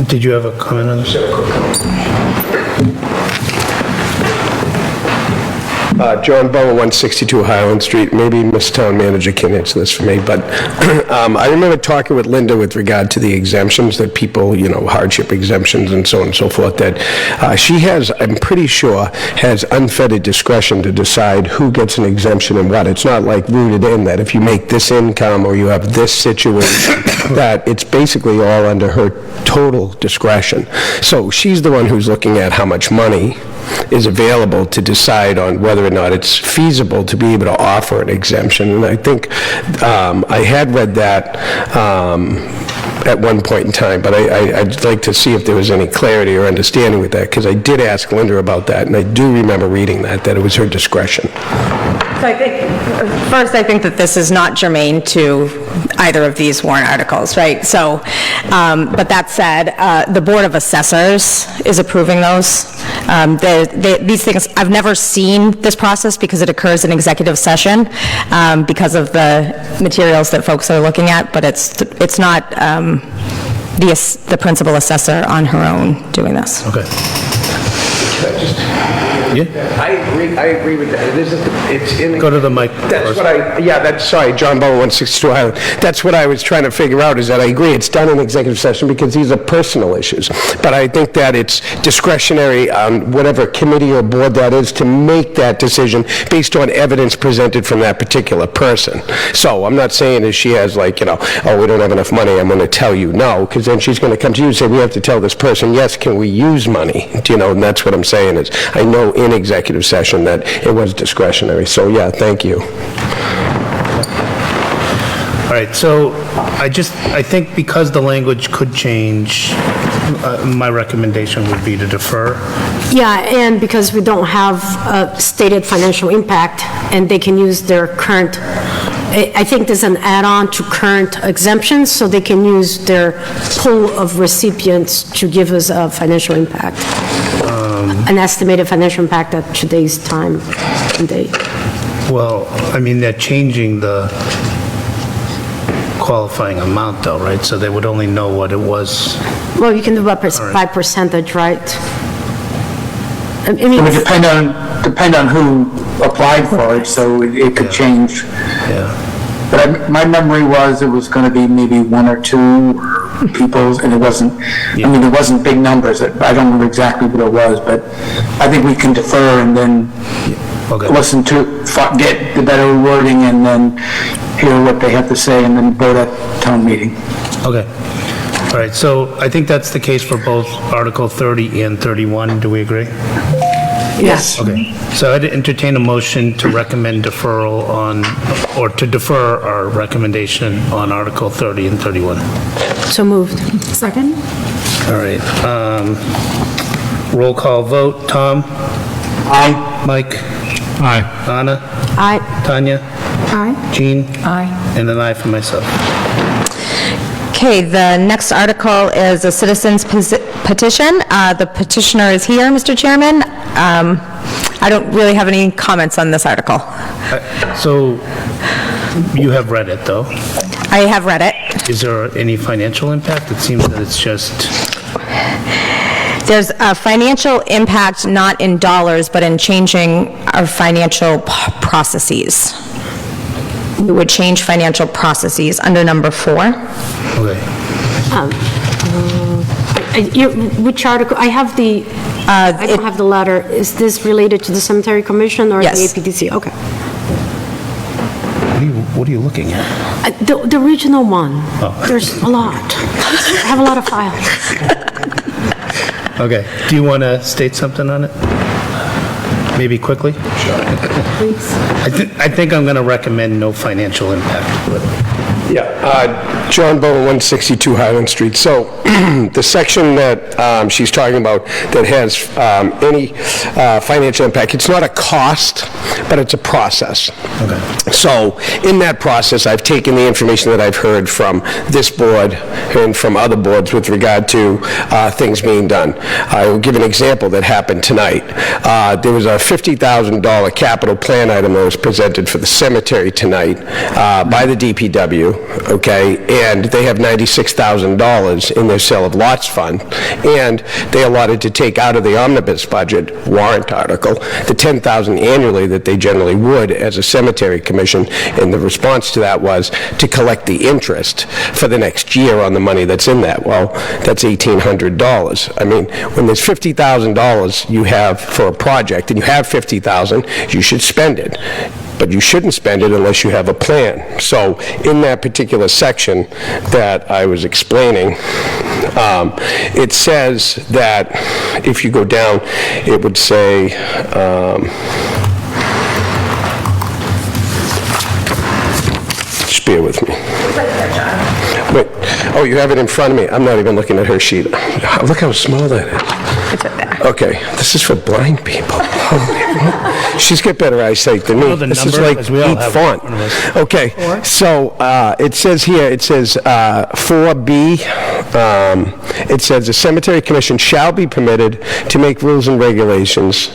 Speaker 1: did you have a comment on this?
Speaker 2: John Bowen, 162 Highland Street. Maybe Ms. Town Manager can answer this for me, but I remember talking with Linda with regard to the exemptions that people, hardship exemptions and so on and so forth, that she has, I'm pretty sure, has unfettered discretion to decide who gets an exemption and what. It's not like rooted in that if you make this income or you have this situation, that it's basically all under her total discretion. So she's the one who's looking at how much money is available to decide on whether or not it's feasible to be able to offer an exemption. And I think I had read that at one point in time, but I'd like to see if there was any clarity or understanding with that, because I did ask Linda about that, and I do remember reading that it was her discretion.
Speaker 12: So I think that this is not germane to either of these warrant articles, right? So, but that said, the Board of Assessors is approving those. These things, I've never seen this process because it occurs in executive session because of the materials that folks are looking at, but it's not the principal assessor on her own doing this.
Speaker 1: Okay. Yeah.
Speaker 2: I agree with that. It's in.
Speaker 1: Go to the mic.
Speaker 2: That's what sorry, John Bowen, 162 Highland. That's what I was trying to figure out, is that I agree it's done in executive session because these are personal issues. But I think that it's discretionary on whatever committee or board that is to make that decision based on evidence presented from that particular person. So I'm not saying that she has we don't have enough money, I'm going to tell you no, because then she's going to come to you and say, we have to tell this person, yes, can we use money? And that's what I'm saying is, I know in executive session that it was discretionary. So yeah, thank you.
Speaker 1: All right, so I think because the language could change, my recommendation would be to defer.
Speaker 10: Yeah, and because we don't have a stated financial impact, and they can use their current I think there's an add-on to current exemptions, so they can use their pool of recipients to give us a financial impact, an estimated financial impact at today's time and date.
Speaker 1: Well, I mean, they're changing the qualifying amount though, right? So they would only know what it was.
Speaker 10: Well, you can do by percentage, right? I mean,
Speaker 9: It would depend on who applied for it, so it could change.
Speaker 1: Yeah.
Speaker 9: But my memory was it was going to be maybe one or two people, and it wasn't, I mean, it wasn't big numbers. I don't remember exactly what it was, but I think we can defer and then listen to, get the better wording and then hear what they have to say and then vote at town meeting.
Speaker 1: Okay. All right, so I think that's the case for both Article 30 and 31. Do we agree?
Speaker 10: Yes.
Speaker 1: Okay, so I'd entertain a motion to recommend deferral on, or to defer our recommendation on Article 30 and 31.
Speaker 10: So moved.
Speaker 4: Second?
Speaker 1: All right, roll call vote. Tom?
Speaker 9: Aye.
Speaker 1: Mike?
Speaker 8: Aye.
Speaker 1: Anna?
Speaker 10: Aye.
Speaker 1: Tanya?
Speaker 4: Aye.
Speaker 1: Jean?
Speaker 4: Aye.
Speaker 1: And an aye for myself.
Speaker 12: Okay, the next article is a citizen's petition. The petitioner is here, Mr. Chairman. I don't really have any comments on this article.
Speaker 1: So you have read it, though?
Speaker 12: I have read it.
Speaker 1: Is there any financial impact? It seems that it's just...
Speaker 12: There's a financial impact not in dollars, but in changing our financial processes. We would change financial processes under number 4.
Speaker 1: Okay.
Speaker 10: Which article? I have the, I don't have the letter. Is this related to the Cemetery Commission or the
Speaker 12: Yes.
Speaker 10: APDC? Okay.
Speaker 1: What are you looking at?
Speaker 10: The original one. There's a lot. I have a lot of files.
Speaker 1: Okay. Do you want to state something on it? Maybe quickly? Sure.
Speaker 10: Please.
Speaker 1: I think I'm going to recommend no financial impact.
Speaker 2: Yeah, John Bowen, 162 Highland Street. So the section that she's talking about that has any financial impact, it's not a cost, but it's a process.
Speaker 1: Okay.
Speaker 2: So in that process, I've taken the information that I've heard from this board and from other boards with regard to things being done. I will give an example that happened tonight. There was a $50,000 capital plan item that was presented for the cemetery tonight by the DPW, okay, and they have $96,000 in their sale of lots fund, and they allotted to take out of the omnibus budget warrant article the $10,000 annually that they generally would as a cemetery commission, and the response to that was to collect the interest for the next year on the money that's in that. Well, that's $1,800. I mean, when there's $50,000 you have for a project, and you have $50,000, you should spend it. But you shouldn't spend it unless you have a plan. So in that particular section that I was explaining, it says that if you go down, it would say, just bear with me. Wait, oh, you have it in front of me. I'm not even looking at her sheet. Look how small that is. Okay, this is for blind people. She's got better eyesight than me.
Speaker 1: Oh, the
Speaker 2: This is
Speaker 1: number,
Speaker 2: like
Speaker 1: as we all
Speaker 2: neat
Speaker 1: have
Speaker 2: font.
Speaker 1: in front of us.
Speaker 2: Okay, so it says here, it says 4B, it says the cemetery commission shall be permitted to make rules and regulations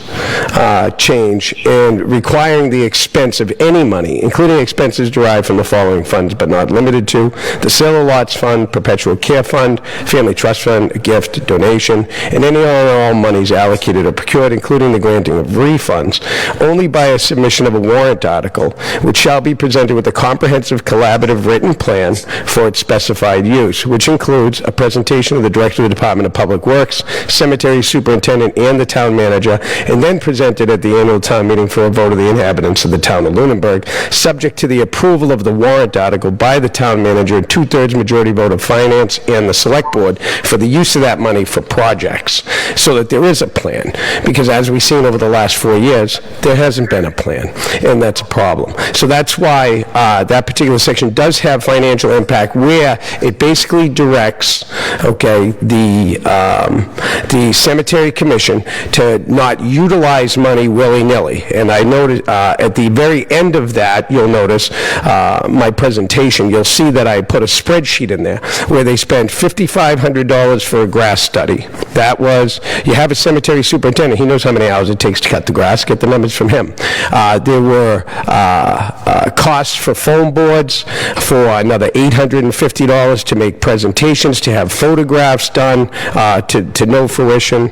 Speaker 2: change and requiring the expense of any money, including expenses derived from the following funds, but not limited to: the sale of lots fund, perpetual care fund, family trust fund, a gift, donation, and any or all monies allocated or procured, including the granting of refunds, only by a submission of a warrant article, which shall be presented with a comprehensive collaborative written plan for its specified use, which includes a presentation of the Director of the Department of Public Works, Cemetery Superintendent, and the Town Manager, and then presented at the annual town meeting for a vote of the inhabitants of the town of Lunenburg, subject to the approval of the warrant article by the Town Manager, a 2/3 majority vote of Finance and the Select Board for the use of that money for projects, so that there is a plan. Because as we've seen over the last 4 years, There hasn't been a plan, and that's a problem. So that's why that particular section does have financial impact, where it basically directs, okay, the Cemetery Commission to not utilize money willy-nilly. And I noticed at the very end of that, you'll notice my presentation, you'll see that I put a spreadsheet in there where they spent $5,500 for a grass study. That was, you have a cemetery superintendent, he knows how many hours it takes to cut the grass, get the numbers from him. There were costs for foam boards for another $850 to make presentations, to have photographs done to no fruition.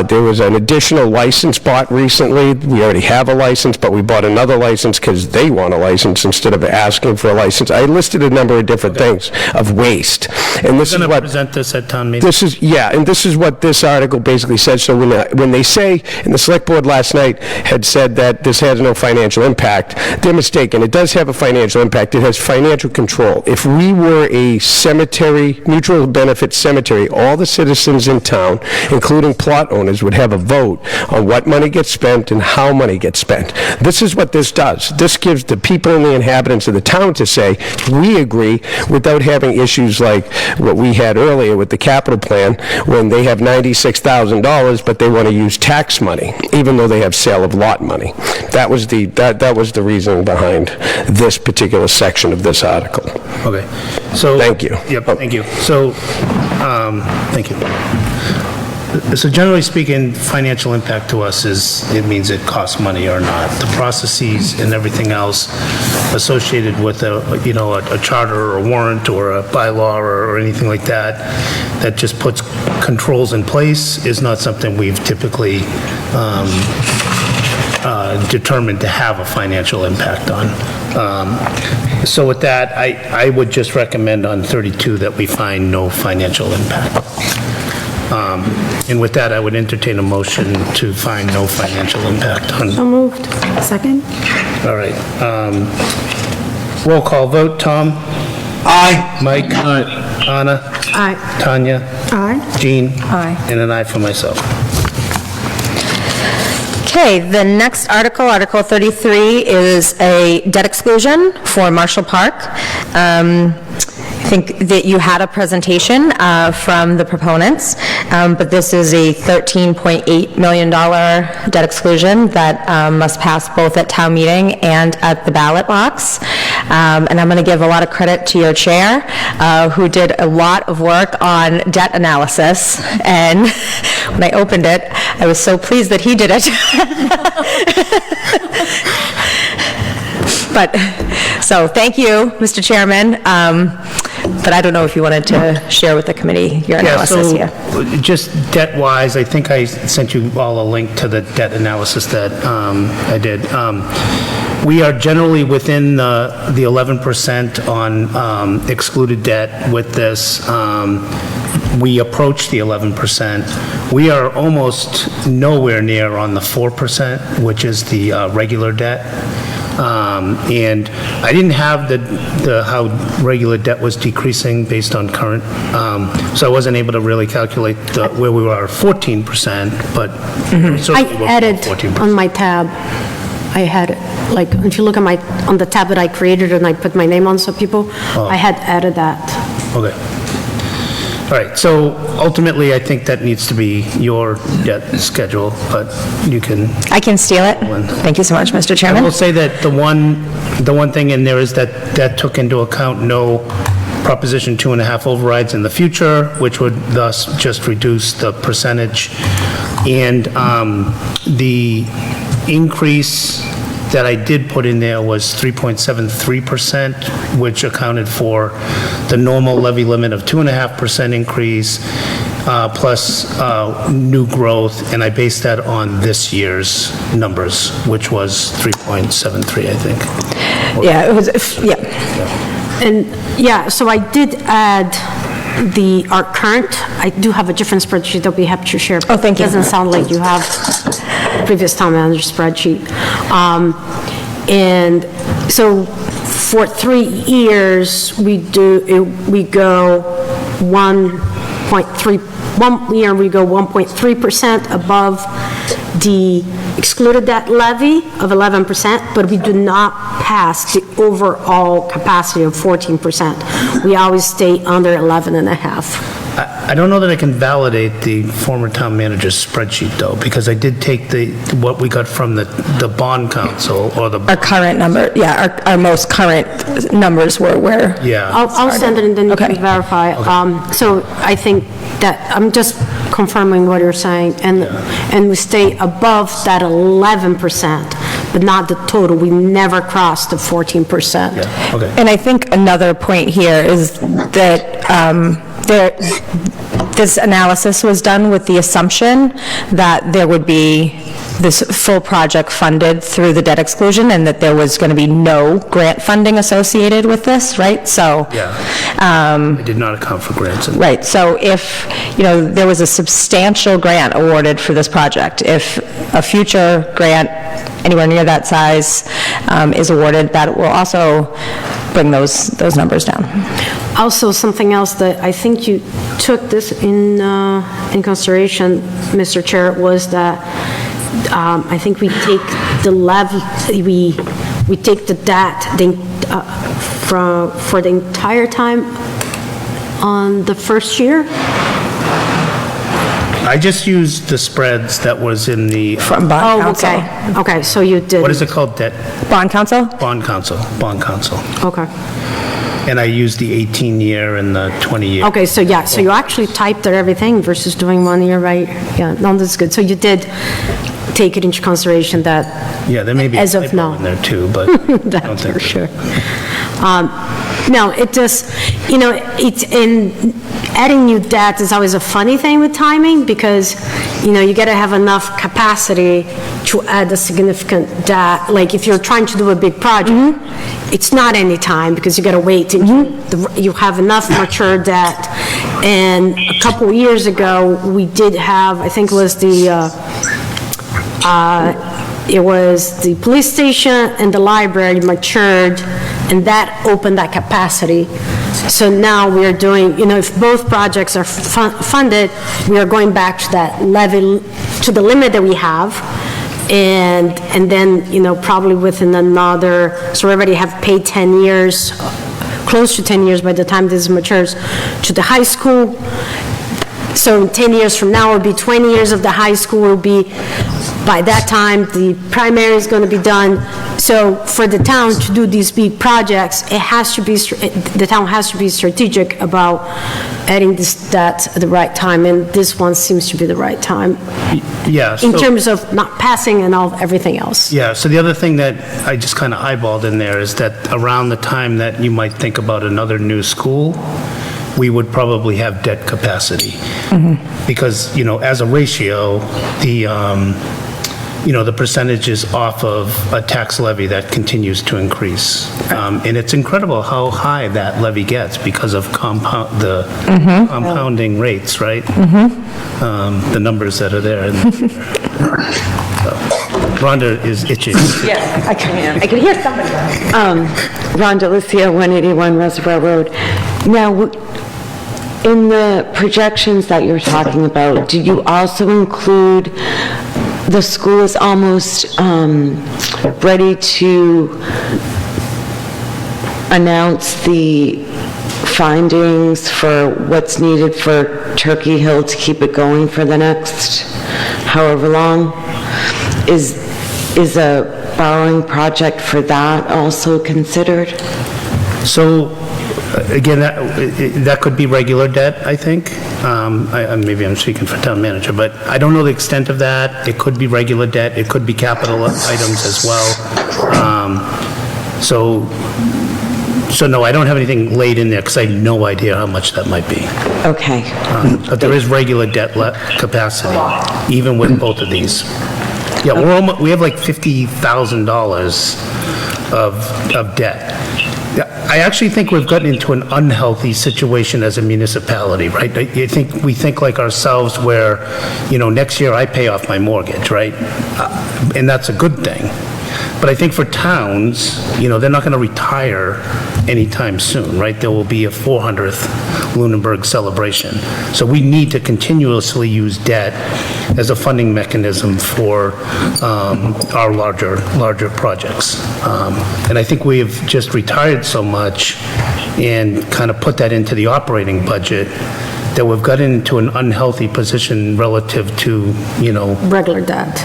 Speaker 2: There was an additional license bought recently. We already have a license, but we bought another license because they want a license instead of asking for a license. I listed a number of different things of waste. And this is what...
Speaker 1: present this at town meeting?
Speaker 2: This is, yeah, and this is what this article basically says. So when they say, and the select board last night had said that this has no financial impact, they're mistaken. It does have a financial impact. It has financial control. If we were a cemetery, mutual benefit cemetery, all the citizens in town, including plot owners, would have a vote on what money gets spent and how money gets spent. This is what this does. This gives the people and the inhabitants of the town to say, we agree, without having issues like what we had earlier with the capital plan, when they have $96,000, but they want to use tax money, even though they have sale of lot money. That was the reasoning behind this particular section of this article.
Speaker 1: Okay. So...
Speaker 2: Thank you.
Speaker 1: Yep, thank you. So, thank you. So generally speaking, financial impact to us is, it means it costs money or not. The processes and everything else associated with a charter or a warrant or a bylaw or anything like that, that just puts controls in place, is not something we've typically determined to have a financial impact on. So with that, I would just recommend on 32 that we find no financial impact. And with that, I would entertain a motion to find no financial impact on.
Speaker 4: So moved. Second?
Speaker 1: All right. Roll call vote. Tom?
Speaker 9: Aye.
Speaker 1: Mike? Aye. Anna?
Speaker 4: Aye.
Speaker 1: Tanya?
Speaker 4: Aye.
Speaker 1: Jean?
Speaker 4: Aye.
Speaker 1: And an aye for myself.
Speaker 12: Okay, the next article, Article 33, is a debt exclusion for Marshall Park. I think that you had a presentation from the proponents, but this is a $13.8 million debt exclusion that must pass both at town meeting and at the ballot box. And I'm going to give a lot of credit to your chair, who did a lot of work on debt analysis. And when I opened it, I was so pleased that he did it. But, so thank you, Mr. Chairman. But I don't know if you wanted to share with the committee your analysis here.
Speaker 1: Just debt-wise, I think I sent you all a link to the debt analysis that I did. We are generally within the 11% on excluded debt with this. We approach the 11%. We are almost nowhere near on the 4%, which is the regular debt. And I didn't have the how regular debt was decreasing based on current, so I wasn't able to really calculate where we were 14%, but certainly
Speaker 10: I added
Speaker 1: 14%.
Speaker 10: on my tab, I had, like, if you look at on the tab that I created and I put my name on, so people, I had added that.
Speaker 1: Okay. All right, so ultimately, I think that needs to be your debt schedule, but you can...
Speaker 12: I can steal it. Thank you so much, Mr.
Speaker 1: I
Speaker 12: Chairman.
Speaker 1: will say that the one thing in there is that took into account no Proposition 2.5 overrides in the future, which would thus just reduce the percentage. And the increase that I did put in there was 3.73%, which accounted for the normal levy limit of 2.5% increase, plus new growth, and I based that on this year's numbers, which was 3.73, I think.
Speaker 12: Yeah, it was, yeah.
Speaker 10: And, yeah, so I did add our current, I do have a different spreadsheet that we have to share.
Speaker 12: Oh, thank you.
Speaker 10: It doesn't sound like you have previous town manager spreadsheet. And so for 3 years, we go 1 1 year we go 1.3% above the excluded debt levy of 11%, but we do not pass the overall capacity of 14%. We always stay under 11 and a half.
Speaker 1: I don't know that I can validate the former town manager's spreadsheet, though, because I did take what we got from the bond council, or the...
Speaker 12: Our current number, yeah, our most current numbers were where...
Speaker 1: Yeah.
Speaker 10: I'll send it and then you can verify. So I think that, I'm just confirming what you're saying, and we stay above that 11%, but not the total. We never crossed the 14%.
Speaker 1: Yeah, okay.
Speaker 12: And I think another point here is that this analysis was done with the assumption that there would be this full project funded through the debt exclusion and that there was going to be no grant funding associated with this, right? So,
Speaker 1: Yeah. I did not account for grants.
Speaker 12: right, so if, there was a substantial grant awarded for this project, if a future grant anywhere near that size is awarded, that will also bring those numbers down.
Speaker 10: Also, something else that I think you took this in consideration, Mr. Chair, was that I think we take the levy, we take the debt for the entire time on the first year.
Speaker 1: I just used the spreads that was in the...
Speaker 12: From bond council.
Speaker 10: Okay. Okay, so you did.
Speaker 1: What is it called? Debt?
Speaker 12: Bond council?
Speaker 1: Bond council.
Speaker 10: Okay.
Speaker 1: And I used the 18-year and the 20-year.
Speaker 10: Okay, so yeah, so you actually typed out everything versus doing 1 year, right? Yeah, no, that's good. So you did take it into consideration that...
Speaker 1: Yeah, there may be a
Speaker 10: as of
Speaker 1: typo
Speaker 10: now.
Speaker 1: in there too, but I don't
Speaker 10: That's
Speaker 1: think...
Speaker 10: for sure. No, it just, it's in, adding new debt is always a funny thing with timing because, you got to have enough capacity to add a significant debt. Like if you're trying to do a big project, it's not any time because you got to wait until you have enough mature debt. And a couple years ago, we did have, I think it was the police station and the library matured, and that opened that capacity. So now we are doing, if both projects are funded, we are going back to that levy, to the limit that we have, and then, probably within another, so we already have paid 10 years, close to 10 years by the time this matures, to the high school. So 10 years from now, will be 20 years of the high school will be, by that time, the primary is going to be done. So for the town to do these big projects, the town has to be strategic about adding this debt at the right time, and this one seems to be the right time.
Speaker 1: Yeah.
Speaker 10: In terms of not passing and everything else.
Speaker 1: Yeah, so the other thing that I just kind of eyeballed in there is that around the time that you might think about another new school, we would probably have debt capacity. Because, as a ratio, the percentage is off of a tax levy that continues to increase. And it's incredible how high that levy gets because of compounding rates, right? The numbers that are there. Rhonda is itching.
Speaker 13: Yes, I can hear somebody. Rhonda Lucia, 181 Reservoir Road. Now, in the projections that you're talking about, do you also include the school is almost ready to announce the findings for what's needed for Turkey Hill to keep it going for the next however long? Is a borrowing project for that also considered?
Speaker 1: So, again, that could be regular debt, I think. Maybe I'm speaking for town manager, but I don't know the extent of that. It could be regular debt. It could be capital items as well. So no, I don't have anything laid in there because I have no idea how much that might be.
Speaker 13: Okay.
Speaker 1: But there is regular debt capacity, even with both of these. Yeah, we have like $50,000 of debt. I actually think we've gotten into an unhealthy situation as a municipality, right? We think like ourselves where, next year I pay off my mortgage, right? And that's a good thing. But I think for towns, they're not going to retire anytime soon, right? There will be a 400th Lunenburg celebration. So we need to continuously use debt as a funding mechanism for our larger projects. And I think we have just retired so much and kind of put that into the operating budget that we've gotten into an unhealthy position relative to,
Speaker 10: Regular debt.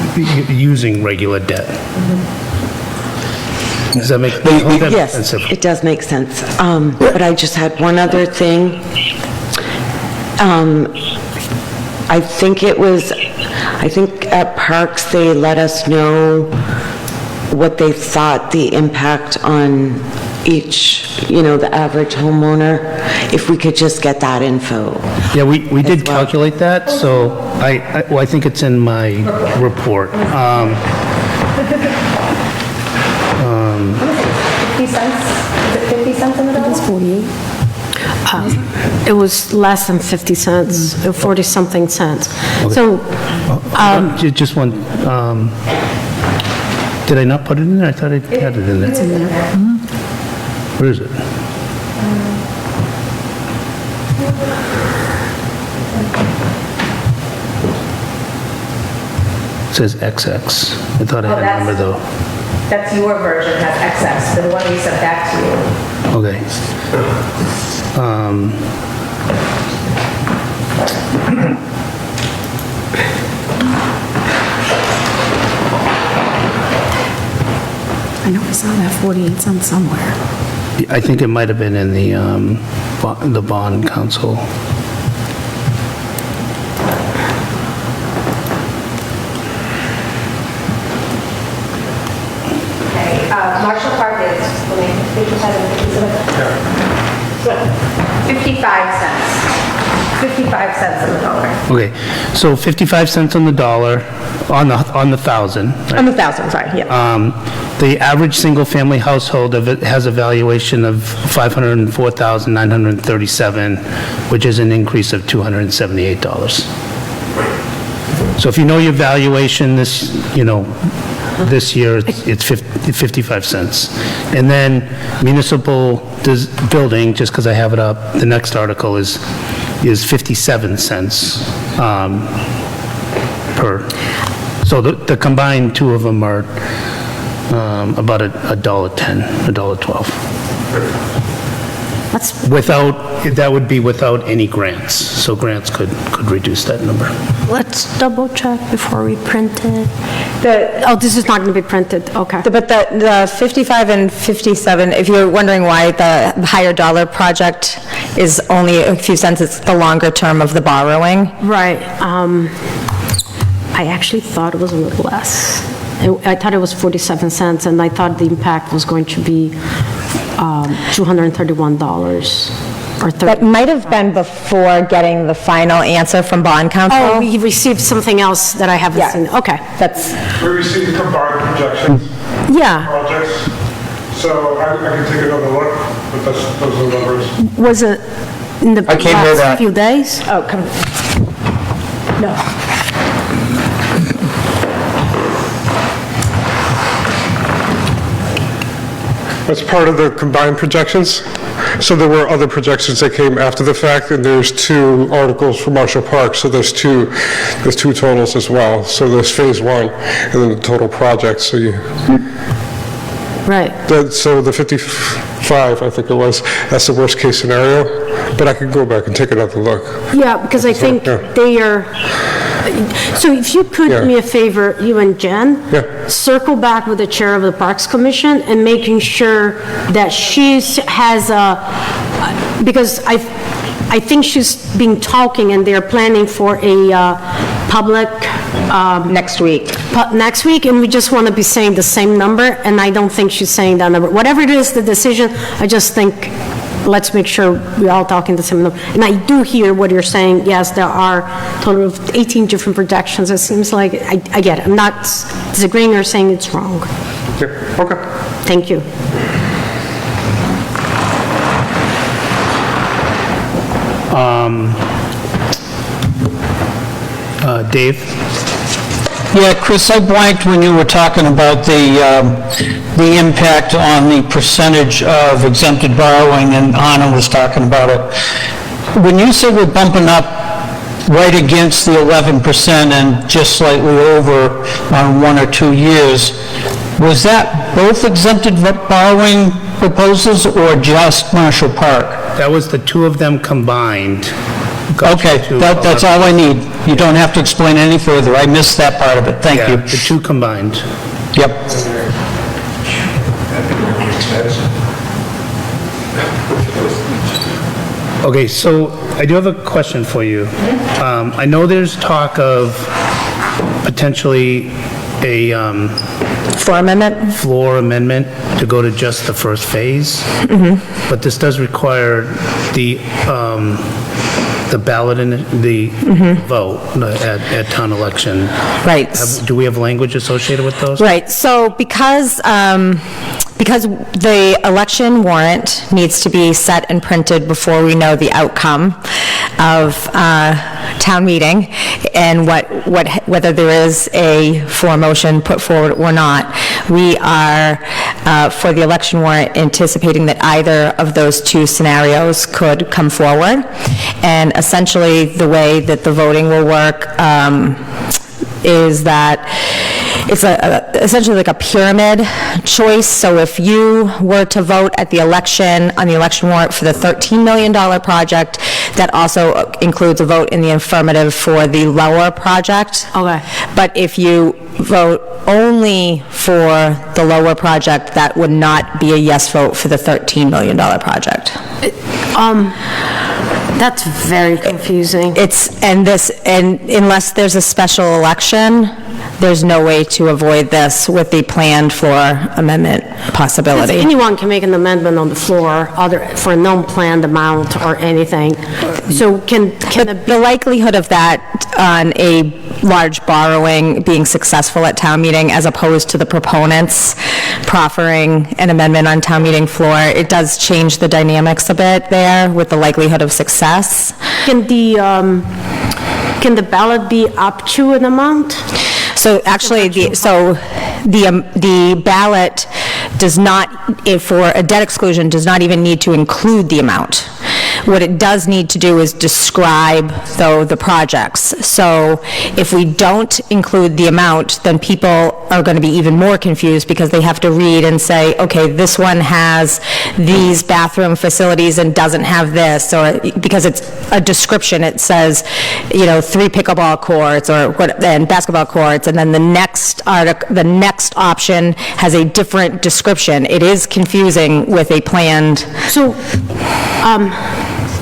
Speaker 1: using regular debt. Does that make
Speaker 13: Yes,
Speaker 1: sense?
Speaker 13: it does make sense. But I just had one other thing. I think at Parks, they let us know what they thought the impact on each, the average homeowner, if we could just get that info.
Speaker 1: Yeah, we did calculate that, so I think it's in my report.
Speaker 4: 50 cents? Is it 50 cents on the dollar? It's 48.
Speaker 10: It was less than 50 cents, 40-something cents.
Speaker 1: Okay.
Speaker 10: So,
Speaker 1: Just one, did I not put it in there? I thought I had it in there.
Speaker 10: it's in there.
Speaker 1: Where is it? It says XX. I thought I had a number though.
Speaker 5: That's your version, has excess, the one we sent back to you.
Speaker 1: Okay.
Speaker 4: I know I saw that 48 cents somewhere.
Speaker 1: I think it might have been in the bond council.
Speaker 5: Okay, Marshall Park is 55 cents. 55 cents on the dollar.
Speaker 1: Okay, so 55 cents on the dollar, on the 1,000. right?
Speaker 5: On the 1,000, sorry, yeah.
Speaker 1: The average single-family household has a valuation of $504,937, which is an increase of $278. So if you know your valuation this year, it's 55 cents. And then municipal building, just because I have it up, the next article is 57 cents per. So the combined two of them are about $1.10, $1.12. That would be without any grants. So grants could reduce that number.
Speaker 10: Let's double check before we print it. This is not going to be printed, okay.
Speaker 12: But the 55 and 57, if you're wondering why the higher dollar project is only a few cents, it's the longer term of the borrowing.
Speaker 10: Right. I actually thought it was a little less. I thought it was 47 cents, and I thought the impact was going to be $231 or $30.
Speaker 12: That might have been before getting the final answer from bond council.
Speaker 10: Oh, we received something else that I haven't seen. Okay.
Speaker 14: We received combined projections.
Speaker 10: Yeah.
Speaker 14: Projects. So I can take another look, but those are the numbers.
Speaker 10: Was it in the
Speaker 9: I can't hear
Speaker 10: last
Speaker 9: that.
Speaker 10: few days? Oh, come on. No.
Speaker 14: That's part of the combined projections. So there were other projections that came after the fact, and there's two articles for Marshall Park, so there's two totals as well. So there's phase one, and then the total project, so
Speaker 10: Right.
Speaker 14: so the 55, I think it was, that's the worst case scenario, but I could go back and take another look.
Speaker 10: Yeah, because I think
Speaker 14: Yeah.
Speaker 10: they are, so if you could do me a favor, you and Jen, circle back with the chair of the Parks Commission and making sure that has because I think she's been talking and they're planning for a public.
Speaker 12: Next week.
Speaker 10: Next week, and we just want to be saying the same number, and I don't think she's saying that number. Whatever it is, the decision, I just think, let's make sure we're all talking the same number. And I do hear what you're saying, yes, there are a total of 18 different projections. It seems like, I get it. I'm not disagreeing or saying it's wrong.
Speaker 14: Okay.
Speaker 10: Thank you.
Speaker 1: Dave?
Speaker 3: Yeah, Chris, I blanked when you were talking about the impact on the percentage of exempted borrowing, and Anna was talking about it. When you said we're bumping up right against the 11% and just slightly over on 1 or 2 years, was that both exempted borrowing proposals or just Marshall Park?
Speaker 1: That was the two of them combined.
Speaker 3: Okay, that's all I need. You don't have to explain any further. I missed that part of it. Thank
Speaker 1: Yeah,
Speaker 3: you.
Speaker 1: the two combined.
Speaker 3: Yep.
Speaker 1: Okay, so I do have a question for you. I know there's talk of potentially a floor amendment to go to just the first phase, but this does require the ballot and the vote at town election.
Speaker 12: Right.
Speaker 1: Do we have language associated with those?
Speaker 12: Right, so because the election warrant needs to be set and printed before we know the outcome of town meeting and whether there is a floor motion put forward or not, we are, for the election warrant, anticipating that either of those two scenarios could come forward. And essentially, the way that the voting will work is that it's essentially like a pyramid choice. So if you were to vote at the election, on the election warrant for the $13 million project, that also includes a vote in the affirmative for the lower project.
Speaker 10: Okay.
Speaker 12: But if you vote only for the lower project, that would not be a yes vote for the $13 million project.
Speaker 10: That's very confusing.
Speaker 12: And unless there's a special election, there's no way to avoid this with the planned floor amendment possibility.
Speaker 10: Anyone can make an amendment on the floor for a non-planned amount or anything. So
Speaker 12: the likelihood of that on a large borrowing being successful at town meeting as opposed to the proponents proffering an amendment on town meeting floor, it does change the dynamics a bit there with the likelihood of success.
Speaker 10: Can the ballot be up to an amount?
Speaker 12: So actually, the ballot does not, for a debt exclusion, does not even need to include the amount. What it does need to do is describe, though, the projects. So if we don't include the amount, then people are going to be even more confused because they have to read and say, okay, this one has these bathroom facilities and doesn't have this, or because it's a description, it says, 3 pickleball courts and basketball courts, and then the next option has a different description. It is confusing with a planned.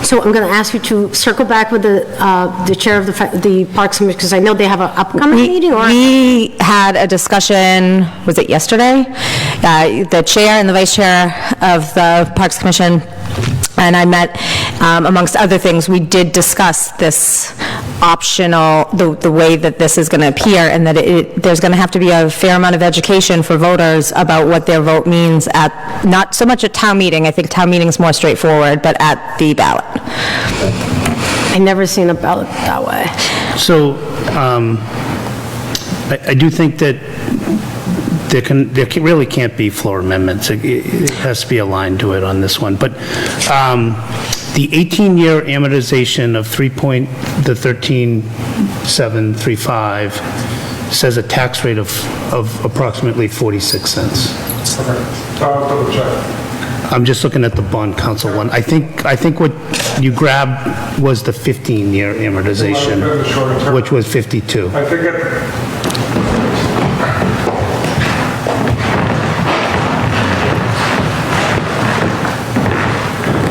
Speaker 10: So I'm going to ask you to circle back with the chair of the Parks Commission, because I know they have an upcoming meeting, or?
Speaker 12: We had a discussion, was it yesterday? The chair and the vice chair of the Parks Commission and I met, amongst other things, we did discuss this optional, the way that this is going to appear, and that there's going to have to be a fair amount of education for voters about what their vote means at, not so much at town meeting, I think town meeting is more straightforward, but at the ballot.
Speaker 10: I've never seen a ballot that way.
Speaker 1: So, I do think that there really can't be floor amendments. It has to be aligned to it on this one. But the 18-year amortization of the 13,735 says a tax rate of approximately 46 cents. I'm just looking at the bond council one. I think what you grabbed was the 15-year amortization, which was 52.
Speaker 14: I think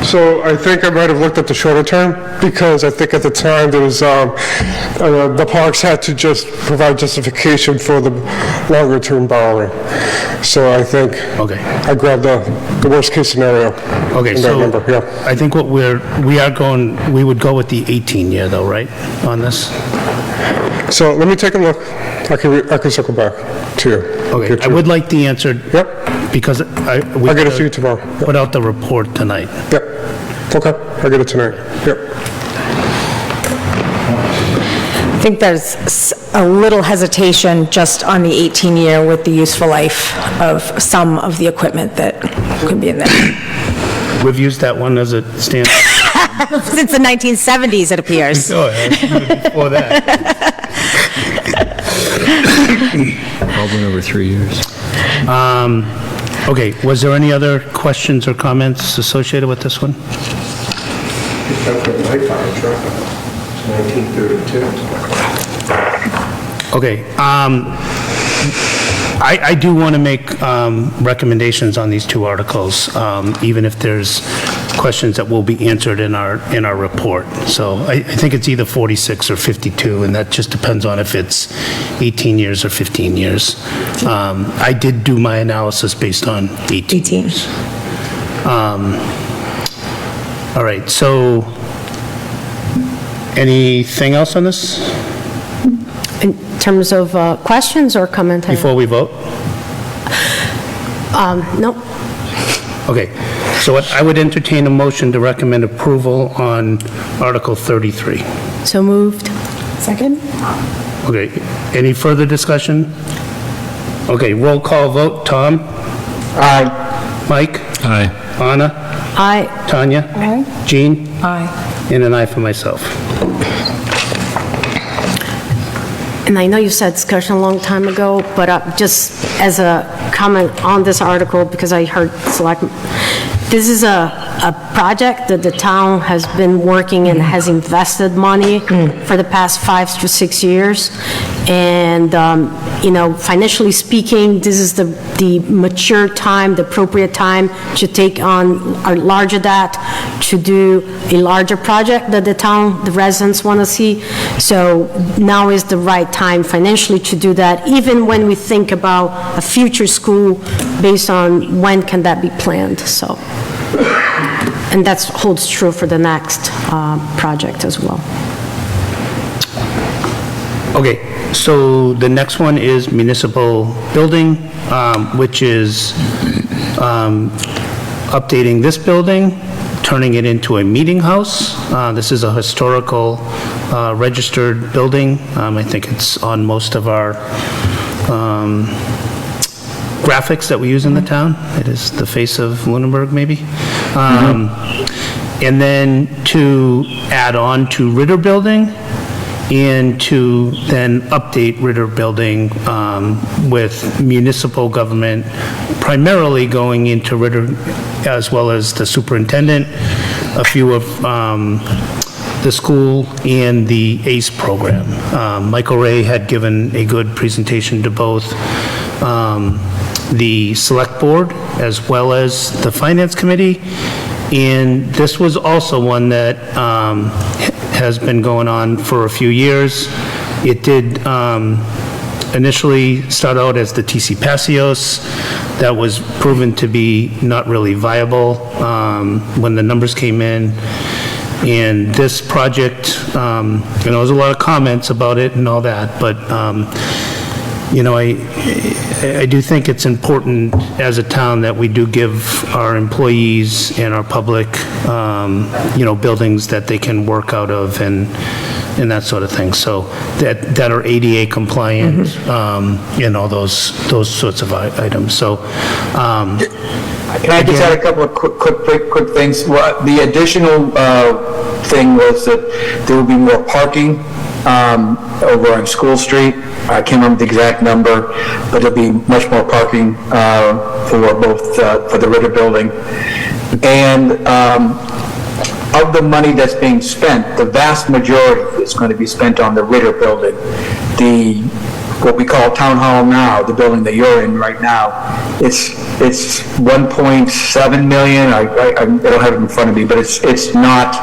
Speaker 14: So I think I might have looked at the shorter term, because I think at the time there was, the parks had to just provide justification for the longer term borrowing. So I think I grabbed the worst case scenario.
Speaker 1: Okay, so I think what we would go with the 18-year though, right, on this?
Speaker 14: So let me take a look. I can circle back to you.
Speaker 1: Okay, I would like the answer.
Speaker 14: Yep.
Speaker 1: Because
Speaker 14: I'll get it to you tomorrow. Yep.
Speaker 1: Put out the report tonight.
Speaker 14: Yep. Okay, I'll get it tonight. Yep.
Speaker 12: think there's a little hesitation just on the 18-year with the useful life of some of the equipment that could be in there.
Speaker 1: We've used that one as a stand.
Speaker 12: Since the 1970s, it appears.
Speaker 1: Go ahead, before that.
Speaker 8: Probably over 3 years.
Speaker 1: Okay, was there any other questions or comments associated with this one?
Speaker 2: That's what my fire truck, 1932.
Speaker 1: Okay, I do want to make recommendations on these two articles, even if there's questions that will be answered in our report. So I think it's either 46 or 52, and that just depends on if it's 18 years or 15 years. I did do my analysis based on 18 years. All right, so anything else on this
Speaker 10: In terms of questions or commentary?
Speaker 1: before we vote?
Speaker 10: No.
Speaker 1: Okay, so I would entertain a motion to recommend approval on Article 33.
Speaker 10: So moved. Second?
Speaker 1: Okay, any further discussion? Okay, roll call vote. Tom?
Speaker 9: Aye.
Speaker 1: Mike?
Speaker 8: Aye.
Speaker 1: Anna?
Speaker 10: Aye.
Speaker 1: Tanya?
Speaker 10: Aye.
Speaker 1: Jean?
Speaker 10: Aye.
Speaker 1: And an aye for myself.
Speaker 10: And I know you said discussion a long time ago, but just as a comment on this article, because I heard select, this is a project that the town has been working and has invested money for the past 5 to 6 years. And, financially speaking, this is the mature time, the appropriate time to take on a larger debt, to do a larger project that the town, the residents want to see. So now is the right time financially to do that, even when we think about a future school based on when can that be planned, so. And that holds true for the next project as well.
Speaker 1: Okay, so the next one is municipal building, which is updating this building, turning it into a meeting house. This is a historical registered building. I think it's on most of our graphics that we use in the town. It is the face of Lunenburg, maybe. And then to add on to Ritter Building, and to then update Ritter Building with municipal government primarily going into Ritter, as well as the superintendent, a few of the school, and the ACE program. Michael Ray had given a good presentation to both the select board as well as the finance committee. And this was also one that has been going on for a few years. It did initially start out as the TC Passios. That was proven to be not really viable when the numbers came in. And this project, there was a lot of comments about it and all that, but I do think it's important as a town that we do give our employees and our public, buildings that they can work out of and that sort of thing. So that are ADA compliant, and all those sorts of items. So,
Speaker 9: Can I just add a couple of quick things? Well, the additional thing was that there will be more parking over on School Street. I can't remember the exact number, but there'll be much more parking for both for the Ritter Building. And of the money that's being spent, the vast majority is going to be spent on the Ritter Building. What we call Town Hall now, the building that you're in right now, it's 1.7 million. I don't have it in front of me, but it's not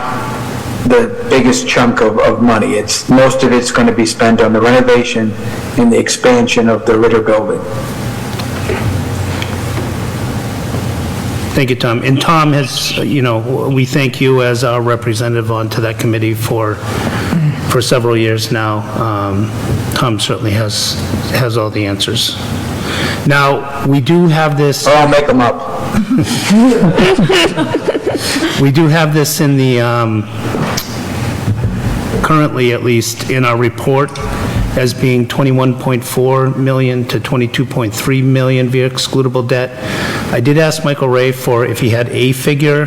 Speaker 9: the biggest chunk of money. Most of it's going to be spent on the renovation and the expansion of the Ritter Building.
Speaker 1: thank you, Tom. And Tom has, we thank you as our representative onto that committee for several years now. Tom certainly has all the answers. Now, we do have this...
Speaker 9: Or I'll make them up.
Speaker 1: We do have this in the currently, at least in our report, as being 21.4 million to 22.3 million via excludable debt. I did ask Michael Ray for if he had a figure,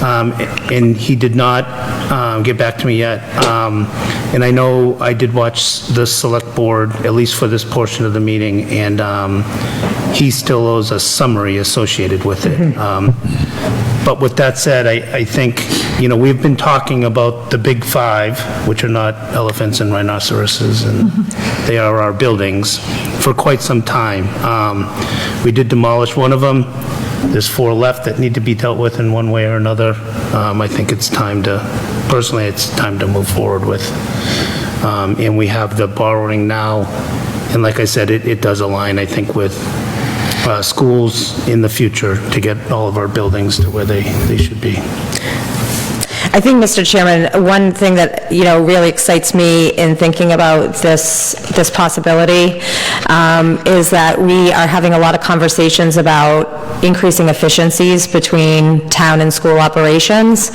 Speaker 1: and he did not get back to me yet. And I know I did watch the select board, at least for this portion of the meeting, and he still owes a summary associated with it. But with that said, I think, we've been talking about the big five, which are not elephants and rhinoceroses, and they are our buildings, for quite some time. We did demolish one of them. There's 4 left that need to be dealt with in one way or another. I think it's time to move forward with. And we have the borrowing now, and like I said, it does align, I think, with schools in the future to get all of our buildings to where they should be.
Speaker 12: I think, Mr. Chairman, one thing that, really excites me in thinking about this possibility is that we are having a lot of conversations about increasing efficiencies between town and school operations,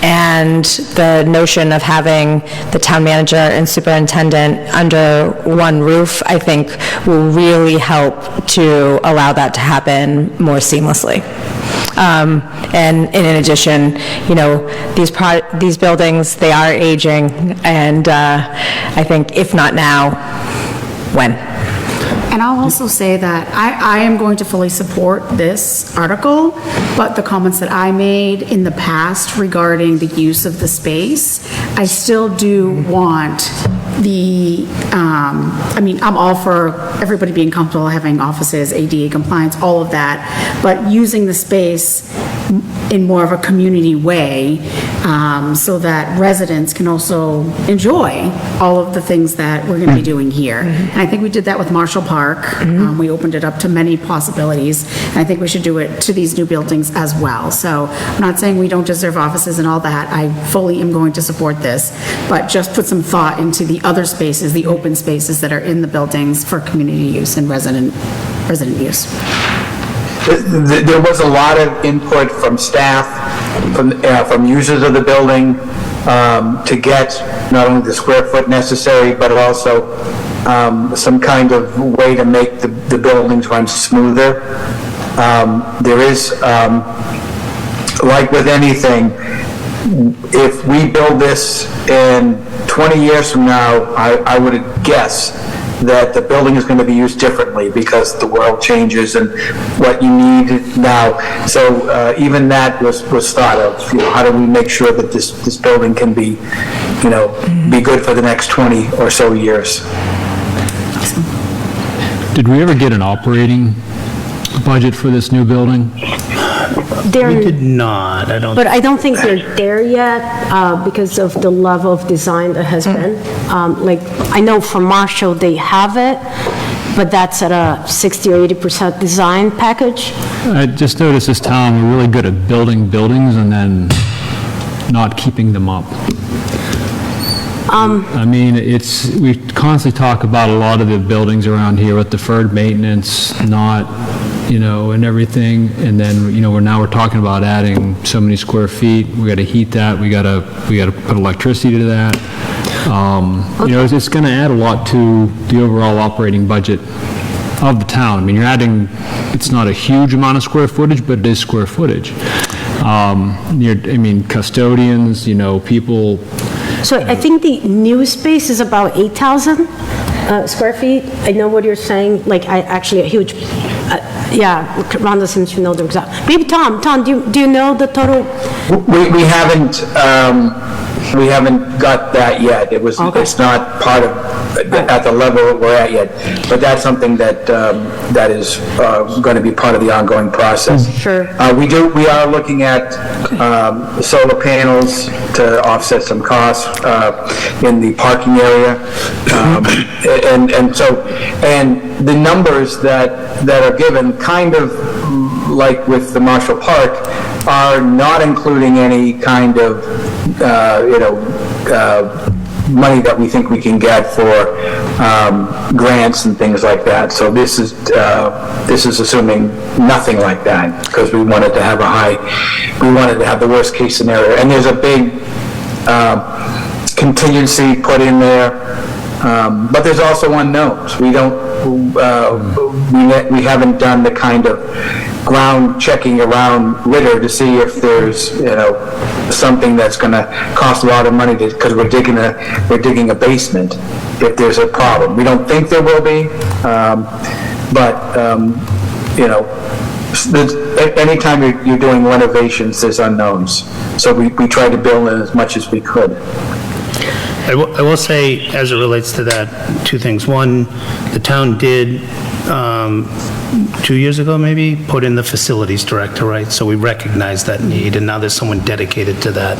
Speaker 12: and the notion of having the town manager and superintendent under one roof, I think, will really help to allow that to happen more seamlessly. And in addition, these buildings, they are aging, and I think if not now, when?
Speaker 4: And I'll also say that I am going to fully support this article, but the comments that I made in the past regarding the use of the space, I still do want I'm all for everybody being comfortable having offices, ADA compliance, all of that, but using the space in more of a community way, so that residents can also enjoy all of the things that we're going to be doing here. And I think we did that with Marshall Park. We opened it up to many possibilities, and I think we should do it to these new buildings as well. So I'm not saying we don't deserve offices and all that. I fully am going to support this, but just put some thought into the other spaces, the open spaces that are in the buildings for community use and resident use.
Speaker 9: There was a lot of input from staff, from users of the building, to get not only the square foot necessary, but also some kind of way to make the buildings run smoother. There is, like with anything, if we build this in 20 years from now, I would guess that the building is going to be used differently because the world changes and what you need now. So even that was thought of. How do we make sure that this building can be, be good for the next 20 or so years?
Speaker 8: Did we ever get an operating budget for this new building?
Speaker 1: We did not, I don't.
Speaker 10: But I don't think they're there yet because of the level of design that has been. I know for Marshall, they have it, but that's at a 60 or 80% design package.
Speaker 8: I just noticed this town, we're really good at building buildings and then not keeping them up. We constantly talk about a lot of the buildings around here with deferred maintenance, not, and everything, and then, we're talking about adding so many square feet, we gotta heat that, we gotta put electricity to that. It's gonna add a lot to the overall operating budget of the town. You're adding, it's not a huge amount of square footage, but it is square footage. Custodians, people.
Speaker 10: So I think the new space is about 8,000 square feet. I know what you're saying, actually a huge, Rhonda seems to know the exact. Maybe Tom, do you know the total?
Speaker 9: We haven't got that yet. It's not part of, at the level we're at yet, but that's something that is going to be part of the ongoing process.
Speaker 10: Sure.
Speaker 9: We are looking at solar panels to offset some costs in the parking area, and the numbers that are given, kind of like with the Marshall Park, are not including any kind of money that we think we can get for grants and things like that. So this is assuming nothing like that, because we wanted to have the worst case scenario. And there's a big contingency put in there. But there's also unknowns. We haven't done the kind of ground checking around Ritter to see if there's, something that's going to cost a lot of money because we're digging a basement if there's a problem. We don't think there will be, anytime you're doing renovations, there's unknowns. So we try to build in as much as we could.
Speaker 1: I will say, as it relates to that, two things. One, the town did, 2 years ago maybe, put in the facilities director, right? So we recognized that need, and now there's someone dedicated to that.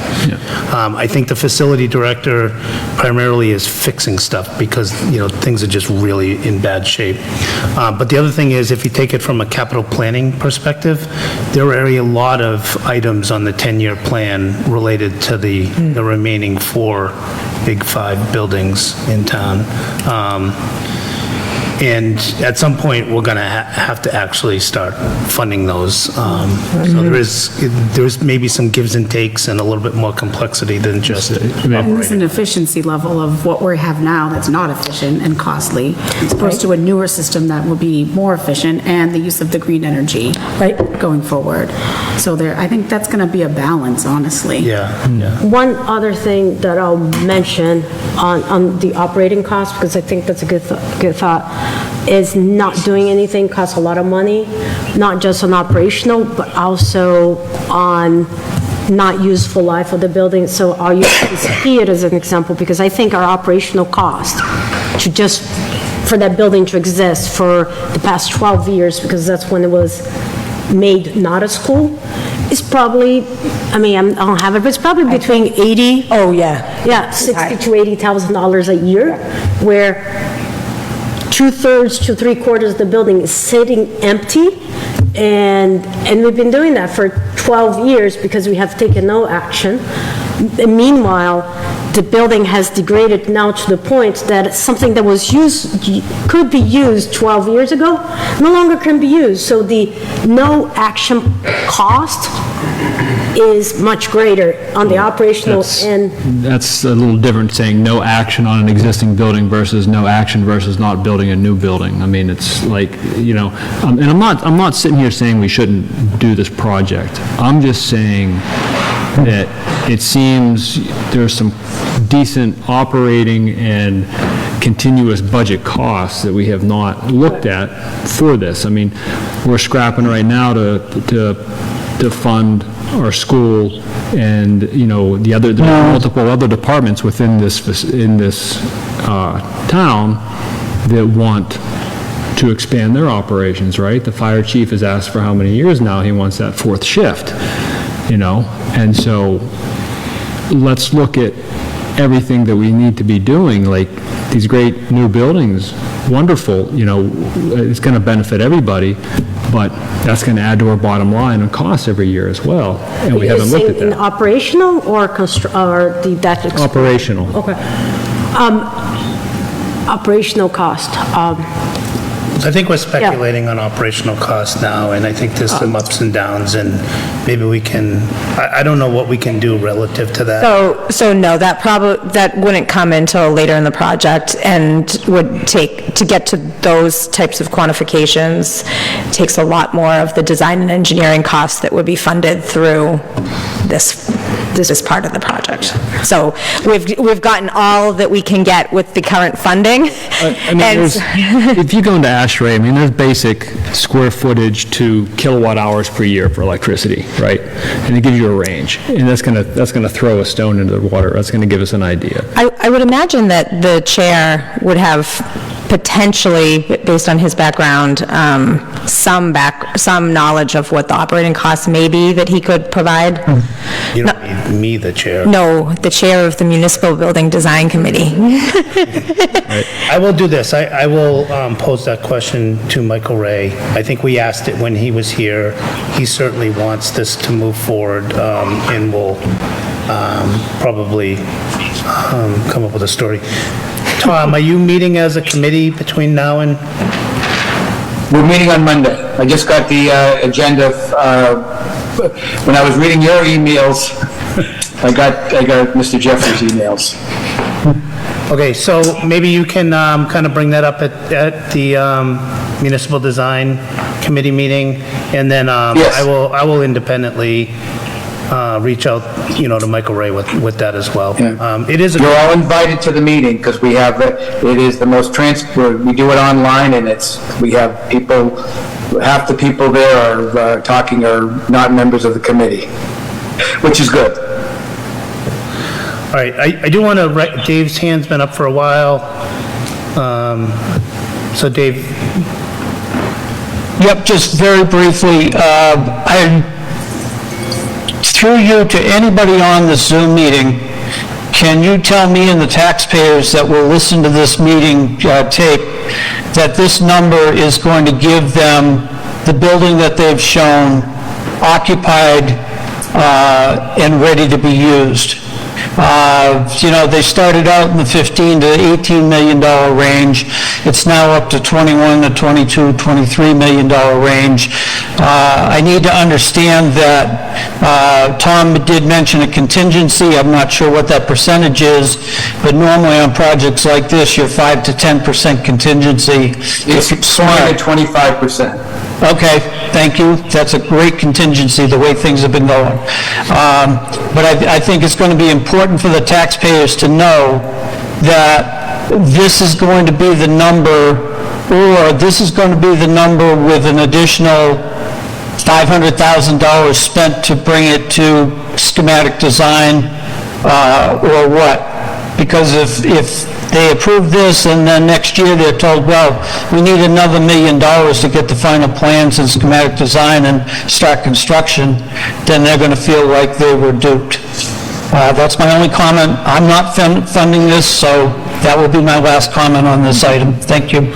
Speaker 1: I think the facility director primarily is fixing stuff because, things are just really in bad shape. But the other thing is, if you take it from a capital planning perspective, there are a lot of items on the 10-year plan related to the remaining 4 big 5 buildings in town. And at some point, we're going to have to actually start funding those. So there's maybe some gives and takes and a little bit more complexity than just
Speaker 4: There's an efficiency level of what we have now that's not efficient and costly, as opposed to a newer system that will be more efficient, and the use of the green energy going forward. So I think that's going to be a balance, honestly.
Speaker 1: Yeah.
Speaker 10: One other thing that I'll mention on the operating cost, because I think that's a good thought, is not doing anything costs a lot of money, not just on operational, but also on not useful life of the building. So I'll use it as an example, because I think our operational cost for that building to exist for the past 12 years, because that's when it was made not a school, is probably, I don't have it, but it's probably between 80.
Speaker 12: Oh, yeah.
Speaker 10: Yeah, $60,000 to $80,000 a year, where 2/3 to 3/4 of the building is sitting empty, and we've been doing that for 12 years because we have taken no action. And meanwhile, the building has degraded now to the point that something that was could be used 12 years ago no longer can be used. So the no action cost is much greater on the operational end.
Speaker 8: That's a little different, saying no action on an existing building versus no action versus not building a new building. I mean, it's like, and I'm not sitting here saying we shouldn't do this project. I'm just saying that it seems there's some decent operating and continuous budget costs that we have not looked at for this. I mean, we're scrapping right now to fund our school and, there's multiple other departments within this town that want to expand their operations, right? The fire chief has asked for how many years now he wants that 4th shift, and so let's look at everything that we need to be doing, like these great new buildings, wonderful, it's going to benefit everybody, but that's going to add to our bottom line and costs every year as well, and we haven't looked at
Speaker 10: In
Speaker 8: that.
Speaker 10: operational or that
Speaker 8: Operational.
Speaker 10: Okay. Operational cost.
Speaker 1: I think we're speculating on operational costs now, and I think there's some ups and downs, and maybe we can, I don't know what we can do relative to that.
Speaker 12: So no, that wouldn't come until later in the project, and would take, to get to those types of quantifications, takes a lot more of the design and engineering costs that would be funded through this part of the project. So we've gotten all that we can get with the current funding.
Speaker 8: If you go into ASHRAE, there's basic square footage to kilowatt hours per year for electricity, right? And it gives you a range, and that's gonna throw a stone into the water. That's gonna give us an idea.
Speaker 12: I would imagine that the chair would have potentially, based on his background, some knowledge of what the operating costs may be that he could provide.
Speaker 1: You don't need me, the chair.
Speaker 12: No, the chair of the Municipal Building Design Committee.
Speaker 1: I will do this. I will pose that question to Michael Ray. I think we asked it when he was here. He certainly wants this to move forward, and will probably come up with a story. Tom, are you meeting as a committee between now and?
Speaker 9: We're meeting on Monday. I just got the agenda when I was reading your emails, I got Mr. Jeffries' emails.
Speaker 1: Okay, so maybe you can kind of bring that up at the Municipal Design Committee meeting, and then
Speaker 9: Yes.
Speaker 1: I will independently reach out, to Michael Ray with that as well. It is
Speaker 9: You're all invited to the meeting, because we have, it is the most we do it online, and we have people, half the people there are talking are not members of the committee, which is good.
Speaker 1: All right, I do want to, Dave's hand's been up for a while. So Dave,
Speaker 3: Yep, just very briefly, through you to anybody on the Zoom meeting, can you tell me and the taxpayers that will listen to this meeting tape that this number is going to give them the building that they've shown occupied and ready to be used? They started out in the $15 to $18 million range. It's now up to $21 to $22, $23 million range. I need to understand that Tom did mention a contingency. I'm not sure what that percentage is, but normally on projects like this, you're 5 to 10% contingency.
Speaker 9: It's 20 to 25%.
Speaker 3: Okay, thank you. That's a great contingency, the way things have been going. But I think it's going to be important for the taxpayers to know that this is going to be the number, or this is going to be the number with an additional $500,000 spent to bring it to schematic design, or what? Because if they approve this and then next year they're told, well, we need another $1 million to get the final plans and schematic design and start construction, then they're going to feel like they were duped. That's my only comment. I'm not funding this, so that will be my last comment on this item. Thank you.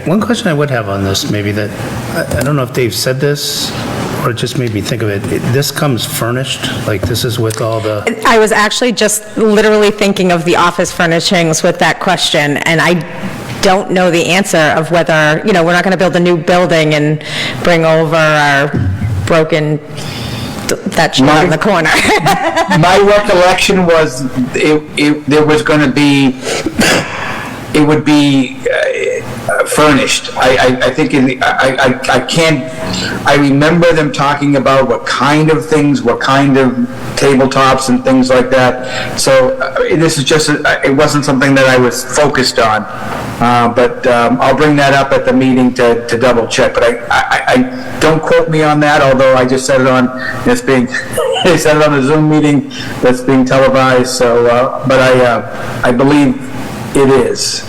Speaker 1: one question I would have on this, maybe that, I don't know if Dave said this, or it just made me think of it. This comes furnished, like this is with all the...
Speaker 12: I was actually just literally thinking of the office furnishings with that question, and I don't know the answer of whether, we're not going to build a new building and bring over our broken, that chair in the corner.
Speaker 9: My recollection was there was going to be, it would be furnished. I think I can't, I remember them talking about what kind of things, what kind of tabletops and things like that. So this is just, it wasn't something that I was focused on. But I'll bring that up at the meeting to double check. But I don't quote me on that, although I just said it on, it's being, I said it on a Zoom meeting that's being televised. So, but I believe it is.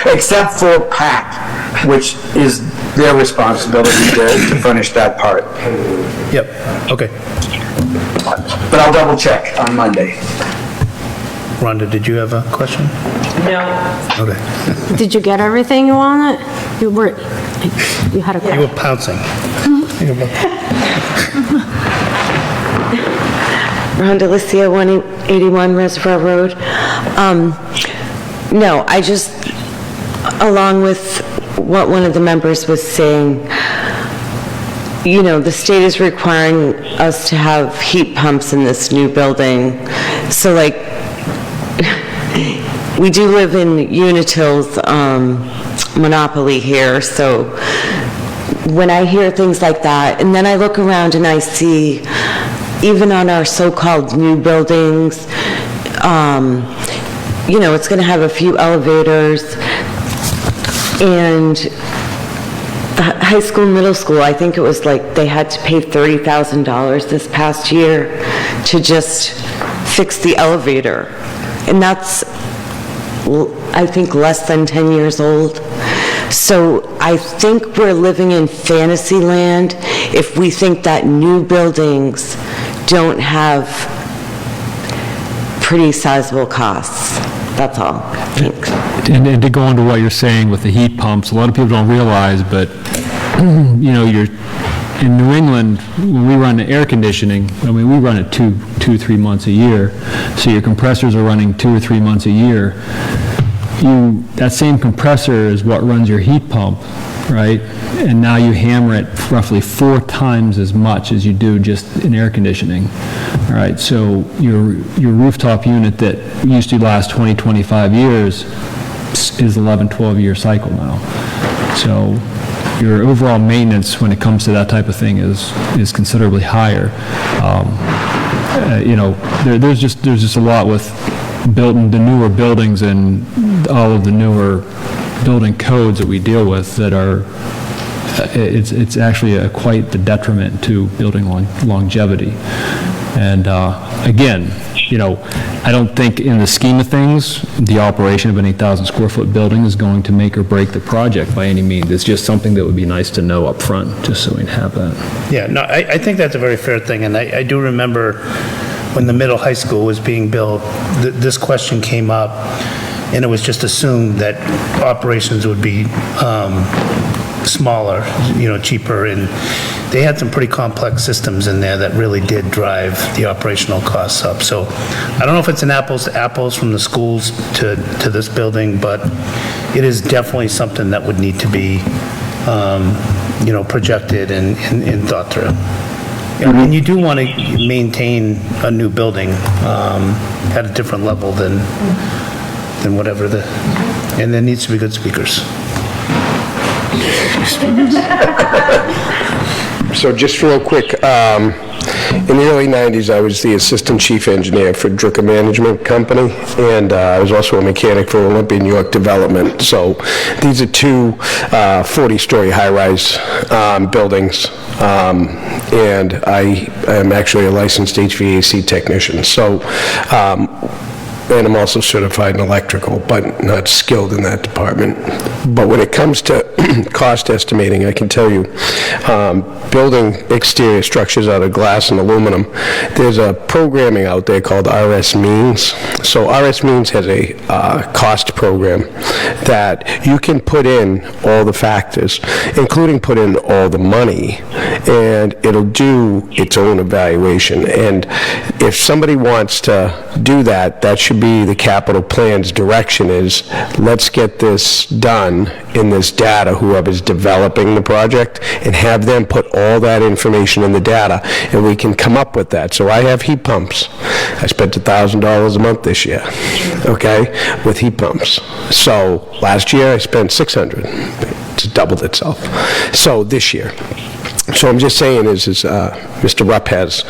Speaker 9: Except for PAC, which is their responsibility to furnish that part.
Speaker 1: Yep, okay.
Speaker 9: But I'll double check on Monday.
Speaker 1: Rhonda, did you have a question?
Speaker 13: No.
Speaker 1: Okay.
Speaker 10: Did you get everything you wanted? You had a
Speaker 1: You were pouncing.
Speaker 13: Rhonda Lucia, 181 Reservoir Road. No, I just, along with what one of the members was saying, the state is requiring us to have heat pumps in this new building. So we do live in Unitil's monopoly here, so when I hear things like that, and then I look around and I see, even on our so-called new buildings, it's going to have a few elevators, and the high school, middle school, I think it was like they had to pay $30,000 this past year to just fix the elevator. And that's, I think, less than 10 years old. So I think we're living in fantasy land if we think that new buildings don't have pretty sizable costs. That's all. Thanks.
Speaker 8: And to go into what you're saying with the heat pumps, a lot of people don't realize, but, you're, in New England, when we run the air conditioning, we run it 3 months a year, so your compressors are running 2 or 3 months a year. that same compressor is what runs your heat pump, right? And now you hammer it roughly 4 times as much as you do just in air conditioning. All right, so your rooftop unit that used to last 20, 25 years is 11, 12-year cycle now. So your overall maintenance when it comes to that type of thing is considerably higher. There's just a lot with building the newer buildings and all of the newer building codes that we deal with that are, it's actually quite the detriment to building longevity. And again, I don't think in the scheme of things, the operation of an 8,000 square foot building is going to make or break the project by any means. It's just something that would be nice to know up front, just so we'd have that.
Speaker 1: Yeah, no, I think that's a very fair thing, and I do remember when the middle high school was being built, this question came up, and it was just assumed that operations would be smaller, cheaper, and they had some pretty complex systems in there that really did drive the operational costs up. So I don't know if it's an apples to apples from the schools to this building, but it is definitely something that would need to be, projected and thought through. And you do want to maintain a new building at a different level than whatever and there needs to be good speakers.
Speaker 2: So just real quick, in the early 90s, I was the assistant chief engineer for Drucker Management Company, and I was also a mechanic for Olympia New York Development. So these are two 40-story high-rise buildings, and I am actually a licensed HVAC technician. So, and I'm also certified in electrical, but not skilled in that department. But when it comes to cost estimating, I can tell you, building exterior structures out of glass and aluminum, there's a programming out there called RS Means. So RS Means has a cost program that you can put in all the factors, including put in all the money, and it'll do its own evaluation. And if somebody wants to do that, that should be the capital plan's direction is, let's get this done in this data, whoever's developing the project, and have them put all that information in the data, and we can come up with that. So I have heat pumps. I spent $1,000 a month this year, okay, with heat pumps. So last year I spent $600. It's doubled itself. So this year. So I'm just saying is Mr. Rupp has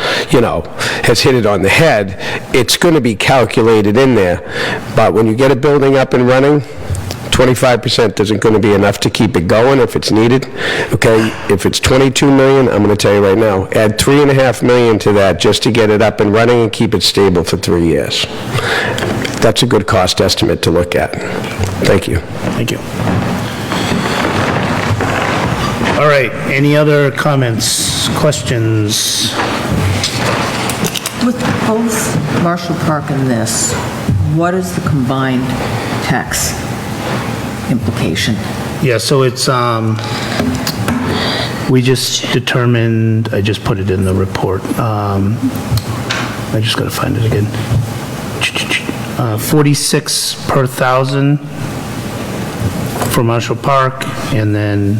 Speaker 2: hit it on the head. It's going to be calculated in there, but when you get a building up and running, 25% isn't going to be enough to keep it going if it's needed. Okay, if it's 22 million, I'm going to tell you right now, add $3.5 million to that just to get it up and running and keep it stable for 3 years. That's a good cost estimate to look at. Thank you.
Speaker 1: Thank you. All right, any other comments, questions?
Speaker 15: With both Marshall Park and this, what is the combined tax implication?
Speaker 1: Yeah, so it's, we just determined, I just put it in the report. I just got to find it again. 46 per thousand for Marshall Park, and then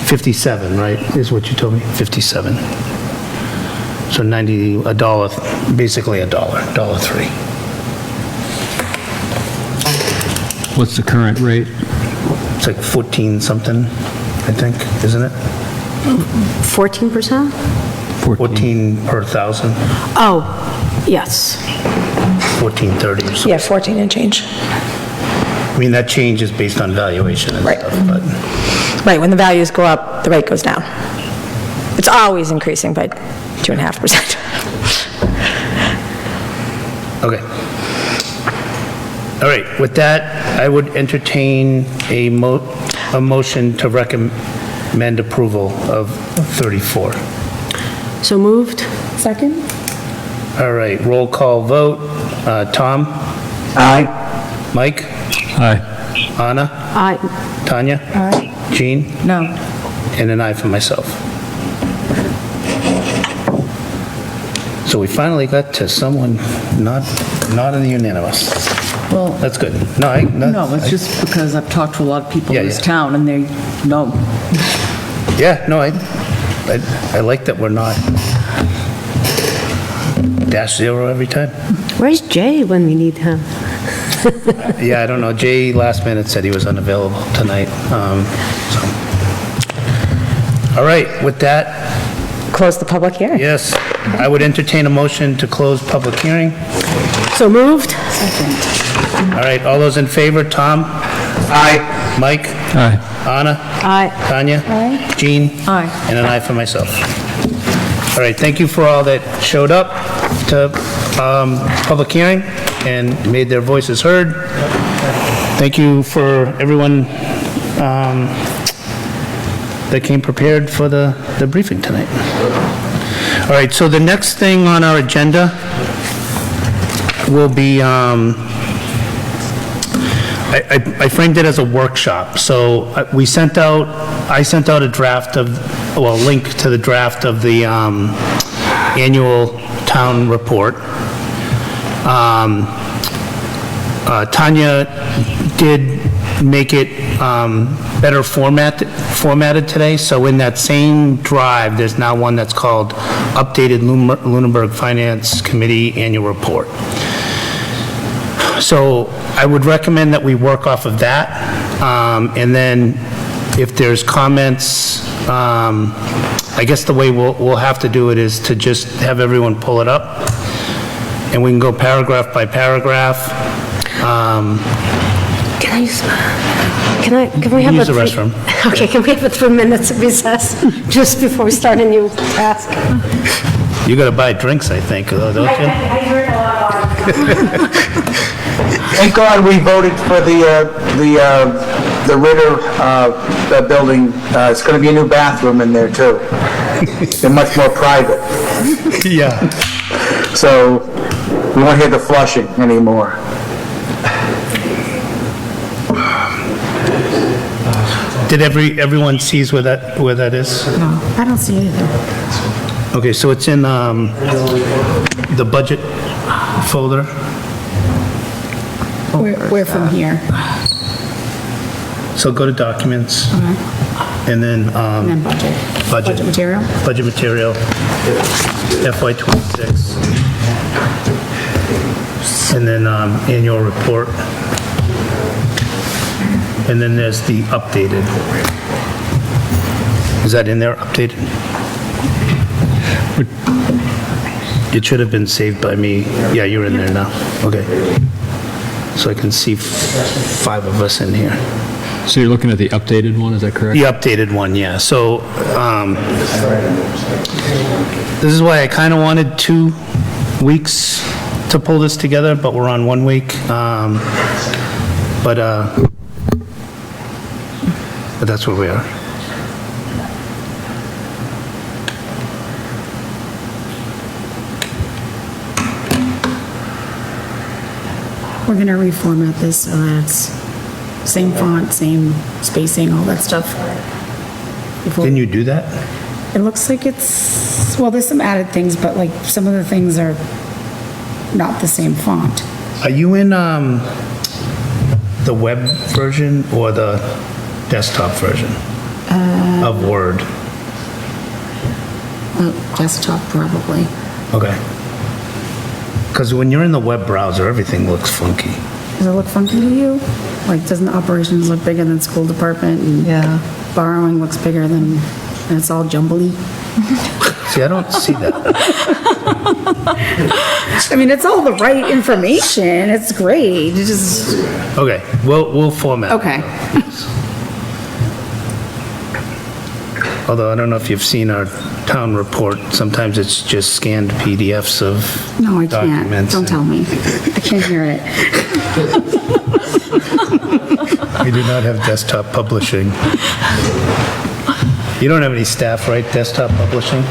Speaker 1: 57, right, is what you told me? 57. So $90, basically $1.03.
Speaker 8: What's the current rate?
Speaker 1: It's like 14 something, I think, isn't it?
Speaker 10: 14%?
Speaker 1: 14 per thousand,
Speaker 10: Oh, yes.
Speaker 1: 1430 or something.
Speaker 12: Yeah, 14 and change.
Speaker 1: I mean, that changes based on valuation and stuff, but.
Speaker 12: Right, when the values go up, the rate goes down. It's always increasing by 2.5%.
Speaker 1: Okay. All right, with that, I would entertain a motion to recommend approval of 34.
Speaker 10: So moved. Second?
Speaker 1: All right, roll call vote. Tom?
Speaker 9: Aye.
Speaker 1: Mike?
Speaker 8: Aye.
Speaker 1: Anna?
Speaker 10: Aye.
Speaker 1: Tanya?
Speaker 15: Aye.
Speaker 1: Jean?
Speaker 15: No.
Speaker 1: And an aye for myself. So we finally got to someone not in the unanimous.
Speaker 15: Well,
Speaker 1: That's good. No,
Speaker 15: no, it's just because I've talked to a lot of people in this
Speaker 1: Yeah.
Speaker 15: town, and they know.
Speaker 1: Yeah, no, I like that we're not -0 every time.
Speaker 10: Where's Jay when we need him?
Speaker 1: Yeah, I don't know. Jay last minute said he was unavailable tonight. So. All right, with that,
Speaker 12: Close the public hearing.
Speaker 1: yes, I would entertain a motion to close public hearing.
Speaker 10: So moved?
Speaker 1: All right, all those in favor, Tom?
Speaker 9: Aye.
Speaker 1: Mike?
Speaker 8: Aye.
Speaker 1: Anna?
Speaker 10: Aye.
Speaker 1: Tanya? Jean?
Speaker 15: Aye.
Speaker 1: And an aye for myself. All right, thank you for all that showed up to public hearing and made their voices heard. Thank you for everyone that came prepared for the briefing tonight. All right, so the next thing on our agenda will be, I framed it as a workshop. So I sent out a draft of, well, a link to the draft of the annual town report. Tanya did make it better formatted today, so in that same drive, there's now one that's called Updated Lunenburg Finance Committee Annual Report. So I would recommend that we work off of that, and then if there's comments, I guess the way we'll have to do it is to just have everyone pull it up, and we can go paragraph by paragraph.
Speaker 10: Can we have
Speaker 1: Use
Speaker 10: a
Speaker 1: the restroom.
Speaker 10: Okay, can we have a 3 minutes recess just before we start a new task?
Speaker 1: You gotta buy drinks, I think, don't you?
Speaker 5: I heard a lot of
Speaker 9: Thank God we voted for the Ritter building. It's going to be a new bathroom in there, too. They're much more private.
Speaker 1: Yeah.
Speaker 9: So we won't hear the flushing anymore.
Speaker 1: Did everyone sees where that is?
Speaker 4: No, I don't see anything.
Speaker 1: Okay, so it's in the budget folder.
Speaker 4: We're from here.
Speaker 1: So go to documents, and then
Speaker 4: And then budget. Budget material?
Speaker 1: Budget material, FY '26. And then annual report. And then there's the updated. Is that in there, updated? It should have been saved by me. Yeah, you're in there now. Okay. So I can see 5 of us in here.
Speaker 8: So you're looking at the updated one, is that correct?
Speaker 1: The updated one, yeah. So this is why I kind of wanted 2 weeks to pull this together, but we're on 1 week. But that's where we are.
Speaker 4: We're gonna reformat this so that it's same font, same spacing, all that stuff.
Speaker 1: Didn't you do that?
Speaker 4: It looks like it's, well, there's some added things, but like some of the things are not the same font.
Speaker 1: Are you in the web version or the desktop version of Word?
Speaker 4: Desktop probably.
Speaker 1: Okay. Because when you're in the web browser, everything looks funky.
Speaker 4: Does it look funky to you? Like, doesn't operations look bigger than school department? And borrowing looks bigger than, and it's all jumbly?
Speaker 1: See, I don't see that.
Speaker 4: I mean, it's all the right information. It's great. It just,
Speaker 1: Okay, we'll format.
Speaker 4: okay.
Speaker 1: Although I don't know if you've seen our town report, sometimes it's just scanned PDFs of
Speaker 4: No, I can't.
Speaker 1: documents.
Speaker 4: Don't tell me. I can't hear it.
Speaker 1: We do not have desktop publishing. You don't have any staff, right, desktop publishing?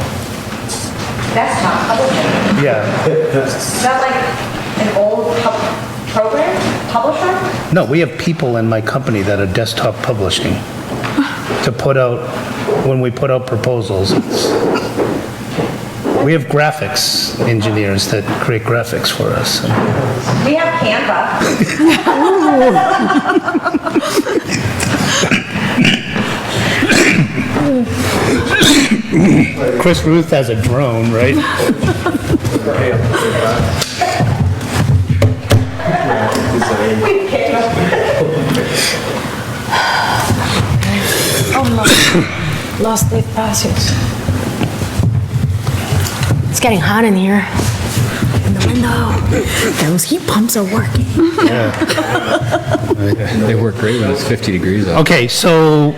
Speaker 5: Desktop publishing.
Speaker 1: Yeah.
Speaker 5: Is that like an old program, publisher?
Speaker 1: No, we have people in my company that are desktop publishing to put out, when we put out proposals.
Speaker 5: What
Speaker 1: We have graphics engineers that create graphics for us.
Speaker 5: We have Canva.
Speaker 1: Chris Ruth has a drone, right?
Speaker 10: Oh, no. Lost the passage. It's getting hot in here. In the window.
Speaker 4: Those heat pumps are working.
Speaker 8: They work great when it's 50 degrees out.
Speaker 1: Okay, so,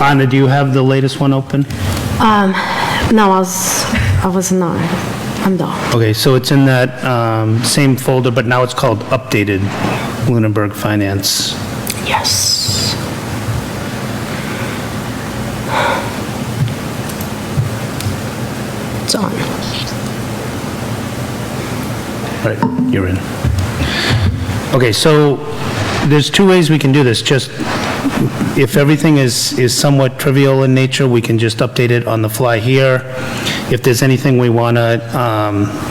Speaker 1: Anna, do you have the latest one open?
Speaker 10: No, I was not. I'm done.
Speaker 1: Okay, so it's in that same folder, but now it's called Updated Lunenburg Finance.
Speaker 10: Yes. It's on.
Speaker 1: All right, you're in. Okay, so there's two ways we can do this. Just, if everything is somewhat trivial in nature, we can just update it on the fly here. If there's anything we want to,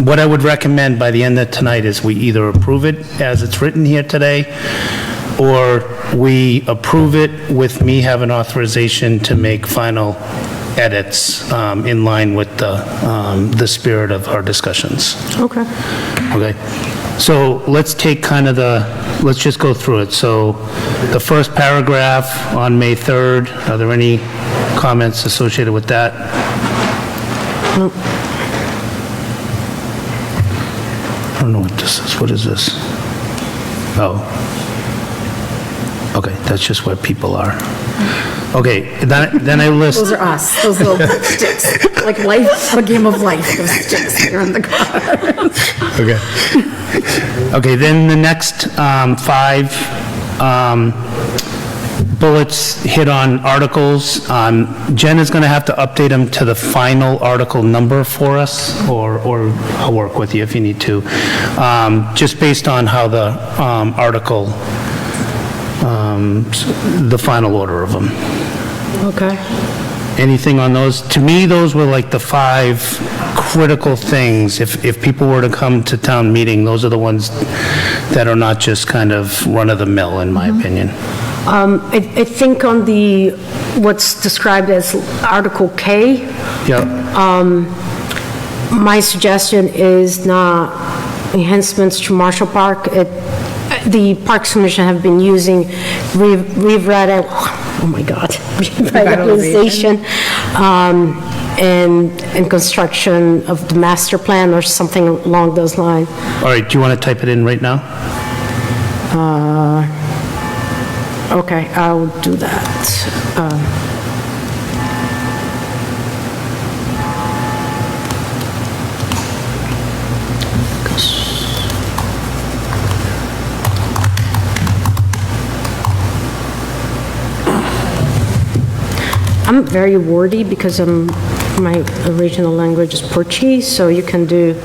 Speaker 1: what I would recommend by the end of tonight is we either approve it as it's written here today, or we approve it with me having authorization to make final edits in line with the spirit of our discussions.
Speaker 10: Okay.
Speaker 1: Okay, so let's take kind of let's just go through it. So the first paragraph on May 3rd, are there any comments associated with that?
Speaker 10: Nope.
Speaker 1: I don't know what this is. What is this? Oh. Okay, that's just where people are. Okay, then I list...
Speaker 4: Those are us, those little sticks, like life, a game of life, those sticks here in the car.
Speaker 1: Okay. Okay, then the next 5 bullets hit on articles. Jen is going to have to update them to the final article number for us, or I'll work with you if you need to, just based on how the article, the final order of them.
Speaker 10: Okay.
Speaker 1: Anything on those? To me, those were like the 5 critical things. If people were to come to town meeting, those are the ones that are not just kind of run-of-the-mill, in my opinion.
Speaker 10: I think on what's described as Article K,
Speaker 1: Yep.
Speaker 10: my suggestion is not enhancements to Marshall Park. The Parks Commission have been using oh my God, revitalization and construction of the master plan or something along those lines.
Speaker 1: All right, do you want to type it in right now?
Speaker 10: Okay, I'll do that. I'm very wordy because my original language is Portuguese, so you can do,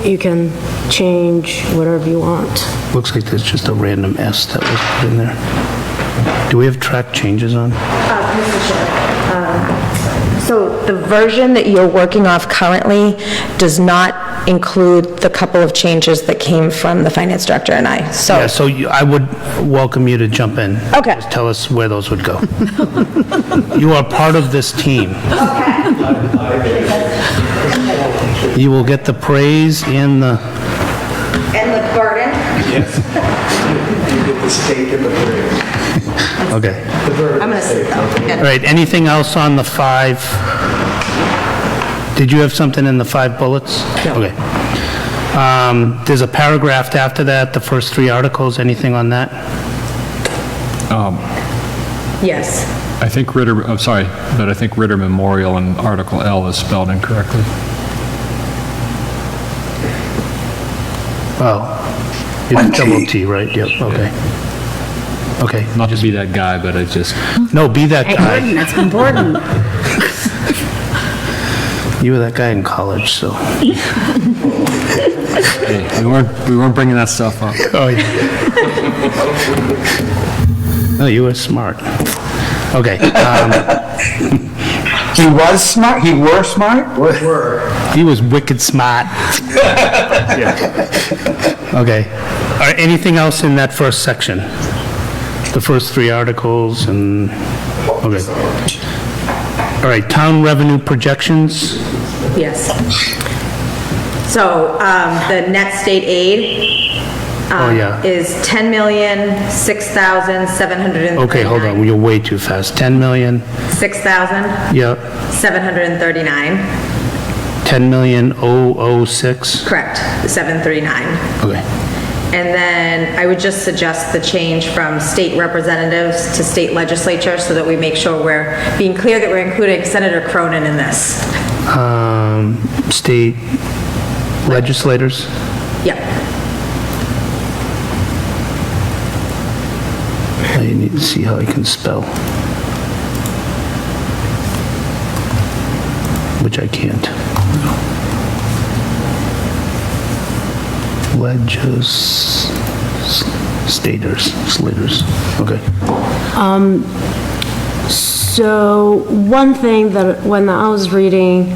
Speaker 10: you can change whatever you want.
Speaker 1: Looks like there's just a random S that was put in there. Do we have track changes on?
Speaker 12: Mr. Chair, so the version that you're working off currently does not include the couple of changes that came from the finance director and I, so.
Speaker 1: Yeah, so I would welcome you to jump in.
Speaker 12: Okay.
Speaker 1: Just tell us where those would go. You are part of this team. You will get the praise and the...
Speaker 5: And the burden.
Speaker 2: Yes. You get the steak and the bread.
Speaker 1: Okay.
Speaker 5: I'm going to sit though.
Speaker 1: All right, anything else on the 5? Did you have something in the 5 bullets? No. Okay. There's a paragraph after that, the first 3 articles, anything on that?
Speaker 12: Yes.
Speaker 8: I think Ritter, I'm sorry, but I think Ritter Memorial in Article L is spelled incorrectly.
Speaker 1: Oh, it's double T, right? Yep, okay. Okay.
Speaker 8: Not to be that guy, but I just...
Speaker 1: No, be that guy.
Speaker 4: That's important.
Speaker 1: You were that guy in college, so.
Speaker 8: Hey, we weren't bringing that stuff up.
Speaker 1: Oh, yeah. No, you were smart. Okay.
Speaker 9: He was smart? He were smart?
Speaker 1: He was wicked smart. Okay. All right, anything else in that first section? The first 3 articles and, okay. All right, town revenue projections.
Speaker 5: Yes. So, the net state aid,
Speaker 1: Oh, yeah.
Speaker 5: is 10,006,739.
Speaker 1: Okay, hold on, you're way too fast. 10 million,
Speaker 5: 6,000,
Speaker 1: yep.
Speaker 5: 739.
Speaker 1: 10,006.
Speaker 5: Correct, 739.
Speaker 1: Okay.
Speaker 5: And then I would just suggest the change from state representatives to state legislature so that we make sure we're being clear that we're including Senator Cronin in this.
Speaker 1: State legislators.
Speaker 5: Yep.
Speaker 1: I need to see how I can spell. Which I can't. Slaters, okay.
Speaker 10: So one thing that when I was reading,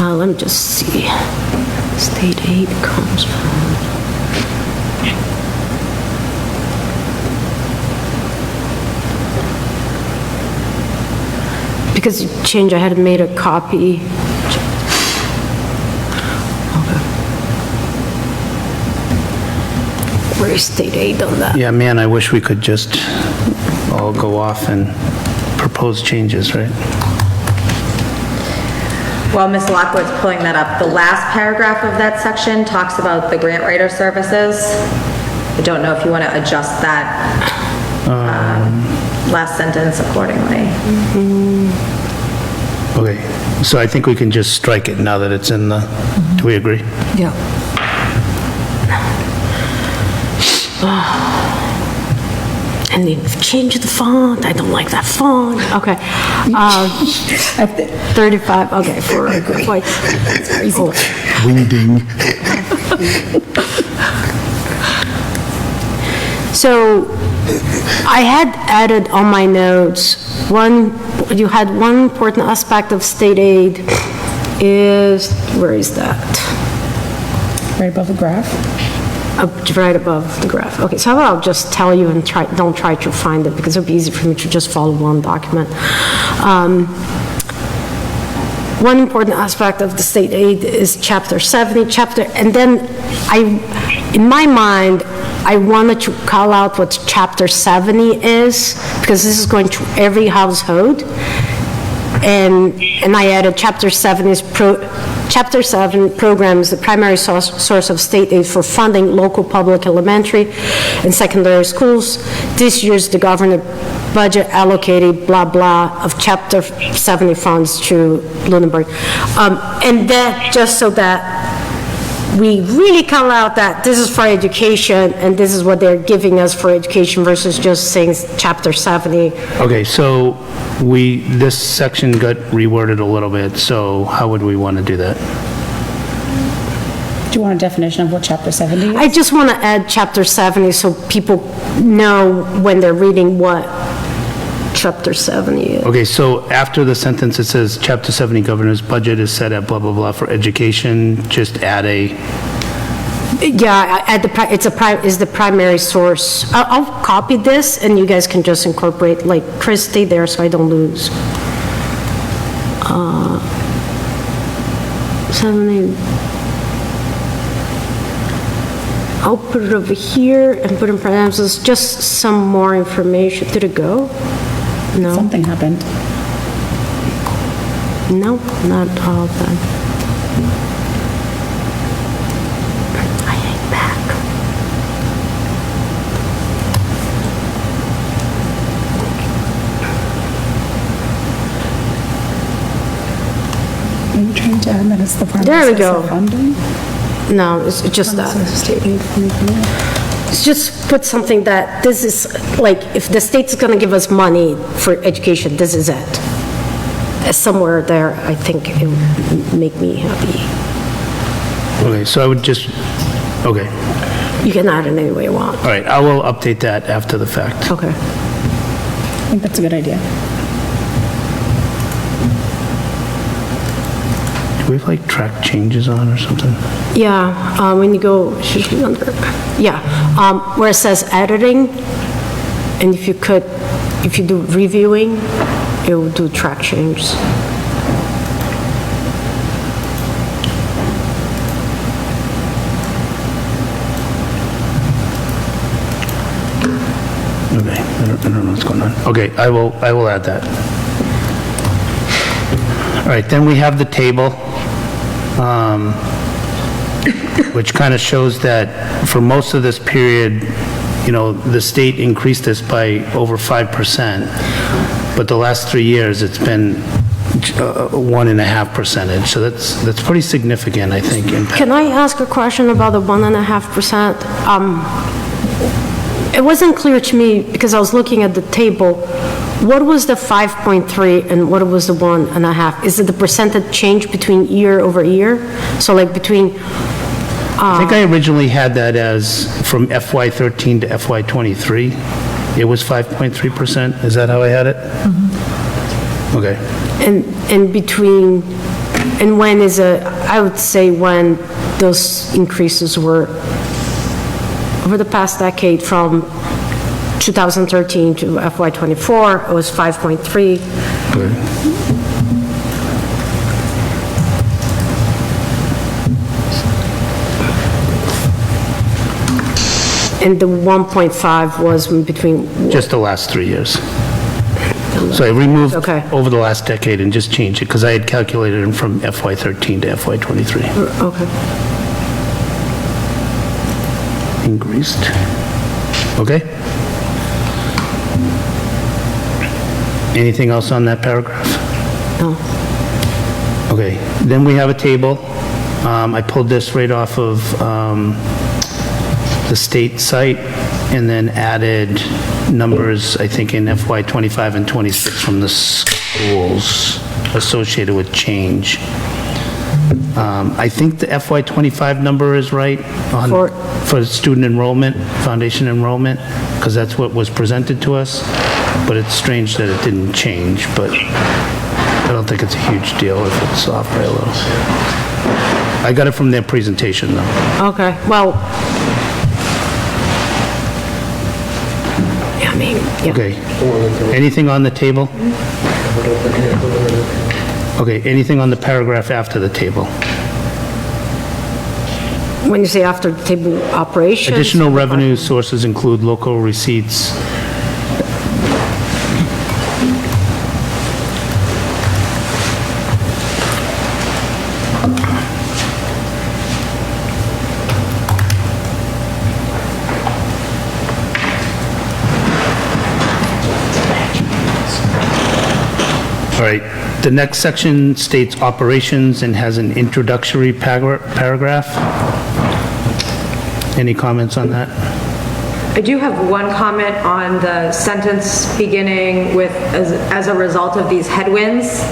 Speaker 10: let me just see, state aid comes from. Because you changed, I had made a copy. Where is state aid on that?
Speaker 1: Yeah, man, I wish we could just all go off and propose changes, right?
Speaker 5: While Ms. Lockwood's pulling that up, the last paragraph of that section talks about the grant writer services. I don't know if you want to adjust that last sentence accordingly.
Speaker 1: Okay, so I think we can just strike it now that it's in the, do we agree?
Speaker 10: Yeah. And they've changed the font. I don't like that font. Okay. 35, okay, for white.
Speaker 1: Wing-ding.
Speaker 10: So I had added on my notes, you had one important aspect of state aid is, where is that?
Speaker 4: Right above the graph?
Speaker 10: Right above the graph. Okay, so I'll just tell you and don't try to find it because it'll be easy for me to just follow one document. One important aspect of the state aid is Chapter 70, and then in my mind, I wanted to call out what Chapter 70 is, because this is going to every household. And I added Chapter 7 is Chapter 7 program is the primary source of state aid for funding local public elementary and secondary schools. This year's the governor budget allocated blah blah of Chapter 70 funds to Lunenburg. And that just so that we really call out that this is for education and this is what they're giving us for education versus just saying Chapter 70.
Speaker 1: Okay, so this section got reworded a little bit, so how would we want to do that?
Speaker 4: Do you want a definition of what Chapter 70 is?
Speaker 10: I just want to add Chapter 70 so people know when they're reading what Chapter 70 is.
Speaker 1: Okay, so after the sentence it says, Chapter 70 governor's budget is set at blah, blah, blah for education, just add a...
Speaker 10: Yeah, it's the primary source. I'll copy this and you guys can just incorporate, like, Chris, stay there so I don't lose. 70. I'll put it over here and put in parentheses, just some more information. Did it go? No.
Speaker 4: Something happened.
Speaker 10: No, not all of them. I hang back.
Speaker 4: Are you trying to add that as the primary
Speaker 10: There we
Speaker 4: source
Speaker 10: go.
Speaker 4: of funding?
Speaker 10: No, it's just that. It's just put something that this is, like, if the state's gonna give us money for education, this is it. Somewhere there, I think it would make me happy.
Speaker 1: Okay, so I would just, okay.
Speaker 10: You can add it any way you want.
Speaker 1: All right, I will update that after the fact.
Speaker 10: Okay.
Speaker 4: I think that's a good idea.
Speaker 1: Do we have like track changes on or something?
Speaker 10: Yeah, when you go, should be under, yeah, where it says editing, and if you do reviewing, it will do track changes.
Speaker 1: Okay, I don't know what's going on. Okay, I will add that. All right, then we have the table, which kind of shows that for most of this period, you know, the state increased this by over 5%, but the last 3 years, it's been 1.5%. So that's pretty significant, I think.
Speaker 10: Can I ask a question about the 1.5%? It wasn't clear to me, because I was looking at the table, what was the 5.3 and what was the 1.5? Is it the percentage change between year over year? So like between...
Speaker 1: I think I originally had that as from FY13 to FY23. It was 5.3%. Is that how I had it? Mm-hmm. Okay.
Speaker 10: And between, and when is I would say when those increases were over the past decade from 2013 to FY24, it was 5.3.
Speaker 1: Okay.
Speaker 10: And the 1.5 was between...
Speaker 1: Just the last 3 years. So I removed over the last decade and just changed it, because I had calculated them from FY13 to FY23.
Speaker 10: Okay.
Speaker 1: Increased. Okay. Anything else on that paragraph?
Speaker 10: No.
Speaker 1: Okay, then we have a table. I pulled this right off of the state site and then added numbers, I think, in FY 25 and 26 from the schools associated with change. I think the FY 25 number is right for student enrollment, foundation enrollment, because that's what was presented to us, but it's strange that it didn't change, but I don't think it's a huge deal if it's off by a little. I got it from their presentation, though.
Speaker 10: Okay, well, I mean, yeah.
Speaker 1: Okay. Anything on the table? Okay, anything on the paragraph after the table?
Speaker 10: When you say after the table operations?
Speaker 1: Additional revenue sources include local receipts. All right, the next section states operations and has an introductory paragraph. Any comments on that?
Speaker 5: I do have one comment on the sentence beginning with, as a result of these headwinds.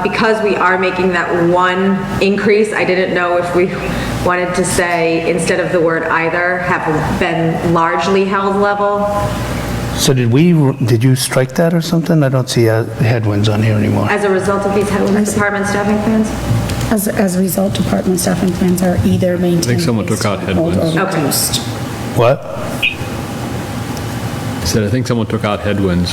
Speaker 5: Because we are making that one increase, I didn't know if we wanted to say, instead of the word either, have been largely held level.
Speaker 1: So did you strike that or something? I don't see headwinds on here anymore.
Speaker 5: As a result of these headwinds, department staffing plans?
Speaker 4: As a result, department staffing plans are either maintained.
Speaker 8: I think someone took out headwinds.
Speaker 4: Or reduced.
Speaker 1: What?
Speaker 8: I said, I think someone took out headwinds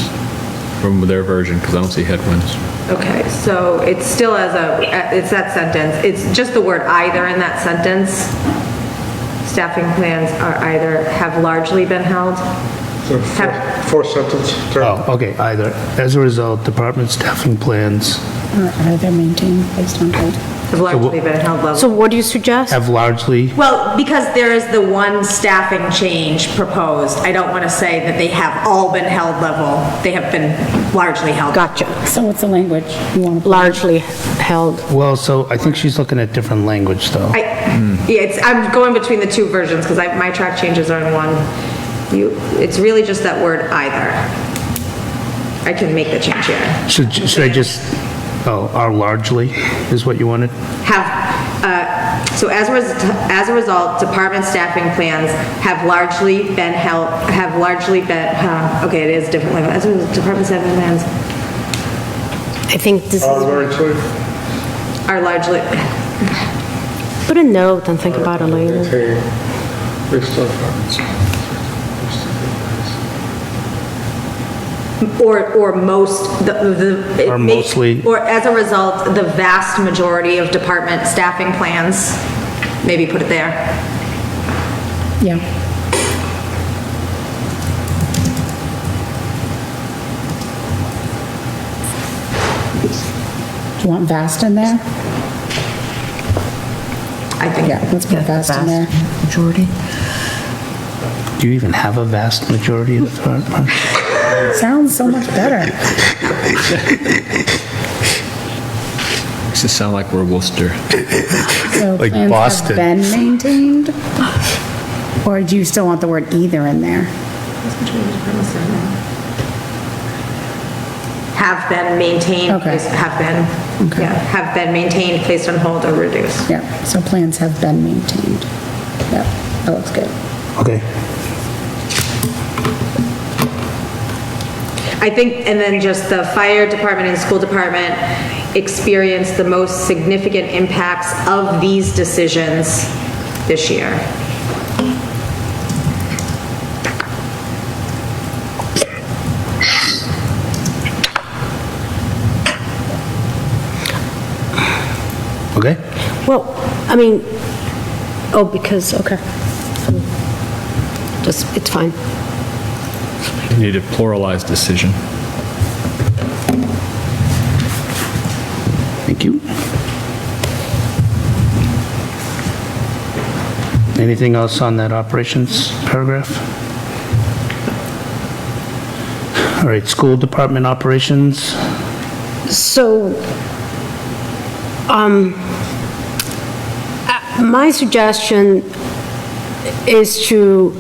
Speaker 8: from their version, because I don't see headwinds.
Speaker 5: Okay, so it's still it's that sentence. It's just the word either in that sentence. Staffing plans are either have largely been held.
Speaker 14: Fourth sentence.
Speaker 1: Oh, okay, either. As a result, department staffing plans
Speaker 4: Or either maintained based on code.
Speaker 5: Have largely been held level.
Speaker 10: So what do you suggest?
Speaker 1: have largely,
Speaker 5: Well, because there is the one staffing change proposed, I don't want to say that they have all been held level. They have been largely held.
Speaker 10: Gotcha.
Speaker 4: So what's the language you want to?
Speaker 10: Largely held.
Speaker 1: well, so I think she's looking at different language, though.
Speaker 5: Yeah, I'm going between the two versions because my track changes are in one. It's really just that word either. I can make the change here.
Speaker 1: Should I just, are largely is what you wanted?
Speaker 5: So as a result, department staffing plans have largely been held, okay, it is different. As a result, department staffing plans.
Speaker 10: I think this is...
Speaker 5: are largely,
Speaker 10: Put a note and think about it later.
Speaker 5: or most,
Speaker 1: Or mostly.
Speaker 5: or as a result, the vast majority of department staffing plans, maybe put it there.
Speaker 4: Yeah. Do you want vast in there?
Speaker 5: I think.
Speaker 4: Yeah, let's put vast in there.
Speaker 15: Majority?
Speaker 1: Do you even have a vast majority of the department?
Speaker 4: Sounds so much better.
Speaker 8: Makes it sound like we're Worcester.
Speaker 4: So
Speaker 1: Like
Speaker 4: plans
Speaker 1: Boston.
Speaker 4: have been maintained? Or do you still want the word either in there?
Speaker 5: Have been maintained,
Speaker 4: Okay.
Speaker 5: have been, yeah, have been maintained, placed on hold, or reduced.
Speaker 4: Yeah, so plans have been maintained. Yep, that looks good.
Speaker 1: Okay.
Speaker 5: I think, and then just the fire department and school department experienced the most significant impacts of these decisions this year.
Speaker 1: Okay.
Speaker 10: Well, I mean, oh, because, okay. Just, it's fine.
Speaker 8: You need a pluralized decision.
Speaker 1: Thank you. Anything else on that operations paragraph? All right, school department operations.
Speaker 10: So, my suggestion is to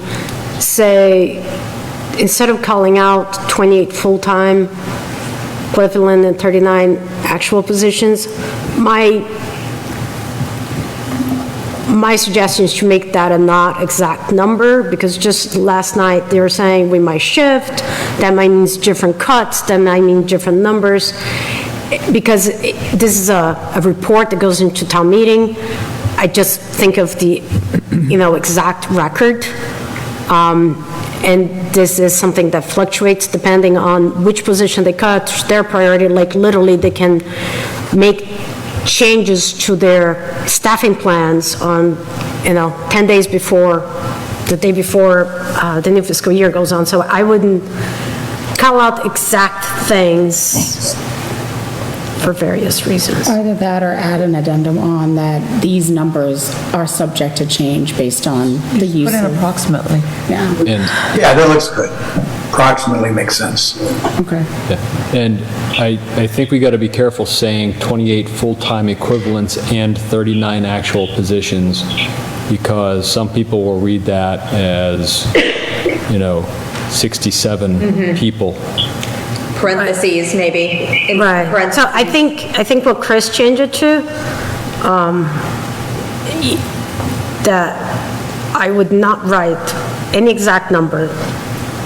Speaker 10: say, instead of calling out 28 full-time equivalent and 39 actual positions, my suggestion is to make that a not exact number, because just last night they were saying we might shift, that might mean different cuts, that might mean different numbers, because this is a report that goes into town meeting. I just think of the, exact record. And this is something that fluctuates depending on which position they cut, their priority, like literally they can make changes to their staffing plans on, 10 days before, the day before the new fiscal year goes on. So I wouldn't call out exact things for various reasons.
Speaker 4: Either that or add an addendum on that these numbers are subject to change based on the use
Speaker 15: Put in
Speaker 4: of.
Speaker 15: approximately.
Speaker 4: Yeah,
Speaker 16: Yeah, that looks good. Approximately makes sense.
Speaker 4: okay.
Speaker 8: Yeah. And I think we got to be careful saying 28 full-time equivalents and 39 actual positions, because some people will read that as, 67 people.
Speaker 5: Parentheses, maybe. in
Speaker 10: Right.
Speaker 5: parentheses.
Speaker 10: So I think what Chris changed it to, that I would not write any exact number.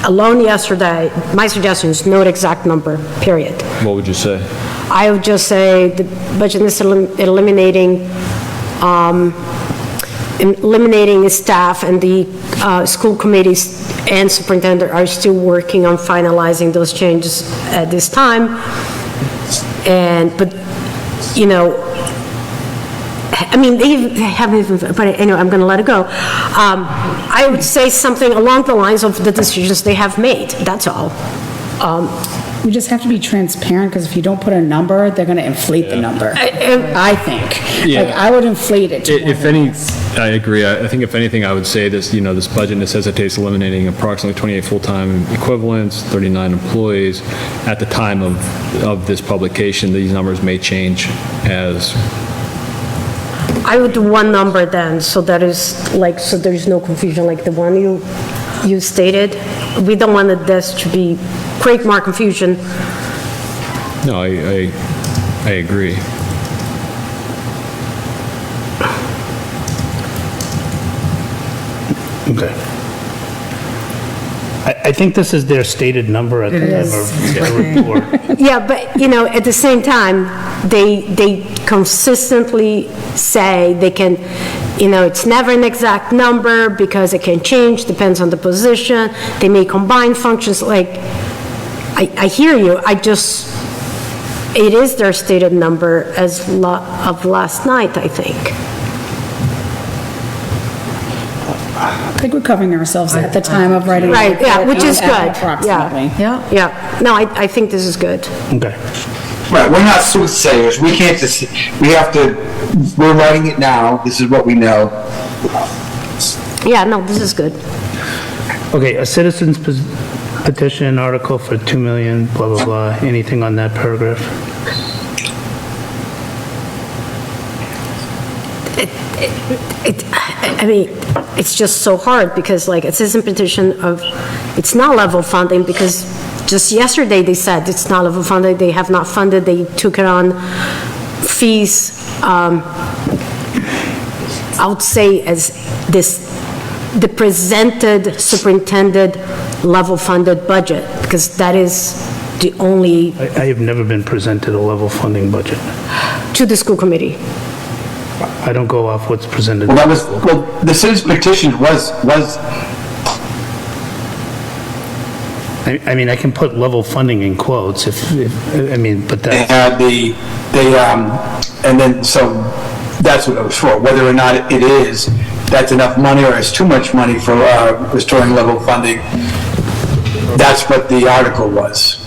Speaker 10: Alone yesterday, my suggestion is no exact number, period.
Speaker 8: What would you say?
Speaker 10: I would just say the budget is eliminating staff, and the school committees and superintendent are still working on finalizing those changes at this time. But they haven't even, but anyway, I'm going to let it go. I would say something along the lines of the decisions they have made, that's all.
Speaker 4: We just have to be transparent, because if you don't put a number, they're gonna inflate the number. I think.
Speaker 8: Yeah.
Speaker 4: Like, I would inflate it to
Speaker 8: If any, I agree. I think if anything, I would say this, this budget necessitates eliminating approximately 28 full-time equivalents, 39 employees. At the time of this publication, these numbers may change as,
Speaker 10: I would do one number then, so that is like, so there's no confusion, like the one you stated. We don't want this to create more confusion.
Speaker 8: no, I agree.
Speaker 1: Okay. I think this is their stated number at the time of their report.
Speaker 10: Yeah, but, you know, at the same time, they consistently say they can, you know, it's never an exact number because it can change, depends on the position. They may combine functions, like, I hear you, it is their stated number as of last night, I think.
Speaker 4: I think we're covering ourselves at the time of writing.
Speaker 10: Right, yeah, which is good,
Speaker 4: Approximately.
Speaker 10: yeah. Yeah, no, I think this is good.
Speaker 1: Okay.
Speaker 9: Right, we're not soothsayers, we can't just, we're writing it now, this is what we know.
Speaker 10: Yeah, no, this is good.
Speaker 1: Okay, a citizen's petition article for 2 million, blah, blah, blah. Anything on that paragraph?
Speaker 10: I mean, it's just so hard because like a citizen petition of, it's not level funding because just yesterday they said it's not level funded, they have not funded, they took it on fees. I would say as the presented superintendent level funded budget, because that is the only.
Speaker 1: I have never been presented a level funding budget.
Speaker 10: To the school committee.
Speaker 1: I don't go off what's presented.
Speaker 9: Well, the citizen petition was.
Speaker 1: I mean, I can put level funding in quotes I mean, but
Speaker 9: They
Speaker 1: that's.
Speaker 9: had and then, so that's what it was for. Whether or not it is, that's enough money or it's too much money for restoring level funding, that's what the article was.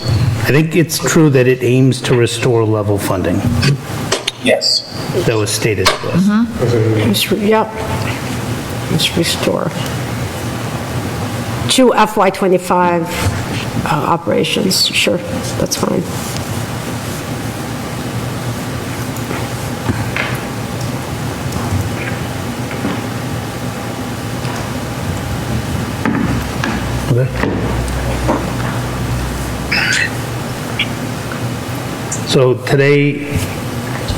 Speaker 1: I think it's true that it aims to restore level funding.
Speaker 9: Yes.
Speaker 1: That was stated to us.
Speaker 10: Yep. Let's restore. To FY25 operations, sure, that's fine.
Speaker 1: Okay. So today,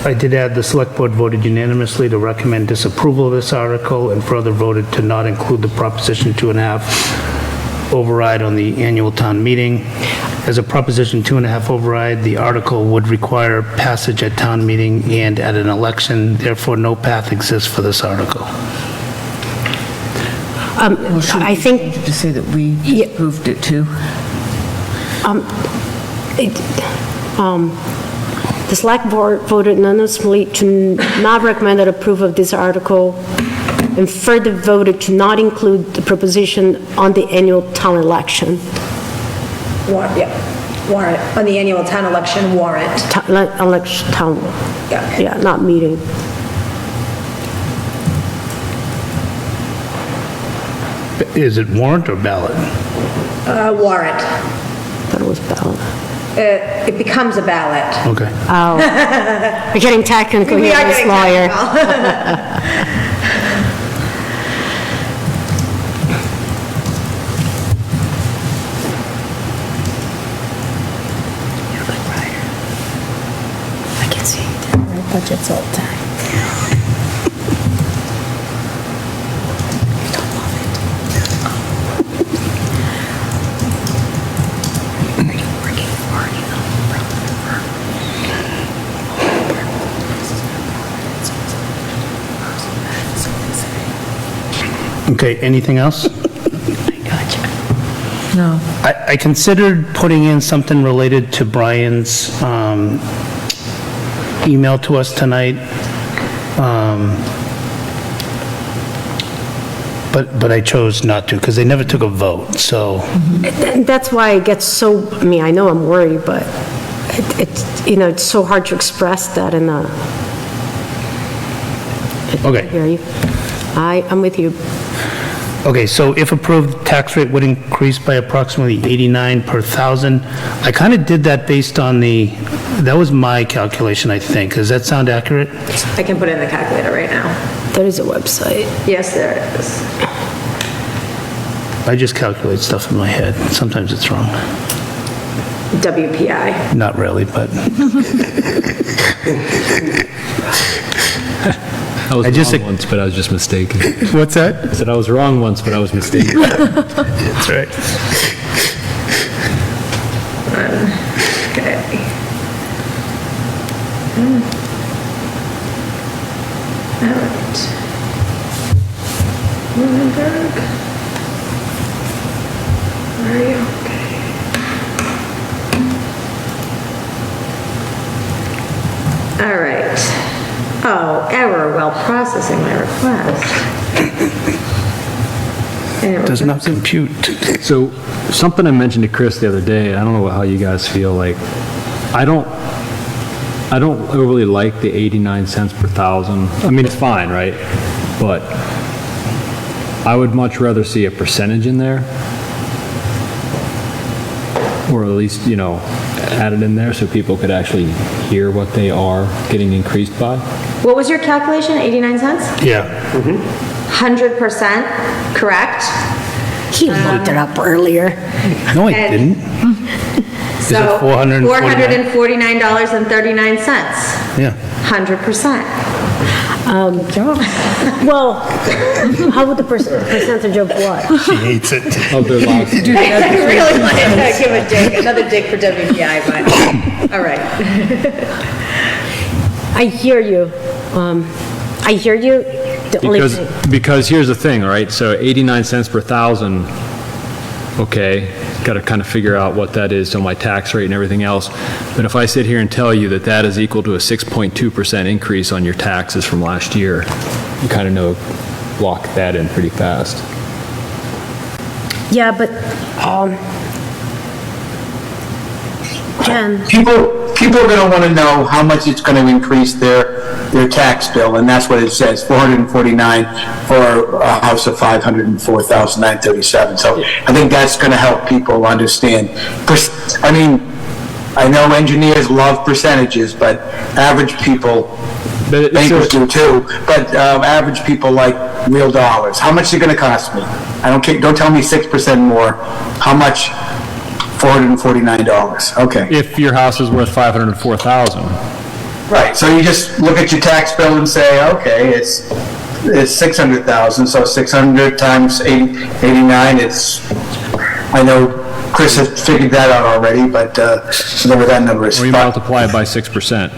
Speaker 1: I did add the select board voted unanimously to recommend disapproval of this article and further voted to not include the Proposition 2.5 override on the annual town meeting. As a Proposition 2.5 override, the article would require passage at town meeting and at an election, therefore no path exists for this article.
Speaker 10: I think.
Speaker 15: To say that we approved it too.
Speaker 10: The select board voted unanimously to not recommend that approve of this article and further voted to not include the proposition on the annual town election.
Speaker 5: Warrant, on the annual town election warrant.
Speaker 10: Election town, yeah, not meeting.
Speaker 1: Is it warrant or ballot?
Speaker 5: Warrant.
Speaker 10: That was ballot.
Speaker 5: It becomes a ballot.
Speaker 1: Okay.
Speaker 10: Oh, we're getting technical
Speaker 5: We
Speaker 10: here,
Speaker 5: are
Speaker 10: Ms.
Speaker 5: getting
Speaker 10: Lawyer.
Speaker 4: I can see you write budgets all the time. You don't love it. Are you working for it?
Speaker 1: Okay, anything else?
Speaker 15: No.
Speaker 1: I considered putting in something related to Brian's email to us tonight, but I chose not to, because they never took a vote, so.
Speaker 10: And that's why it gets so, I mean, I know I'm worried, but it's, you know, it's so hard to express that in a.
Speaker 1: Okay.
Speaker 10: I hear you. I'm with you.
Speaker 1: Okay, so if approved, tax rate would increase by approximately 89 per thousand. I kind of did that based on that was my calculation, I think. Does that sound accurate?
Speaker 5: I can put it in the calculator right now.
Speaker 10: There is a website.
Speaker 5: Yes, there it is.
Speaker 1: I just calculate stuff in my head. Sometimes it's wrong.
Speaker 5: WPI.
Speaker 1: Not really, but.
Speaker 8: I was
Speaker 1: I just-
Speaker 8: wrong once, but I was just mistaken.
Speaker 1: What's that?
Speaker 8: I said I was wrong once, but I was mistaken.
Speaker 1: That's right.
Speaker 5: Okay. All right. Lunenburg. Where are you? Okay. All right. Oh, error while processing my request. And it was-
Speaker 1: Does not compute.
Speaker 8: So, something I mentioned to Chris the other day, I don't know how you guys feel, like, I don't overly like the 89 cents per thousand. I mean, it's fine, right? But I would much rather see a percentage in there. Or at least, you know, added in there so people could actually hear what they are getting increased by.
Speaker 5: What was your calculation, 89 cents?
Speaker 1: Yeah.
Speaker 5: 100% correct?
Speaker 10: He looked it up earlier.
Speaker 1: No, I
Speaker 5: And-
Speaker 1: didn't.
Speaker 5: So,
Speaker 1: it 449?
Speaker 5: $449.39,
Speaker 1: Yeah.
Speaker 5: 100%.
Speaker 10: Well, how would the percentage of what?
Speaker 1: She hates it.
Speaker 8: Of their loss.
Speaker 5: I really want to give a dig, another dig for WPI, but, all right.
Speaker 10: I hear you. I hear you. The only thing.
Speaker 8: Because here's the thing, right? So 89 cents per thousand, okay, got to kind of figure out what that is, so my tax rate and everything else. But if I sit here and tell you that that is equal to a 6.2% increase on your taxes from last year, you kind of know, lock that in pretty fast.
Speaker 10: Yeah, but, Jen,
Speaker 9: People are going to want to know how much it's going to increase their tax bill, and that's what it says, 449 for a house of 504,937. So I think that's going to help people understand. I mean, I know engineers love percentages, but average people, bankers do too, but average people like real dollars. How much is it going to cost me? I don't care. Don't tell me 6% more. How much? $449. Okay.
Speaker 8: If your house is worth 504,000.
Speaker 9: Right, so you just look at your tax bill and say, okay, it's 600,000, so 600 times 89, I know Chris has figured that out already, but whatever that number is.
Speaker 8: Or you multiply it by 6%.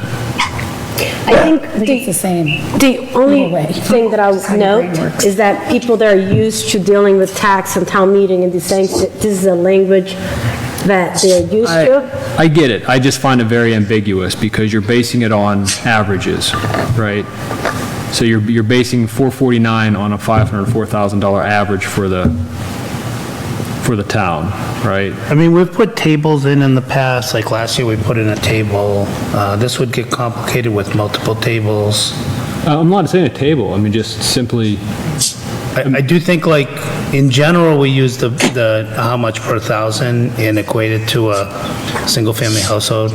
Speaker 10: I think
Speaker 4: it's the same.
Speaker 10: the only thing that I would note is that people that are used to dealing with tax and town meeting and these things, this is a language that they're used to.
Speaker 8: I get it. I just find it very ambiguous because you're basing it on averages, right? So you're basing 449 on a $504,000 average for the town, right?
Speaker 1: I mean, we've put tables in the past, like last year we put in a table. This would get complicated with multiple tables.
Speaker 8: I'm not saying a table, I mean, just simply,
Speaker 1: I do think, like, in general, we use the how much per thousand and equate it to a single-family household.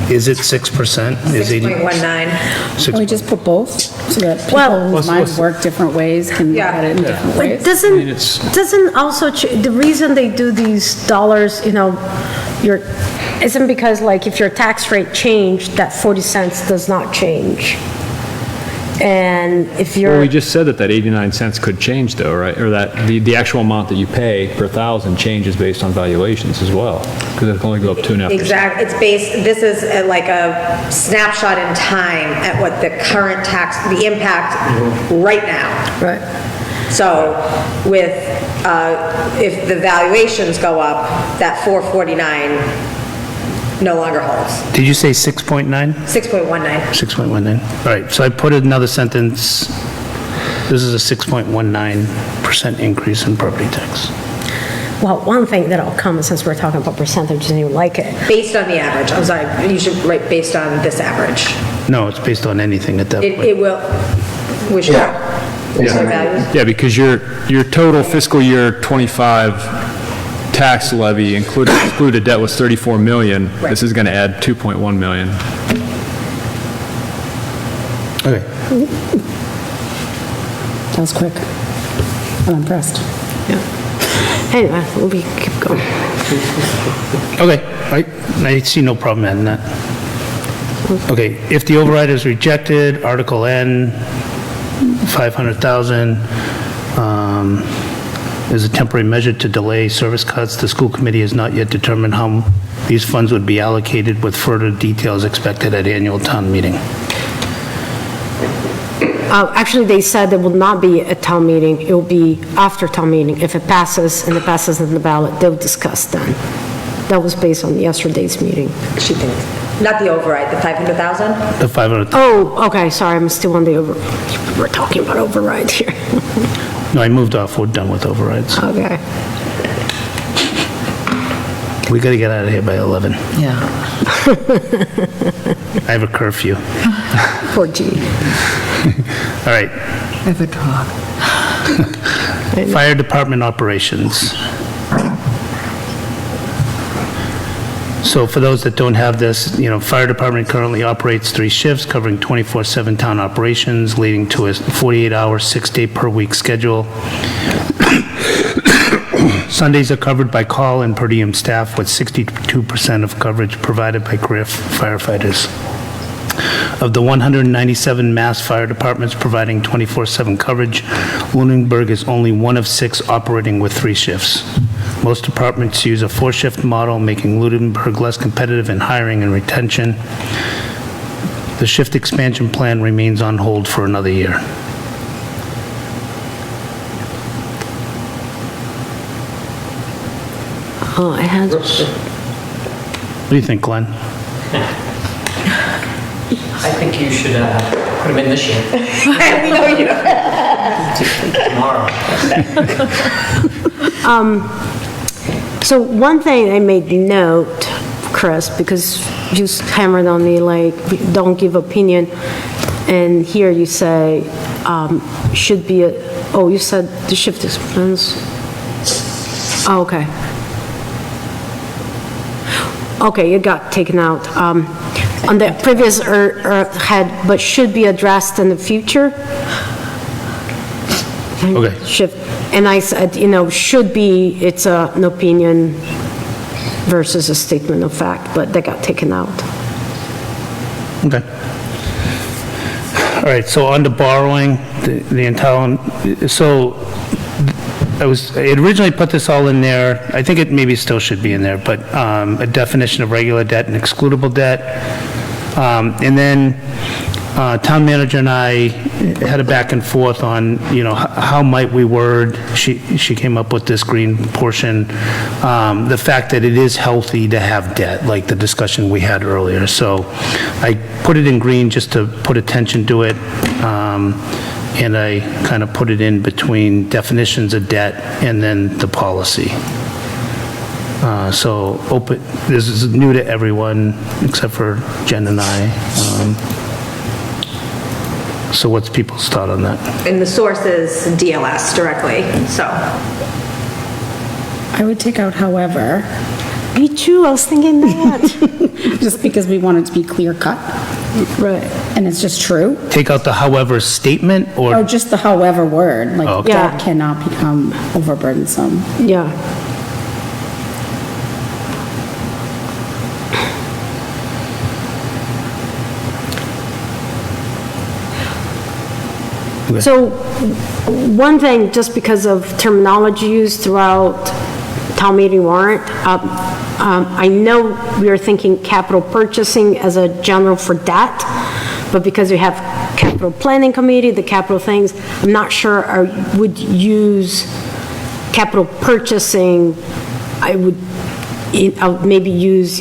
Speaker 1: Is it 6%? Is
Speaker 5: 6.19.
Speaker 4: Can we just put both, so that people whose minds work different ways can look at it in different
Speaker 10: But
Speaker 4: ways?
Speaker 10: doesn't also, the reason they do these dollars, you know, isn't because, like, if your tax rate changed, that 40 cents does not change. And if
Speaker 8: well,
Speaker 10: you're,
Speaker 8: we just said that 89 cents could change though, right? Or that the actual amount that you pay per thousand changes based on valuations as well, because it can only go up 2.5%.
Speaker 5: Exactly, this is like a snapshot in time at what the current tax, the impact right now.
Speaker 10: right.
Speaker 5: So with, if the valuations go up, that 449 no longer holds.
Speaker 1: Did you say 6.9?
Speaker 5: 6.19.
Speaker 1: 6.19. All right, so I put another sentence. This is a 6.19% increase in property tax.
Speaker 10: Well, one thing that'll come, since we're talking about percentages and you like it,
Speaker 5: Based on the average, I'm sorry, you should write based on this average.
Speaker 1: No, it's based on anything at that point.
Speaker 5: It will, which, values?
Speaker 8: Yeah, because your total fiscal year 25 tax levy included debt was 34 million. This is going to add 2.1 million.
Speaker 1: Okay.
Speaker 4: That was quick. I'm impressed.
Speaker 10: anyway, we keep going.
Speaker 1: Okay, I see no problem adding that. Okay, if the override is rejected, Article N, 500,000, is a temporary measure to delay service cuts. The school committee has not yet determined how these funds would be allocated, with further details expected at annual town meeting.
Speaker 10: Actually, they said there will not be a town meeting. It will be after town meeting. If it passes and it passes in the ballot, they'll discuss then. That was based on yesterday's meeting.
Speaker 5: She thinks. Not the override, the 500,000?
Speaker 1: The 500,000.
Speaker 10: Oh, okay, sorry, I'm still on the we're talking about override here.
Speaker 1: No, I moved off. We're done with overrides.
Speaker 10: Okay.
Speaker 1: We got to get out of here by 11.
Speaker 15: Yeah.
Speaker 1: I have a curfew.
Speaker 10: 4G.
Speaker 1: All right.
Speaker 15: I have a dog.
Speaker 1: Fire department operations. So for those that don't have this, fire department currently operates 3 shifts covering 24/7 town operations, leading to a 48-hour, 6-day-per-week schedule. Sundays are covered by call and per diem staff, with 62% of coverage provided by career firefighters. Of the 197 mass fire departments providing 24/7 coverage, Lunenburg is only one of 6 operating with 3 shifts. Most departments use a 4-shift model, making Lunenburg less competitive in hiring and retention. The shift expansion plan remains on hold for another year.
Speaker 10: Oh, I had.
Speaker 1: What do you think, Glenn?
Speaker 6: I think you should put them in this year.
Speaker 5: We know you.
Speaker 6: Tomorrow.
Speaker 10: So one thing I made note, Chris, because you hammered on me like, don't give opinion, and here you say, should be you said the shift expense. Oh, okay. Okay, it got taken out. On the previous had, but should be addressed in the future.
Speaker 1: Okay.
Speaker 10: Shift, and I said, should be, it's an opinion versus a statement of fact, but that got taken out.
Speaker 1: Okay. All right, so on to borrowing, the entire, so I had originally put this all in there. I think it maybe still should be in there, but a definition of regular debt and excludable debt. And then town manager and I had a back and forth on, how might we word, she came up with this green portion, the fact that it is healthy to have debt, like the discussion we had earlier. So I put it in green just to put attention to it. And I kind of put it in between definitions of debt and then the policy. So this is new to everyone except for Jen and I. So what's people's thought on that?
Speaker 5: And the source is DLS directly, so.
Speaker 4: I would take out however.
Speaker 10: Me too, I was thinking that.
Speaker 4: Just because we want it to be clear cut.
Speaker 10: Right.
Speaker 4: And it's just true.
Speaker 1: Take out the however statement
Speaker 4: Or
Speaker 1: or,
Speaker 4: just the however word, like
Speaker 1: Okay.
Speaker 4: that cannot become overburdensome.
Speaker 10: Yeah. So, one thing, just because of terminology used throughout town meeting warrant, I know we are thinking capital purchasing as a general for debt, but because we have capital planning committee, the capital things, I'm not sure I would use capital purchasing. I would maybe use,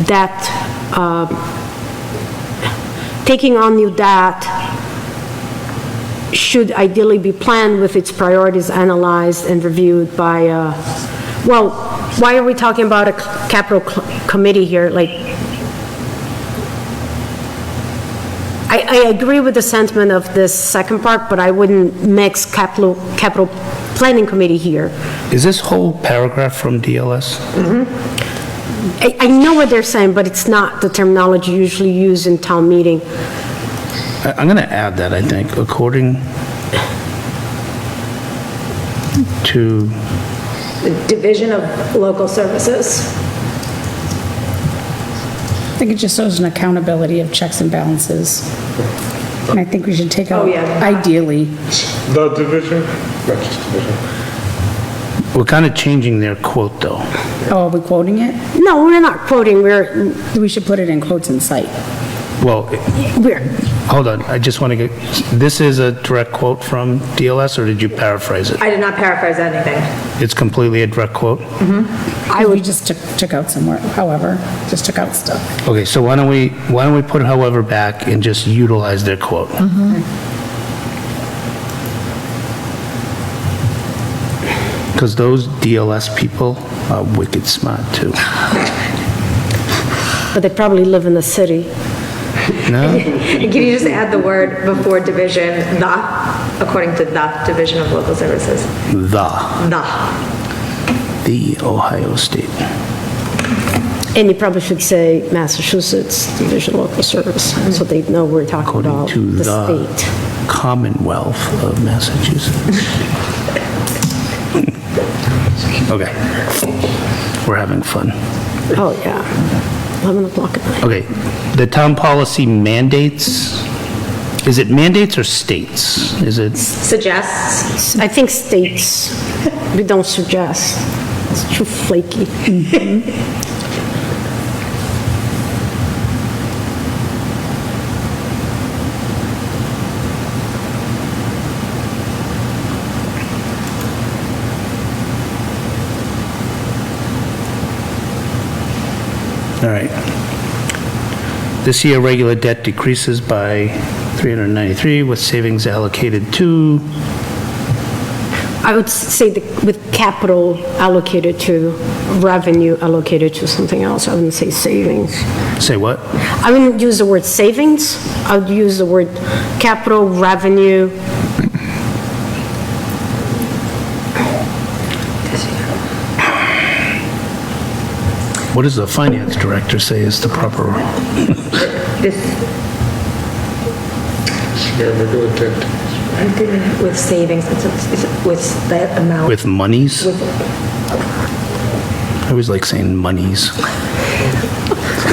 Speaker 10: debt, taking on new debt should ideally be planned with its priorities analyzed and reviewed by, well, why are we talking about a capital committee here? Like, I agree with the sentiment of this second part, but I wouldn't mix capital planning committee here.
Speaker 1: is this whole paragraph from DLS?
Speaker 10: I know what they're saying, but it's not the terminology usually used in town meeting.
Speaker 1: I'm going to add that, I think, according to,
Speaker 5: The Division of Local Services.
Speaker 4: think it just shows an accountability of checks and balances. And I think we should take out, ideally.
Speaker 14: The division? Not just division.
Speaker 1: We're kind of changing their quote, though.
Speaker 4: Oh, are we quoting it?
Speaker 10: No, we're not quoting,
Speaker 4: We should put it in quotes in sight.
Speaker 1: Well, hold on, I just want to get, this is a direct quote from DLS, or did you paraphrase it?
Speaker 5: I did not paraphrase anything.
Speaker 1: It's completely a direct quote?
Speaker 4: We just took out somewhere, however, just took out stuff.
Speaker 1: Okay, so why don't we put however back and just utilize their quote? Because those DLS people are wicked smart, too.
Speaker 10: but they probably live in the city.
Speaker 1: No?
Speaker 5: Can you just add the word before division, according to the Division of Local Services?
Speaker 1: The Ohio State.
Speaker 10: And you probably should say Massachusetts Division of Local Service, so they know we're talking about
Speaker 1: To
Speaker 10: the
Speaker 1: the
Speaker 10: state.
Speaker 1: Commonwealth of Massachusetts. Okay. We're having fun.
Speaker 10: Oh, yeah. 11 o'clock at night.
Speaker 1: Okay, the town policy mandates, is it mandates or states? Is it?
Speaker 5: Suggests.
Speaker 10: I think states, we don't suggest. It's too flaky.
Speaker 1: All right. This year, regular debt decreases by 393 with savings allocated to,
Speaker 10: I would say with capital allocated to, revenue allocated to something else. I wouldn't say savings.
Speaker 1: say what?
Speaker 10: I wouldn't use the word savings. I would use the word capital, revenue.
Speaker 1: What does the finance director say is the proper?
Speaker 5: With savings, with that amount.
Speaker 1: With monies? I always like saying monies.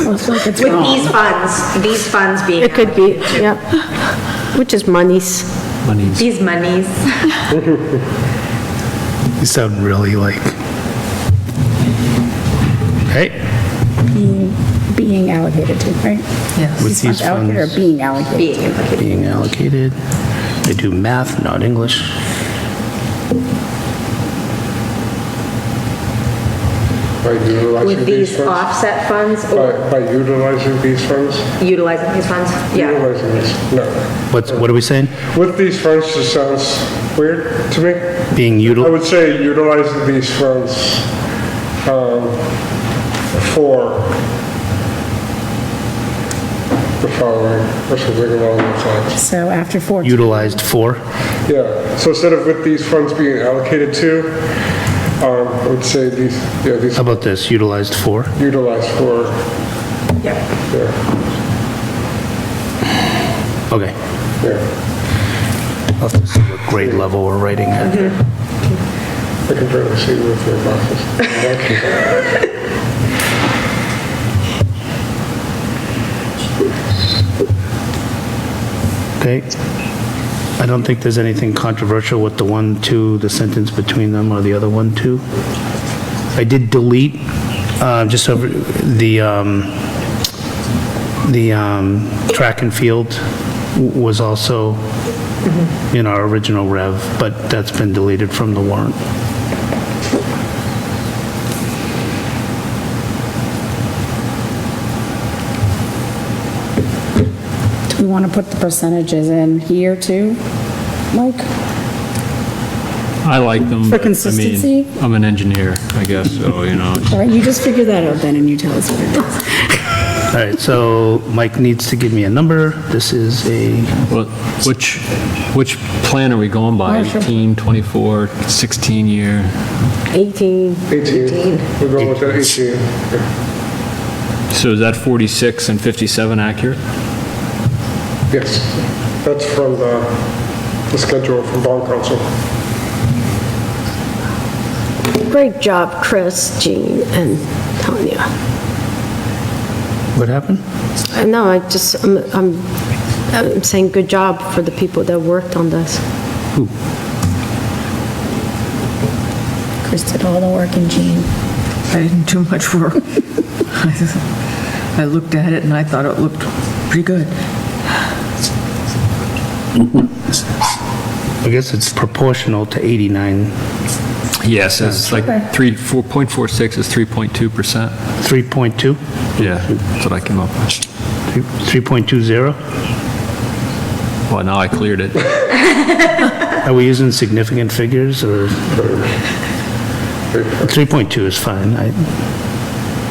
Speaker 5: With these funds being.
Speaker 10: It could be, yeah. Which is monies.
Speaker 5: These monies.
Speaker 1: You sound really like, hey,
Speaker 4: Being allocated to, right?
Speaker 15: Yes.
Speaker 1: with these
Speaker 4: Allocated or
Speaker 1: funds
Speaker 4: being allocated?
Speaker 1: being allocated, I do math, not English.
Speaker 14: By utilizing
Speaker 5: With these
Speaker 14: funds?
Speaker 5: offset funds or
Speaker 14: By utilizing these funds?
Speaker 5: utilizing these funds? Yeah.
Speaker 14: Utilizing these, no.
Speaker 1: What are we saying?
Speaker 14: With these funds just sounds weird to me.
Speaker 1: Being
Speaker 14: I
Speaker 1: util,
Speaker 14: would say utilizing these funds for the following, or something along those lines.
Speaker 4: So after 4.
Speaker 1: utilized for?
Speaker 14: Yeah, so instead of with these funds being allocated to, I would say these
Speaker 1: How about this, utilized for?
Speaker 14: utilized for,
Speaker 5: Yeah.
Speaker 14: yeah,
Speaker 1: Okay.
Speaker 14: yeah.
Speaker 1: I'll have to see what grade level we're writing at.
Speaker 14: I can barely see with your glasses.
Speaker 1: Okay. I don't think there's anything controversial with the 1, 2, the sentence between them, or the other 1, 2. I did delete just over the track and field was also in our original rev, but that's been deleted from the warrant.
Speaker 4: Do we want to put the percentages in here too, Mike?
Speaker 8: I like them.
Speaker 4: For
Speaker 8: but, I mean,
Speaker 4: consistency?
Speaker 8: I'm an engineer, I guess, so, you know.
Speaker 4: All right, you just figure that out then and you tell us what it is.
Speaker 1: All right, so Mike needs to give me a number. This is a,
Speaker 8: Well, which plan are we going by?
Speaker 4: Oh, sure.
Speaker 8: 18, 24, 16 year?
Speaker 10: 18.
Speaker 14: 18. We're going with that 18.
Speaker 8: So is that 46 and 57 accurate?
Speaker 14: Yes, that's from the schedule from bond council.
Speaker 10: Great job, Chris, Jean, and Tanya.
Speaker 1: What happened?
Speaker 10: No, I'm saying good job for the people that worked on this.
Speaker 1: Who?
Speaker 4: Chris did all the work and Jean.
Speaker 15: I didn't do much work. I looked at it and I thought it looked pretty good.
Speaker 1: I guess it's proportional to 89.
Speaker 8: Yes, it's like 4.46 is 3.2%.
Speaker 1: 3.2?
Speaker 8: Yeah, that's what I came up with.
Speaker 1: 3.20?
Speaker 8: Well, now I cleared it.
Speaker 1: Are we using significant figures or 3.2 is fine.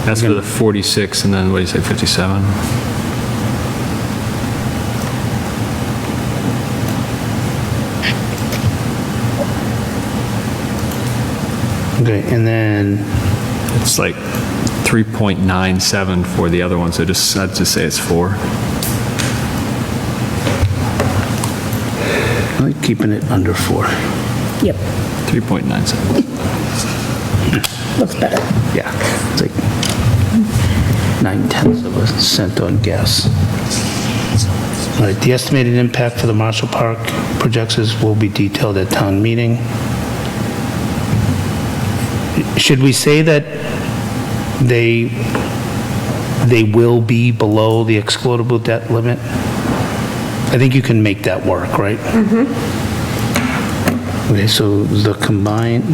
Speaker 8: That's for the 46, and then what do you say, 57?
Speaker 1: Okay, and then
Speaker 8: it's like 3.97 for the other one, so just, I'd just say it's 4.
Speaker 1: I like keeping it under 4.
Speaker 4: Yep.
Speaker 8: 3.97.
Speaker 4: Looks better.
Speaker 1: Yeah, it's like 0.9 on gas. All right, the estimated impact for the Marshall Park projections will be detailed at town meeting. Should we say that they will be below the excludable debt limit? I think you can make that work, right?
Speaker 5: Mm-hmm.
Speaker 1: Okay, so the combined,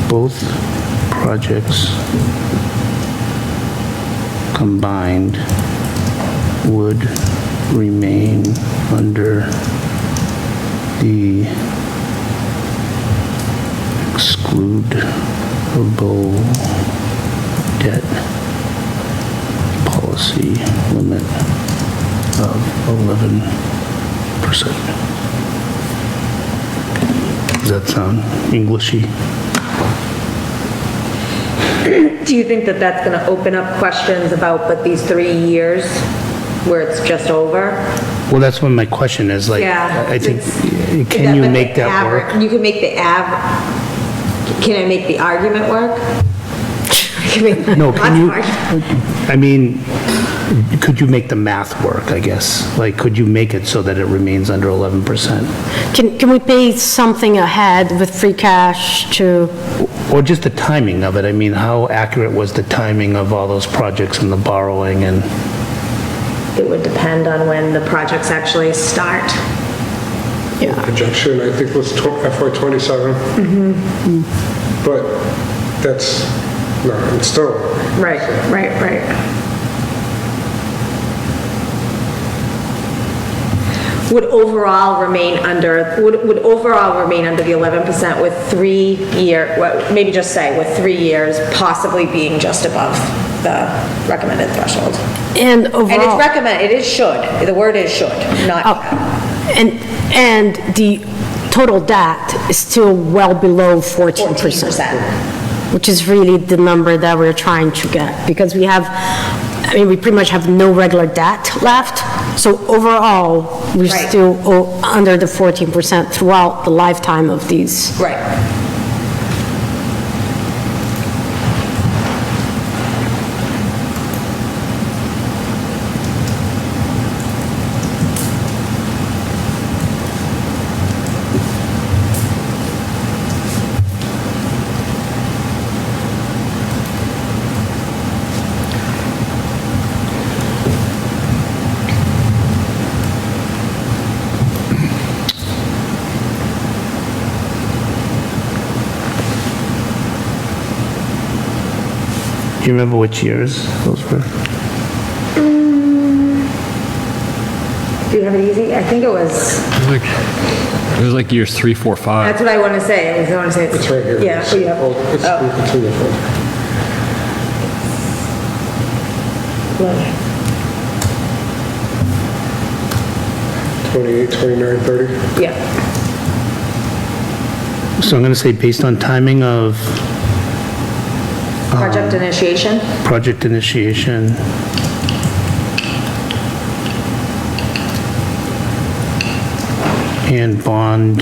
Speaker 1: both projects combined would remain under the excludable debt policy limit of 11%. Does that sound Englishy?
Speaker 5: Do you think that that's going to open up questions about, but these 3 years where it's just over?
Speaker 1: Well, that's what my question is, like,
Speaker 5: Yeah,
Speaker 1: I think, can you make that work?
Speaker 5: You can make the can I make the argument work?
Speaker 1: No, can you, I mean, could you make the math work, I guess? Like, could you make it so that it remains under 11%?
Speaker 10: Can we pay something ahead with free cash to,
Speaker 1: Or just the timing of it? I mean, how accurate was the timing of all those projects and the borrowing and?
Speaker 5: It would depend on when the projects actually start.
Speaker 14: Projection, I think, was FY '27.
Speaker 5: Mm-hmm.
Speaker 14: But that's, no, it's still.
Speaker 5: Right. Would overall remain under the 11% with 3 year, maybe just say with 3 years possibly being just above the recommended threshold.
Speaker 10: and overall.
Speaker 5: And it's recommend, it is should, the word is should, not.
Speaker 10: And the total debt is still well below 14%. Which is really the number that we're trying to get, because we pretty much have no regular debt left. So overall, we're
Speaker 5: Right.
Speaker 10: still under the 14% throughout the lifetime of these.
Speaker 5: Right.
Speaker 1: Do you remember which years those were?
Speaker 5: Do you have it easy? I think it was,
Speaker 8: It was like years 3, 4, 5.
Speaker 5: that's what I want to say.
Speaker 14: It's right here.
Speaker 5: Yeah, so you have,
Speaker 14: It's in the front. 28, 29, 30.
Speaker 5: Yeah.
Speaker 1: So I'm going to say based on timing of
Speaker 5: Project initiation?
Speaker 1: project initiation and bond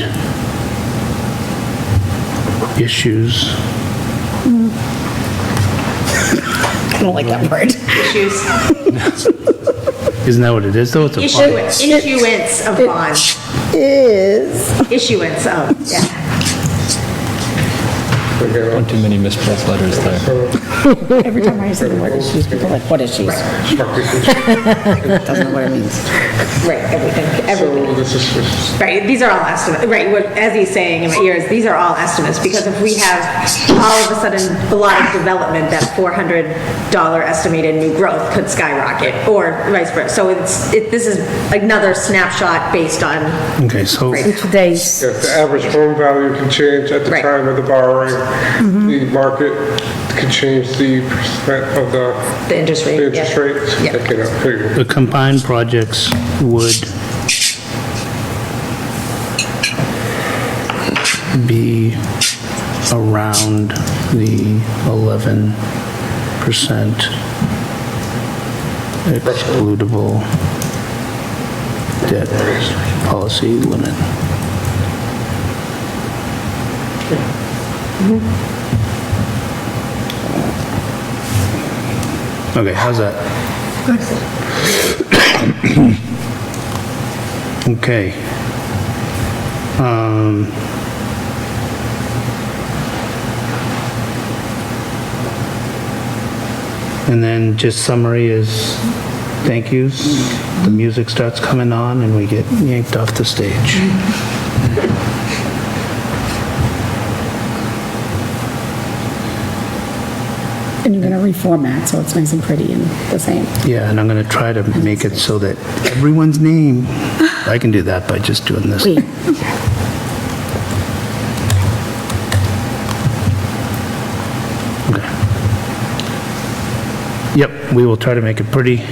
Speaker 1: issues
Speaker 4: don't like that word.
Speaker 5: Issues.
Speaker 1: Isn't that what it is, though? It's a bond.
Speaker 5: Issuance of bonds. Issuance of, yeah.
Speaker 8: One too many misplaced letters there.
Speaker 4: Every time I say the word issues, people are like, what issues? Doesn't know what it means.
Speaker 5: Right, everything. Right, these are all estimates, right, what, as he's saying in my ears, these are all estimates, because if we have all of a sudden a lot of development, that $400 estimated new growth could skyrocket, or vice versa. So this is another snapshot based on.
Speaker 1: Okay, so.
Speaker 10: Today's.
Speaker 14: Yeah, the average home value can change at the time of the borrowing. The market can change the percent of the
Speaker 5: interest rate.
Speaker 14: Rates.
Speaker 5: Yeah.
Speaker 1: The combined projects would be around the 11% excludable debt policy limit. Okay, how's that? Okay. And then just summary is thank yous. The music starts coming on and we get yanked off the stage.
Speaker 4: And you're going to reformat, so it's nice and pretty and the same.
Speaker 1: Yeah, and I'm going to try to make it so that everyone's name, I can do that by just doing this.
Speaker 4: Wait.
Speaker 1: Okay. Yep, we will try to make it pretty.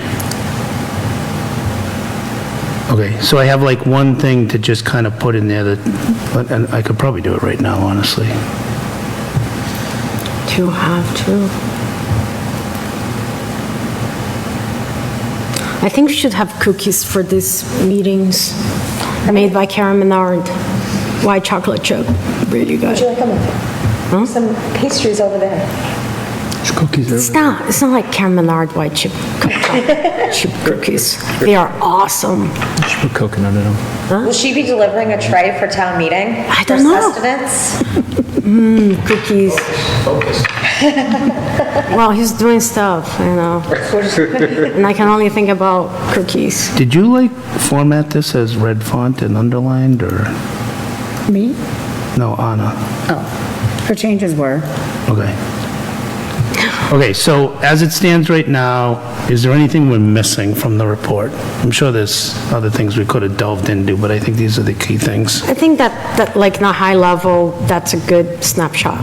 Speaker 1: Okay, so I have like one thing to just kind of put in there that, and I could probably do it right now, honestly.
Speaker 10: To have to. I think we should have cookies for these meetings made by Karen Menard. White chocolate chip, really good.
Speaker 5: Would you like them?
Speaker 10: Huh?
Speaker 5: Some pastries over there.
Speaker 1: There's cookies
Speaker 10: It's not like Karen Menard white chip cookies. They are awesome.
Speaker 8: You should put coconut in them.
Speaker 5: Will she be delivering a tray for town meeting?
Speaker 10: I don't know.
Speaker 5: Sustenance?
Speaker 10: Cookies.
Speaker 6: Focus.
Speaker 10: Well, he's doing stuff, you know. And I can only think about cookies.
Speaker 1: Did you like format this as red font and underlined or?
Speaker 4: Me?
Speaker 1: No, Anna.
Speaker 4: Oh, her changes were.
Speaker 1: Okay. Okay, so as it stands right now, is there anything we're missing from the report? I'm sure there's other things we could have delved into, but I think these are the key things.
Speaker 10: I think that like in a high level, that's a good snapshot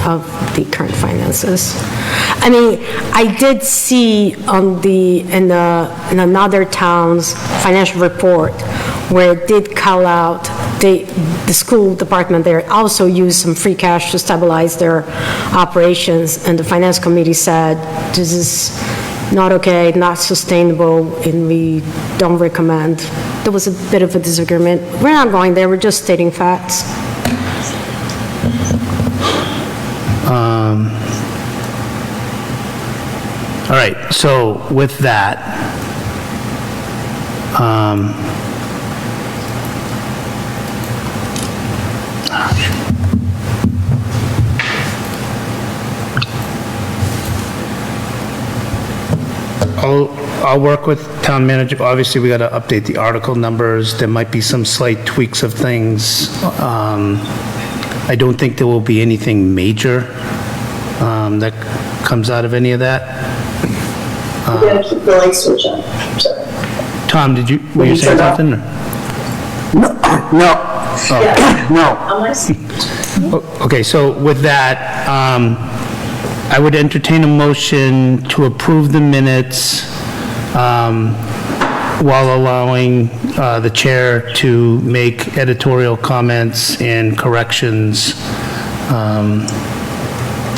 Speaker 10: of the current finances. I mean, I did see in another town's financial report where it did call out the school department there also used some free cash to stabilize their operations, and the finance committee said this is not okay, not sustainable, and we don't recommend. There was a bit of a disagreement. We're not going there, we're just stating facts.
Speaker 1: All right, so with that, I'll work with town manager. Obviously, we got to update the article numbers. There might be some slight tweaks of things. I don't think there will be anything major that comes out of any of that.
Speaker 17: I'm going to keep the light switch on. Sorry.
Speaker 1: Tom, were you saying something?
Speaker 11: No.
Speaker 1: Okay, so with that, I would entertain a motion to approve the minutes while allowing the chair to make editorial comments and corrections.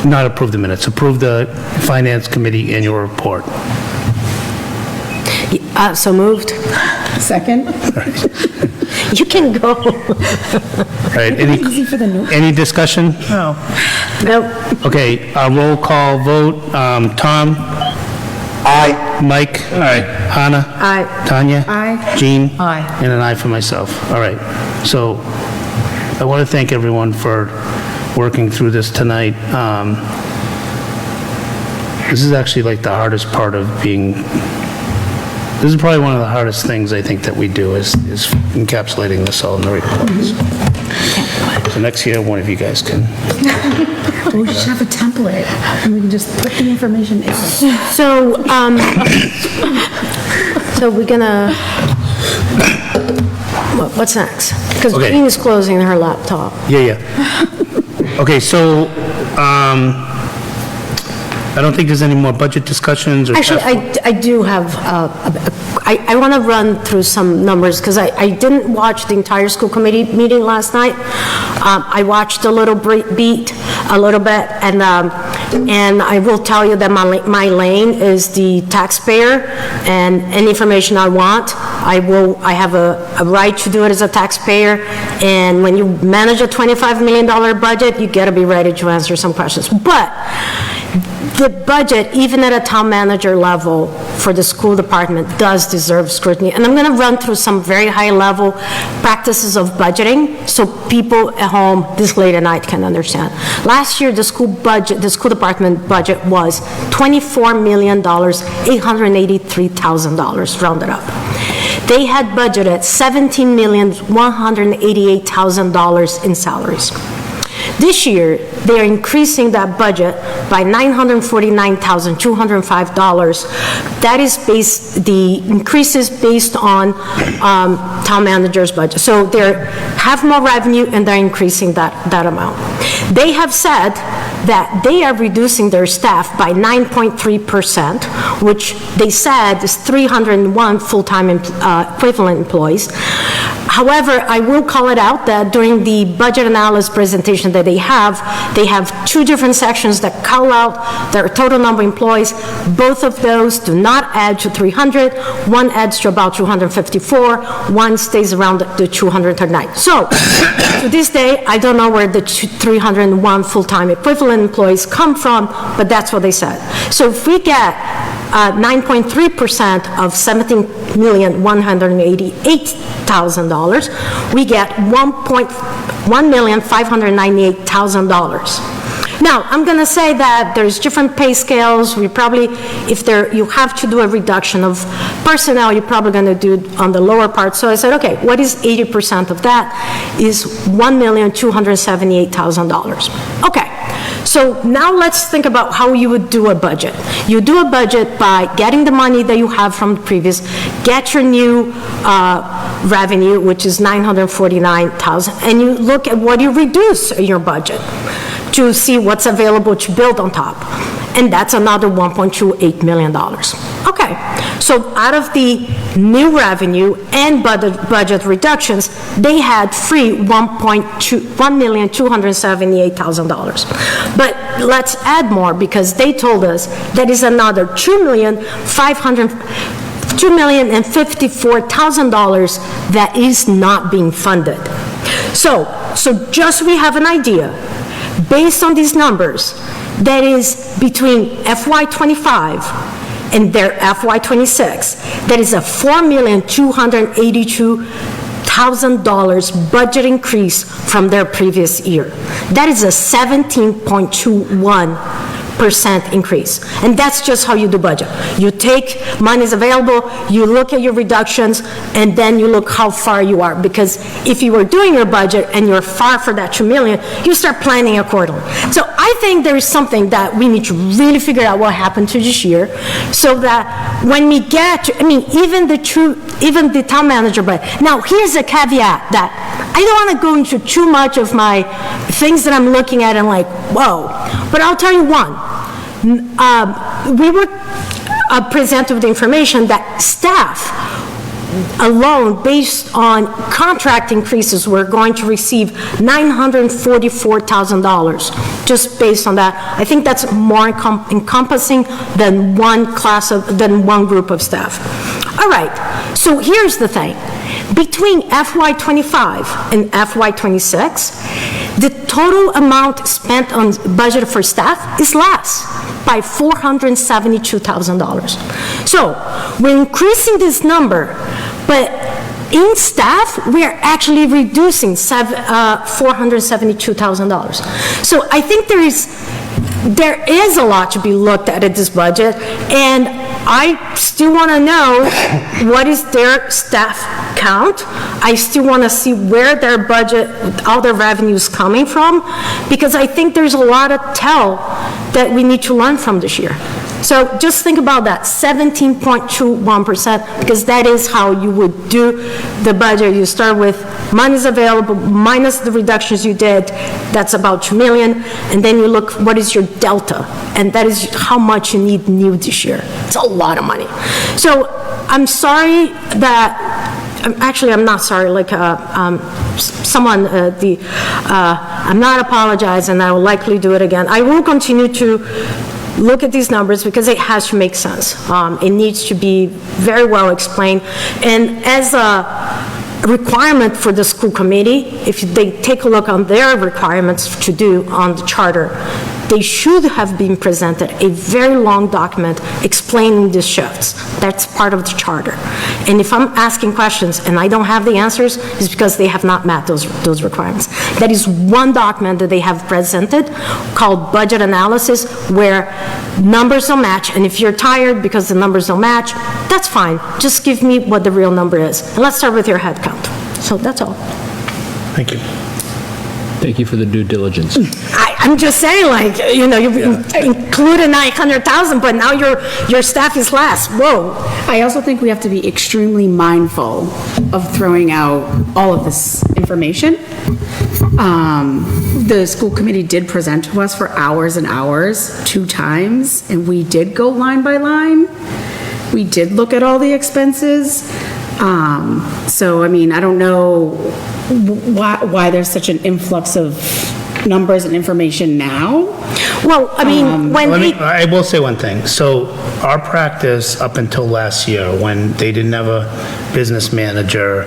Speaker 1: Not approve the minutes, approve the Finance Committee annual report.
Speaker 10: So moved.
Speaker 4: Second?
Speaker 10: You can go.
Speaker 1: All right, any discussion?
Speaker 15: No.
Speaker 10: Nope.
Speaker 1: Okay, roll call vote. Tom?
Speaker 9: Aye.
Speaker 1: Mike? Aye. Hannah?
Speaker 10: Aye.
Speaker 1: Tanya?
Speaker 4: Aye.
Speaker 1: Jean?
Speaker 15: Aye.
Speaker 1: And an aye for myself. All right. So I want to thank everyone for working through this tonight. This is actually like the hardest part of being, this is probably one of the hardest things I think that we do is encapsulating this all in the reports. So next year, one of you guys can.
Speaker 4: We should have a template, and we can just put the information in.
Speaker 10: So, so we're gonna, what's next? Because
Speaker 1: Okay.
Speaker 10: Jean is closing her laptop.
Speaker 1: Yeah. Okay, so, I don't think there's any more budget discussions or.
Speaker 10: Actually, I do have, I want to run through some numbers, because I didn't watch the entire school committee meeting last night. I watched a little bit, and I will tell you that my lane is the taxpayer, and any information I want, I have a right to do it as a taxpayer, and when you manage a $25 million budget, you got to be ready to answer some questions. But the budget, even at a town manager level for the school department, does deserve scrutiny. And I'm going to run through some very high-level practices of budgeting so people at home this late at night can understand. Last year, the school department budget was $24,883,000, rounded up. They had budgeted $17,188,000 in salaries. This year, they are increasing that budget by $949,205. That is the increase is based on town manager's budget. So they have more revenue and they're increasing that amount. They have said that they are reducing their staff by 9.3%, which they said is 301 full-time equivalent employees. However, I will call it out that during the budget analysis presentation that they have two different sections that call out their total number of employees. Both of those do not add to 300. One adds to about 254. One stays around the 239. So, to this day, I don't know where the 301 full-time equivalent employees come from, but that's what they said. So if we get 9.3% of $17,188,000, we get $1,598,000. Now, I'm going to say that there's different pay scales. We probably, you have to do a reduction of personnel, you're probably going to do it on the lower part. So I said, okay, what is 80% of that? Is $1,278,000. Okay. So now let's think about how you would do a budget. You do a budget by getting the money that you have from the previous, get your new revenue, which is $949,000, and you look at what you reduce in your budget to see what's available to build on top. And that's another $1.28 million. Okay, so out of the new revenue and budget reductions, they had free $1,278,000. But let's add more, because they told us that is another $2,054,000 that is not being funded. So just so we have an idea, based on these numbers, that is between FY25 and their FY26, that is a $4,282,000 budget increase from their previous year. That is a 17.21% increase. And that's just how you do budget. You take monies available, you look at your reductions, and then you look how far you are. Because if you were doing your budget and you're far for that $2 million, you start planning accordingly. So I think there is something that we need to really figure out what happened to this year, so that when we get to, even the town manager budget. Now, here's a caveat that I don't want to go into too much of my things that I'm looking at and like, whoa. But I'll tell you one. We were presented with information that staff alone, based on contract increases, we're going to receive $944,000 just based on that. I think that's more encompassing than one group of staff. All right, so here's the thing. Between FY '25 and FY '26, the total amount spent on budget for staff is less by $472,000. So we're increasing this number, but in staff, we are actually reducing $472,000. So I think there is a lot to be looked at this budget, and I still want to know what is their staff count. I still want to see where their budget, all their revenue is coming from, because I think there's a lot of tell that we need to learn from this year. So just think about that, 17.21%, because that is how you would do the budget. You start with money's available minus the reductions you did, that's about 2 million, and then you look, what is your delta? And that is how much you need new this year. It's a lot of money. So I'm sorry that, actually, I'm not sorry, like I'm not apologizing, I will likely do it again. I will continue to look at these numbers because it has to make sense. It needs to be very well explained. And as a requirement for the school committee, if they take a look on their requirements to do on the charter, they should have been presented a very long document explaining the shifts. That's part of the charter. And if I'm asking questions and I don't have the answers, it's because they have not met those requirements. That is one document that they have presented called budget analysis, where numbers don't match. And if you're tired because the numbers don't match, that's fine. Just give me what the real number is. And let's start with your head count. So that's all.
Speaker 1: Thank you.
Speaker 8: Thank you for the due diligence.
Speaker 10: I'm just saying, like, you know, you've included 900,000, but now your staff is less. Whoa.
Speaker 4: I also think we have to be extremely mindful of throwing out all of this information. The school committee did present to us for hours and hours, 2 times, and we did go line by line. We did look at all the expenses. So, I mean, I don't know why there's such an influx of numbers and information now.
Speaker 10: Well, I mean,
Speaker 1: I will say one thing. So our practice up until last year, when they didn't have a business manager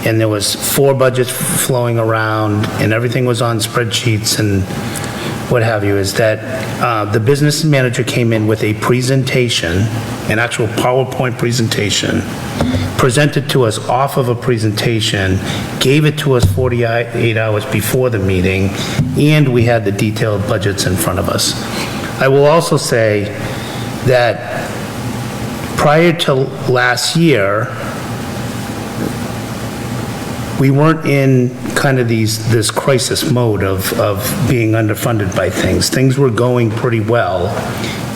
Speaker 1: and there was 4 budgets flowing around and everything was on spreadsheets and what have you, is that the business manager came in with a presentation, an actual PowerPoint presentation, presented to us off of a presentation, gave it to us 48 hours before the meeting, and we had the detailed budgets in front of us. I will also say that prior to last year, we weren't in kind of this crisis mode of being underfunded by things. Things were going pretty well,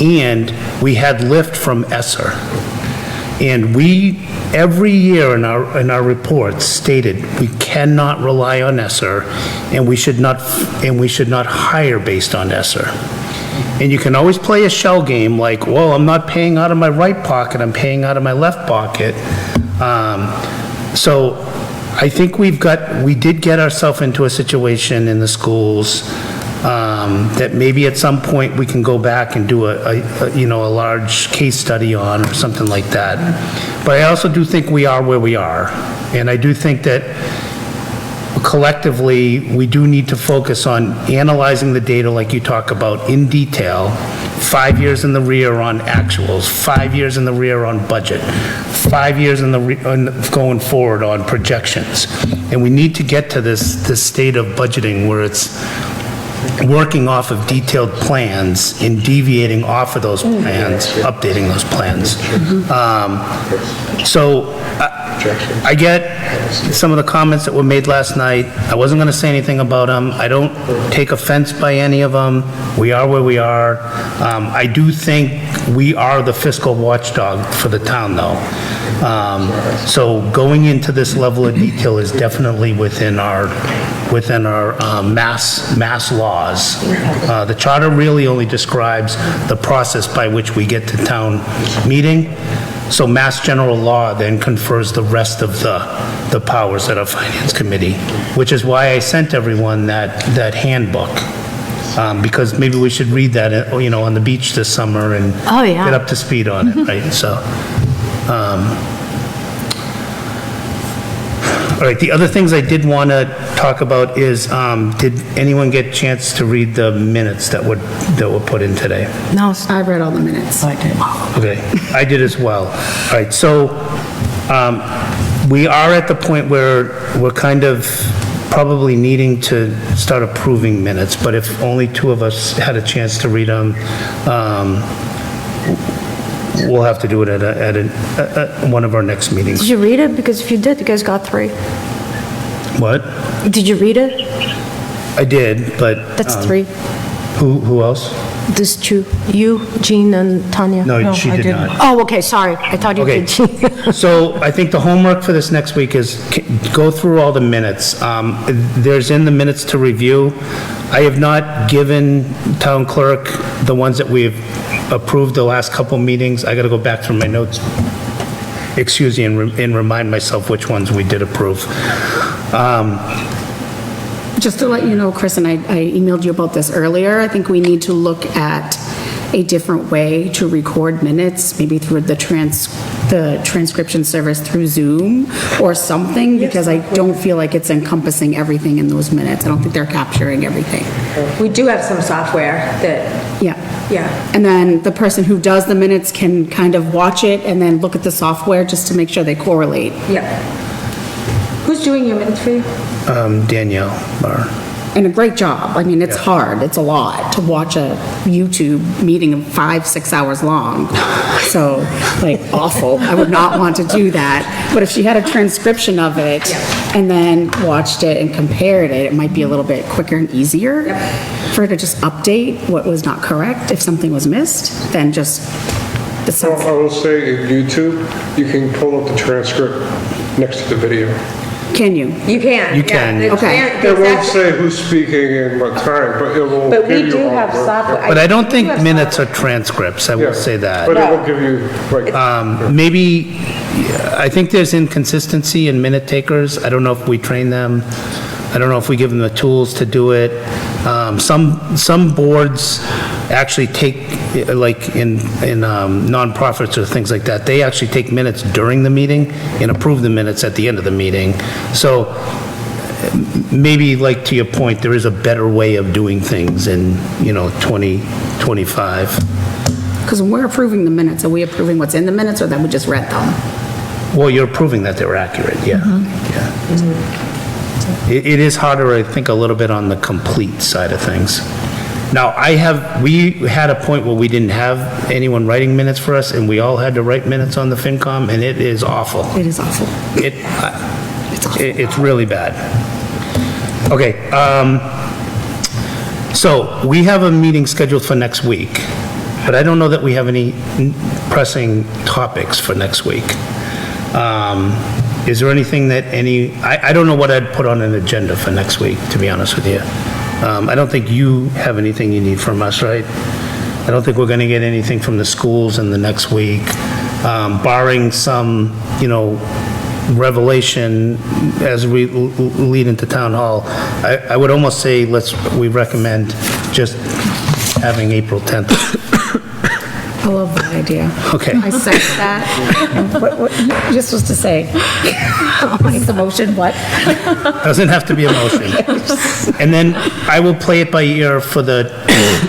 Speaker 1: and we had lift from ESSER. And we, every year in our reports, stated we cannot rely on ESSER, and we should not hire based on ESSER. And you can always play a shell game like, well, I'm not paying out of my right pocket, I'm paying out of my left pocket. So I think we did get ourselves into a situation in the schools that maybe at some point we can go back and do a large case study on or something like that. But I also do think we are where we are. And I do think that collectively, we do need to focus on analyzing the data like you talk about in detail, 5 years in the rear on actuals, 5 years in the rear on budget, 5 years in going forward on projections. And we need to get to this state of budgeting where it's working off of detailed plans and deviating off of those plans, updating those plans. So I get some of the comments that were made last night. I wasn't going to say anything about them. I don't take offense by any of them. We are where we are. I do think we are the fiscal watchdog for the town, though. So going into this level of detail is definitely within our mass laws. The charter really only describes the process by which we get to town meeting. So Mass General Law then confers the rest of the powers at our Finance Committee, which is why I sent everyone that handbook. Because maybe we should read that, on the beach this summer and get up to speed on it, right? So, All right, the other things I did want to talk about is, did anyone get a chance to read the minutes that were put in today?
Speaker 4: No, I read all the minutes.
Speaker 15: I did.
Speaker 1: Okay, I did as well. All right, so we are at the point where we're kind of probably needing to start approving minutes, but if only two of us had a chance to read them, we'll have to do it at one of our next meetings.
Speaker 10: Did you read it? Because if you did, you guys got 3.
Speaker 1: What?
Speaker 10: Did you read it?
Speaker 1: I did, but...
Speaker 10: That's 3.
Speaker 1: Who else?
Speaker 10: This 2. You, Jean, and Tanya.
Speaker 1: No, she did not.
Speaker 10: Oh, okay, sorry. I thought you
Speaker 1: Okay,
Speaker 10: did, Jean.
Speaker 1: so I think the homework for this next week is go through all the minutes. There's in the minutes to review. I have not given town clerk the ones that we've approved the last couple meetings. I got to go back through my notes, excuse me, and remind myself which ones we did approve.
Speaker 4: Just to let you know, Chris, and I emailed you about this earlier, I think we need to look at a different way to record minutes, maybe through the transcription service through Zoom or something, because I don't feel like it's encompassing everything in those minutes. I don't think they're capturing everything.
Speaker 5: We do have some software that,
Speaker 4: Yeah.
Speaker 5: yeah.
Speaker 4: And then the person who does the minutes can kind of watch it and then look at the software just to make sure they correlate.
Speaker 5: Yep. Who's doing your minutes for you?
Speaker 1: Danielle Barr.
Speaker 4: And a great job. I mean, it's hard. It's a lot to watch a YouTube meeting of 5-6 hours long. So, like, awful. I would not want to do that. But if she had a transcription of it and then watched it and compared it, it might be a little bit quicker and easier for her to just update what was not correct if something was missed than just the
Speaker 14: Well, I will say in YouTube, you can pull up the transcript next to the video.
Speaker 4: Can you?
Speaker 5: You can.
Speaker 1: You can.
Speaker 5: Yeah,
Speaker 4: Okay.
Speaker 14: It won't say who's speaking and what time, but it will
Speaker 5: But we
Speaker 14: give you
Speaker 5: do
Speaker 14: all
Speaker 5: have
Speaker 14: the-
Speaker 5: software.
Speaker 1: But I don't think minutes are transcripts, I will say that.
Speaker 14: But it will give you, like,
Speaker 1: Maybe, I think there's inconsistency in minute takers. I don't know if we train them. I don't know if we give them the tools to do it. Some boards actually take, like in nonprofits or things like that, they actually take minutes during the meeting and approve the minutes at the end of the meeting. So maybe, like to your point, there is a better way of doing things in, 2025.
Speaker 4: Because when we're approving the minutes, are we approving what's in the minutes or that we just read them?
Speaker 1: Well, you're proving that they were accurate, yeah. Yeah. It is harder, I think, a little bit on the complete side of things. Now, we had a point where we didn't have anyone writing minutes for us, and we all had to write minutes on the FinCom, and it is awful.
Speaker 4: It is awful.
Speaker 1: It's really bad. Okay, so we have a meeting scheduled for next week, but I don't know that we have any pressing topics for next week. Is there anything that I don't know what I'd put on an agenda for next week, to be honest with you. I don't think you have anything you need from us, right? I don't think we're going to get anything from the schools in the next week, barring some, revelation as we lead into town hall. I would almost say we recommend just having April 10th.
Speaker 4: I love that idea.
Speaker 1: Okay.
Speaker 4: I second that. What you're supposed to say? Make the motion, what?
Speaker 1: Doesn't have to be a motion. And then I will play it by ear for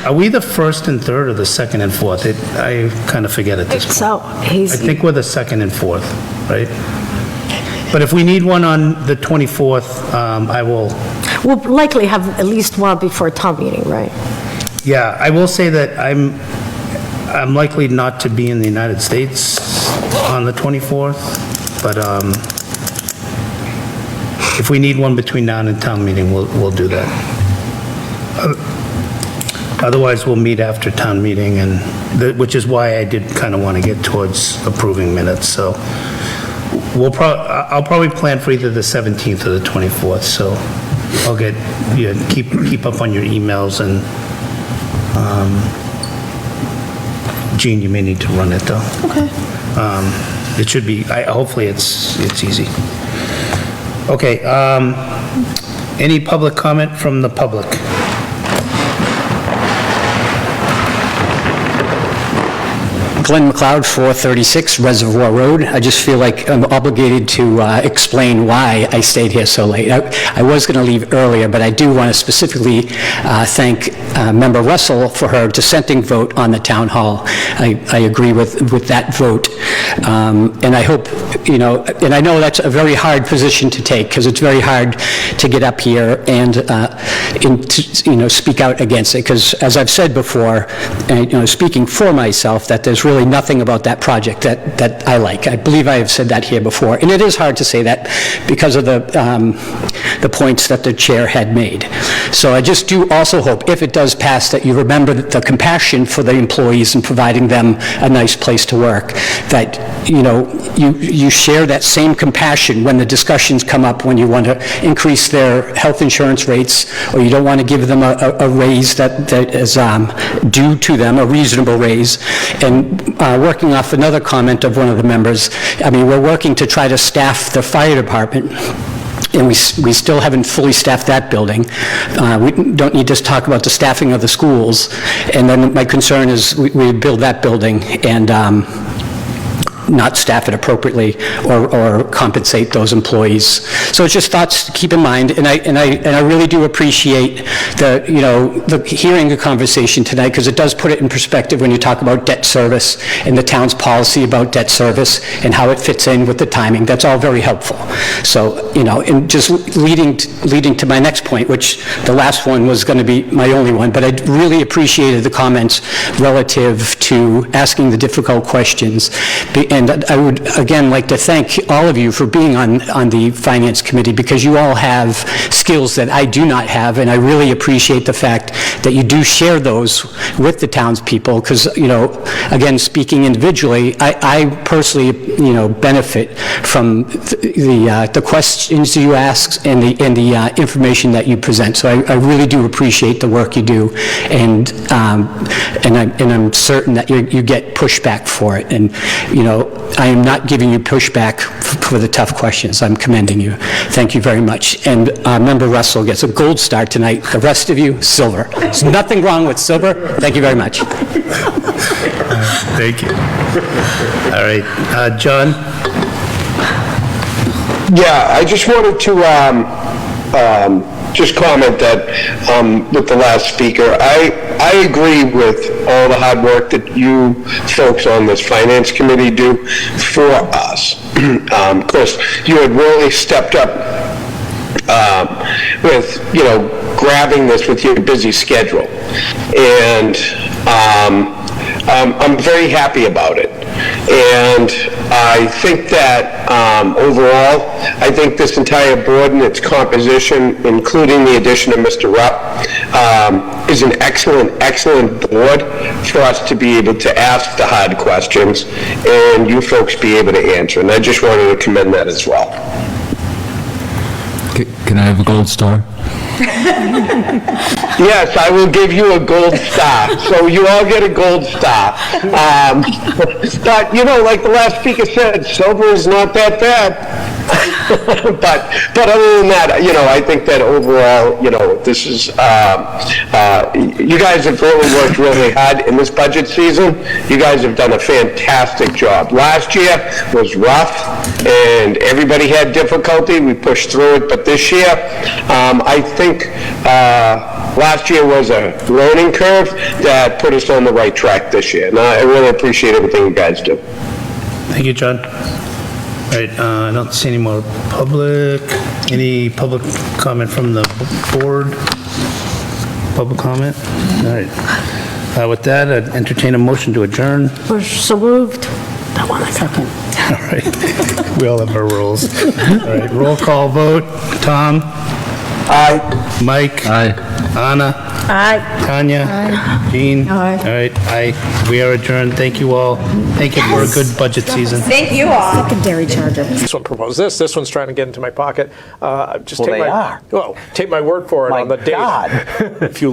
Speaker 1: are we the first and third or the second and fourth? I kind of forget at this point.
Speaker 10: So
Speaker 1: I
Speaker 10: hazy.
Speaker 1: think we're the second and fourth, right? But if we need one on the 24th, I will,
Speaker 10: We'll likely have at least one before town meeting, right?
Speaker 1: yeah, I will say that I'm likely not to be in the United States on the 24th, but if we need one between now and town meeting, we'll do that. Otherwise, we'll meet after town meeting, which is why I did kind of want to get towards approving minutes, so I'll probably plan for either the 17th or the 24th, so I'll keep up on your emails, and Jean, you may need to run it, though.
Speaker 4: Okay.
Speaker 1: It should be, hopefully it's easy. Okay, any public comment from the public?
Speaker 18: Glenn McLeod, 436 Reservoir Road. I just feel like I'm obligated to explain why I stayed here so late. I was going to leave earlier, but I do want to specifically thank Member Russell for her dissenting vote on the town hall. I agree with that vote. And I hope, and I know that's a very hard position to take, because it's very hard to get up here and, speak out against it, because as I've said before, and, speaking for myself, that there's really nothing about that project that I like. I believe I have said that here before, and it is hard to say that because of the points that the chair had made. So I just do also hope, if it does pass, that you remember the compassion for the employees and providing them a nice place to work, that, you share that same compassion when the discussions come up, when you want to increase their health insurance rates, or you don't want to give them a raise that is due to them, a reasonable raise. And working off another comment of one of the members, we're working to try to staff the fire department, and we still haven't fully staffed that building. We don't need to talk about the staffing of the schools. And then my concern is we build that building and not staff it appropriately or compensate those employees. So it's just thoughts to keep in mind, and I really do appreciate the hearing the conversation tonight, because it does put it in perspective when you talk about debt service and the town's policy about debt service and how it fits in with the timing. That's all very helpful. So, and just leading to my next point, which the last one was going to be my only one, but I really appreciated the comments relative to asking the difficult questions. And I would, again, like to thank all of you for being on the Finance Committee, because you all have skills that I do not have, and I really appreciate the fact that you do share those with the townspeople, because, again, speaking individually, I personally, benefit from the questions you ask and the information that you present. So I really do appreciate the work you do, and I'm certain that you get pushback for it. And, I am not giving you pushback for the tough questions. I'm commending you. Thank you very much. And Member Russell gets a gold star tonight. The rest of you, silver. There's nothing wrong with silver. Thank you very much.
Speaker 1: Thank you. All right. John?
Speaker 2: Yeah, I just wanted to just comment that with the last speaker, I agree with all the hard work that you folks on this Finance Committee do for us. Of course, you had really stepped up with, grabbing this with your busy schedule. And I'm very happy about it. And I think that overall, I think this entire board and its composition, including the addition of Mr. Rupp, is an excellent board for us to be able to ask the hard questions and you folks be able to answer. And I just wanted to commend that as well.
Speaker 8: Can I have a gold star?
Speaker 2: Yes, I will give you a gold star. So you all get a gold star. But, like the last speaker said, silver is not that bad. but other than that, I think that overall, this is, you guys have really worked really hard in this budget season. You guys have done a fantastic job. Last year was rough and everybody had difficulty. We pushed through it, but this year, I think last year was a learning curve that put us on the right track this year. And I really appreciate everything you guys do.
Speaker 1: Thank you, John. All right, I don't see any more public. Any public comment from the board? Public comment? All right. With that, I'd entertain a motion to adjourn.
Speaker 10: We're so moved. That one, I second.
Speaker 1: All right. We all have our rules. All right, roll call vote. Tom?
Speaker 2: Aye.
Speaker 1: Mike?
Speaker 8: Aye.
Speaker 1: Anna?
Speaker 10: Aye.
Speaker 1: Tanya?
Speaker 10: Aye.
Speaker 1: Jean?
Speaker 10: Aye.
Speaker 1: All right, aye. We are adjourned. Thank you all. Thank you for a good budget season.
Speaker 5: Thank you all.
Speaker 4: Secondary charger.
Speaker 19: This one proposed this. This one's trying to get into my pocket. Just
Speaker 9: Well,
Speaker 19: take
Speaker 9: they are.
Speaker 19: Well, take my word for it on the date.
Speaker 9: God.
Speaker 19: If you